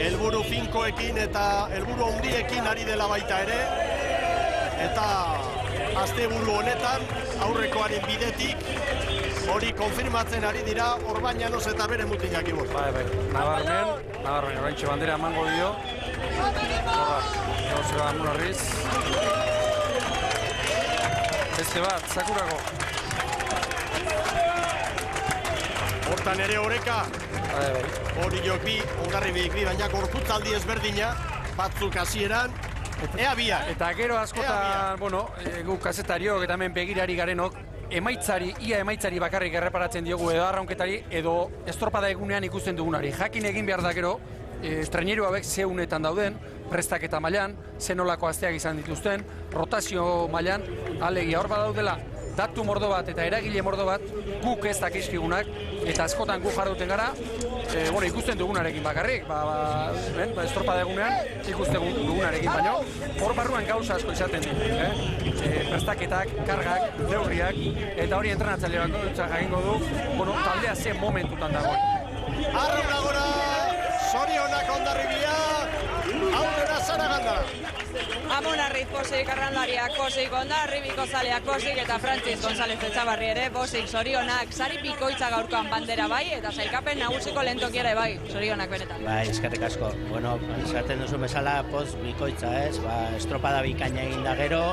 helburu finkoekin eta helburu handiekin ari dela baita ere. Eta asteburu honetan aurrekoaren bidetik hori konfirmatzen ari dira Orbañanos eta bere mutilak ibot. Bai, nabarmen, oraintxe bandera emango dio. Joseba Munarriz. Beste bat, Sakurako. Hortan ere oreka. Oriok bi, Hondarribik bi, baina gorputzaldi ezberdina, batzuk hasieran. Ea biak. Eta gero askotan, guk kazetariok eta hemen begirari garenok, ia emaitzari bakarrik erreparatzen diogu edo arraunketari edo estropada egunean ikusten dugunari. Jakin egin behar da gero, estreñeru hauek ze unetan dauden, prestaketa mailan, ze nolako asteak izan dituzten, rotazio mailan, alegia hor badaudela, datu mordo bat eta eragile mordo bat, guk ez dakizkigunak, eta askotan guk jarduten gara, ikusten dugunarekin bakarrik, estropada egunean ikusten dugunarekin, baino, hor barruan gauza asko izaten ditu, prestaketak, kargak, neurriak, eta hori entrenatzaileak jakingo du, taldea ze momentutan dagoen. Arrauna gora, zorionak Hondarribia, aurrera Zaraganda. Amunarriz posik, arrandariak posik, Hondarribiko zaleak posik eta Frantziz González Etxabarri ere posik, zorionak, sari bikoitza gaurkoan bandera bai, eta sailkapen nagusiko lehen tokiera bai, zorionak benetan. Bai, eskerrik asko. Esaten duzu bezala, bikoitza ez, estropada bikaina egin da gero,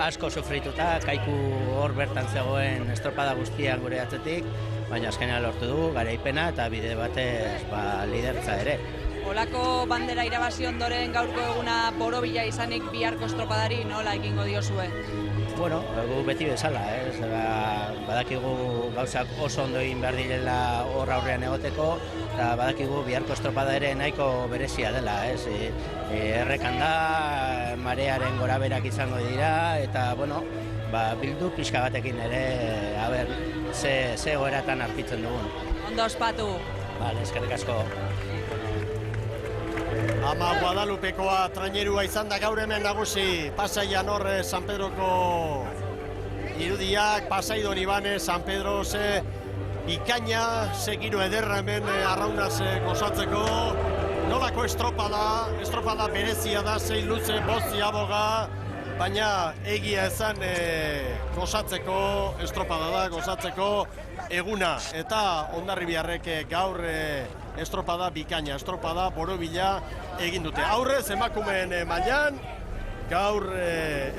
asko sufrituta, Kaiku hor bertan zegoen estropada guztiak gure atzetik, baina azkenean lortu du, garaipena eta bide batez lidertza ere. Olako bandera irabazi ondoren gaurko eguna borobila izanik biharko estropadari nola ekingo diozue? Gu beti bezala, badakigu gauzak oso ondo egin behar direla hor aurrean egoteko, eta badakigu biharko estropada ere nahiko berezia dela, errekan da, marearen goraberak izango dira, eta bildu pixka batekin ere, ze goeratan arpitzen dugun. Ondo ospatu. Eskerrik asko. Ama Guadalupekoa trainerua izan da gaur hemen nagusi, Pasaian hor San Pedroko irudiak, Pasaidon Ibane, San Pedro, ze bikaina, ze giro ederra hemen arraunaz gozatzeko. Nolako estropada berezia da, zein luze, bozi aboga, baina egia ezan gozatzeko estropada da, gozatzeko eguna. Eta Hondarribiarrek gaur estropada bikaina, estropada borobila egin dute. Aurrez emakumeen mailan, gaur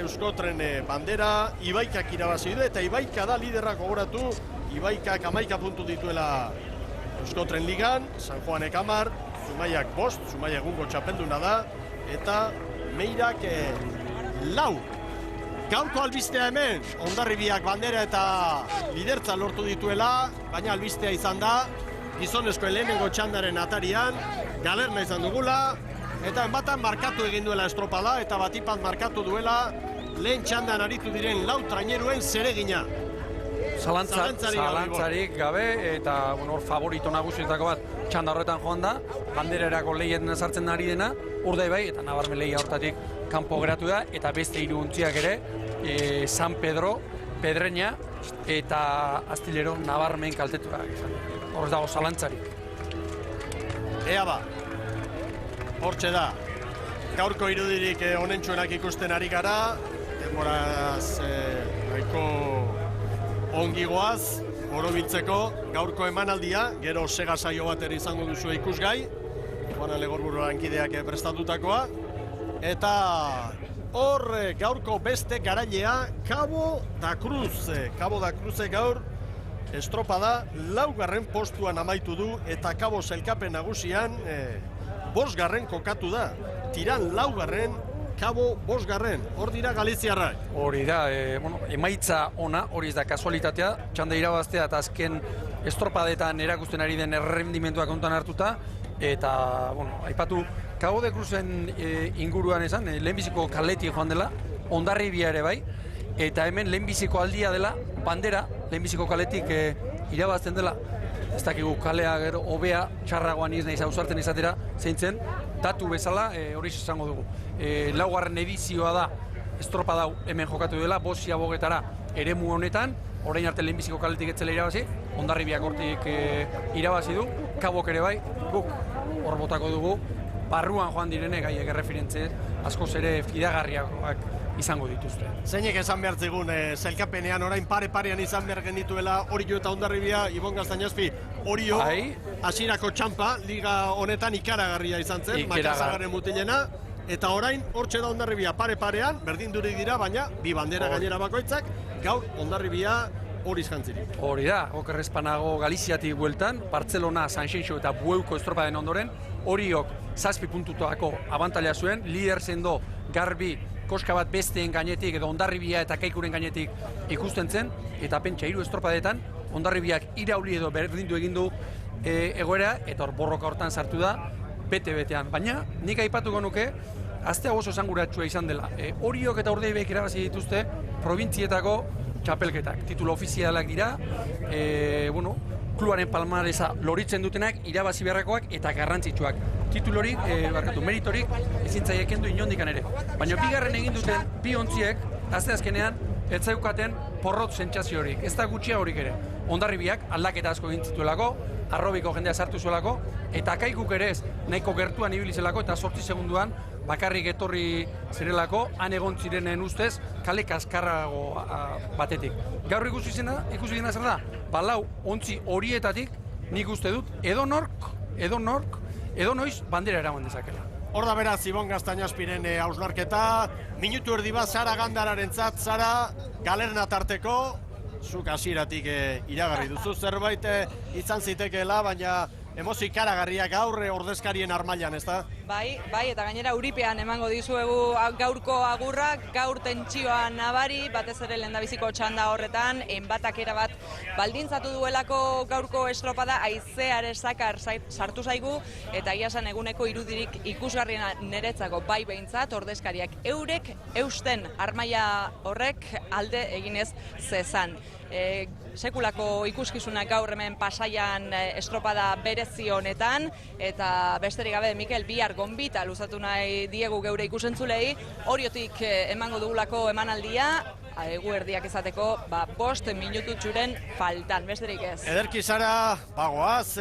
Euskotren bandera Ibaikak irabazi du eta Ibaika da liderrak gogoratu Ibaikak 11 puntu dituela Euskotren Ligan, San Juanek 10, Zumaiak 5, Zumaia egungo txapelduna da, eta Meirak 4. Gaurko albistea hemen, Hondarribiak bandera eta lidertza lortu dituela, baina albistea izan da, gizonezko lehenengo txandaren atarian, Galerna izan dugula, eta enbatan markatu egin duela estropada, eta batipat markatu duela lehen txandan aritu diren 4 traineruen zeregina. Zalantzarik gabe, eta hor favorito nagusietako bat txanda horretan joan da, bandererako lehietan sartzen ari dena, Urdaibai eta nabarmen lehia hortatik kanpo geratu da, eta beste 3 ontziak ere, San Pedro, Pedreña eta Astillero nabarmen kaltetura. Hor dago zalantzarik. Ea ba, hortxe da, gaurko irudirik onentsuenak ikusten ari gara, denboraz nahiko ongi goaz, orobiltzeko gaurko emanaldia, gero sega saio bat ere izango duzu ikusgai, Juana Legorburu lankideak prestatutakoa, eta hor gaurko beste garailea Cabo da Cruz. Cabo da Cruz gaur estropada 4. postuan amaitu du, eta Cabo sailkapen nagusian 5. kokatu da. Tiran 4, Cabo 5. Hor dira galiziarrak. Hori da, emaitza ona, hori ez da kasualitatea, txanda irabaztea eta azken estropadetan erakusten ari den errendimentua kontuan hartuta, eta, aipatu, Cabo de Cruzen inguruan esan, lehenbiziko kaletik joan dela, Hondarribia ere bai, eta hemen lehenbiziko aldia dela, bandera, lehenbiziko kaletik irabazten dela, ez dakigu kalea gero hobea txarragoan iz naiz ausartzen izatera zeintzen, datu bezala hori esango dugu. 4. edizioa da estropada hemen jokatu dela, 5 bogetara eremu honetan, orain arte lehenbiziko kaletik etzela irabazi, Hondarribiak hortik irabazi du, Cabok ere bai, guk hor botako dugu, barruan joan direne gaiek erreferentze askoz ere fidagarriak izango dituzte. Zeinek esan behar zigun, sailkapenean orain pare-parean izan behar genituela Orio eta Hondarribia, Ibon Gaztañazpi, Orio, hasierako txampa, liga honetan ikaragarria izan zen, Makazagarren mutilena, eta orain hortxe da Hondarribia pare-parean, berdindurik dira, baina bi bandera gainera bakoitzak, gaur Hondarribia horiz jantzirik. Hori da, oker espanago Galiziatik bueltan, Bartzelona, Sanxenxo eta Bueuko estropaden ondoren, Oriok 7 puntutoako abantaila zuen, lider sendo garbi koska bat besteen gainetik edo Hondarribia eta Kaikuren gainetik ikusten zen, eta pentsa 3 estropadetan Hondarribiak irauli edo berdindu egin du egoera, eta hor borroka hortan sartu da, bete-betean. Baina, nik aipatuko nuke, aztea oso esanguratsua izan dela. Oriok eta Urdaibaik irabazi dituzte probintzietako txapelketak. Titulo ofizialak dira, kluaren palmaresa loritzen dutenak, irabazi beharrakoak eta garrantzitsuak. Titulorik, meritorik, ezin zaie kendu inondikan ere. Baina bigarren egin duten bi ontziek, asteazkenean, ez zeukaten porrot sentsaziorik, ez da gutxiagorik ere. Hondarribiak aldaketa asko egin zituelako, arrobiko jendea sartu zuelako, eta Kaikuk ere ez nahiko gertuan ibili zelako, eta 8 segunduan bakarrik etorri zirelako, han egon zirenen ustez, kale kaskarrago batetik. Gaur ikusi dena zer da? Balau ontzi horietatik nik uste dut edo noiz bandera eraman dezakela. Hor da beraz, Ibon Gaztañazpiren hausnarketa, minutu erdi bat Sara Gandararentzat, Sara Galerna tarteko, zuk hasieratik iragarri duzu zerbait izan zitekeela, baina emozio ikaragarriak gaur ordezkarien armailan, ez da? Bai, eta gainera Euripean emango dizuegu gaurko agurrak, gaur tentsioan nabari, batez ere lehendabiziko txanda horretan, enbatak erabat baldintzatu duelako gaurko estropada, aizeare sakar sartu zaigu, eta iasan eguneko irudirik ikusgarriena niretzako bai behintzat, ordezkariak eurek eusten armaia horrek alde eginez zezan. Sekulako ikuskizunak gaur hemen Pasaian estropada berezi honetan, eta besterik gabe Mikel bihar gonbita luzatu nahi diegu geure ikusentzulei, Oriotik emango dugulako emanaldia, eguerdiak izateko 5 minututxuren faltan, besterik ez. Ederki Sara, bagoaz,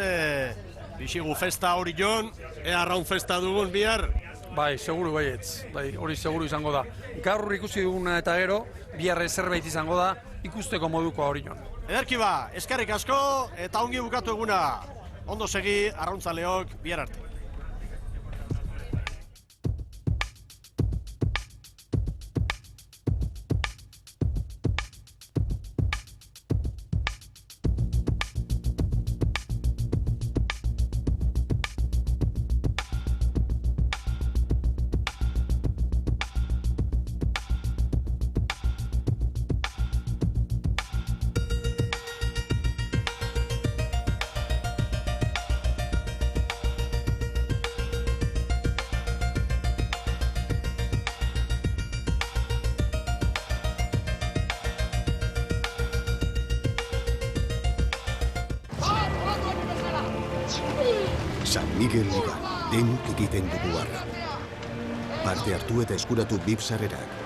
bixigu festa Orion, arraun festa dugun bihar? Bai, seguru baietz, hori seguru izango da. Gaur ikusi duguna eta gero, bihar zerbait izango da, ikusteko moduko Orion. Ederki ba, eskerrik asko eta ongi bukatu eguna. Ondo segi, arrautzaleok, bihar arte. San Miguel Ligan, denok egiten dugu arra. Parte hartu eta eskuratu VIP sarrerak.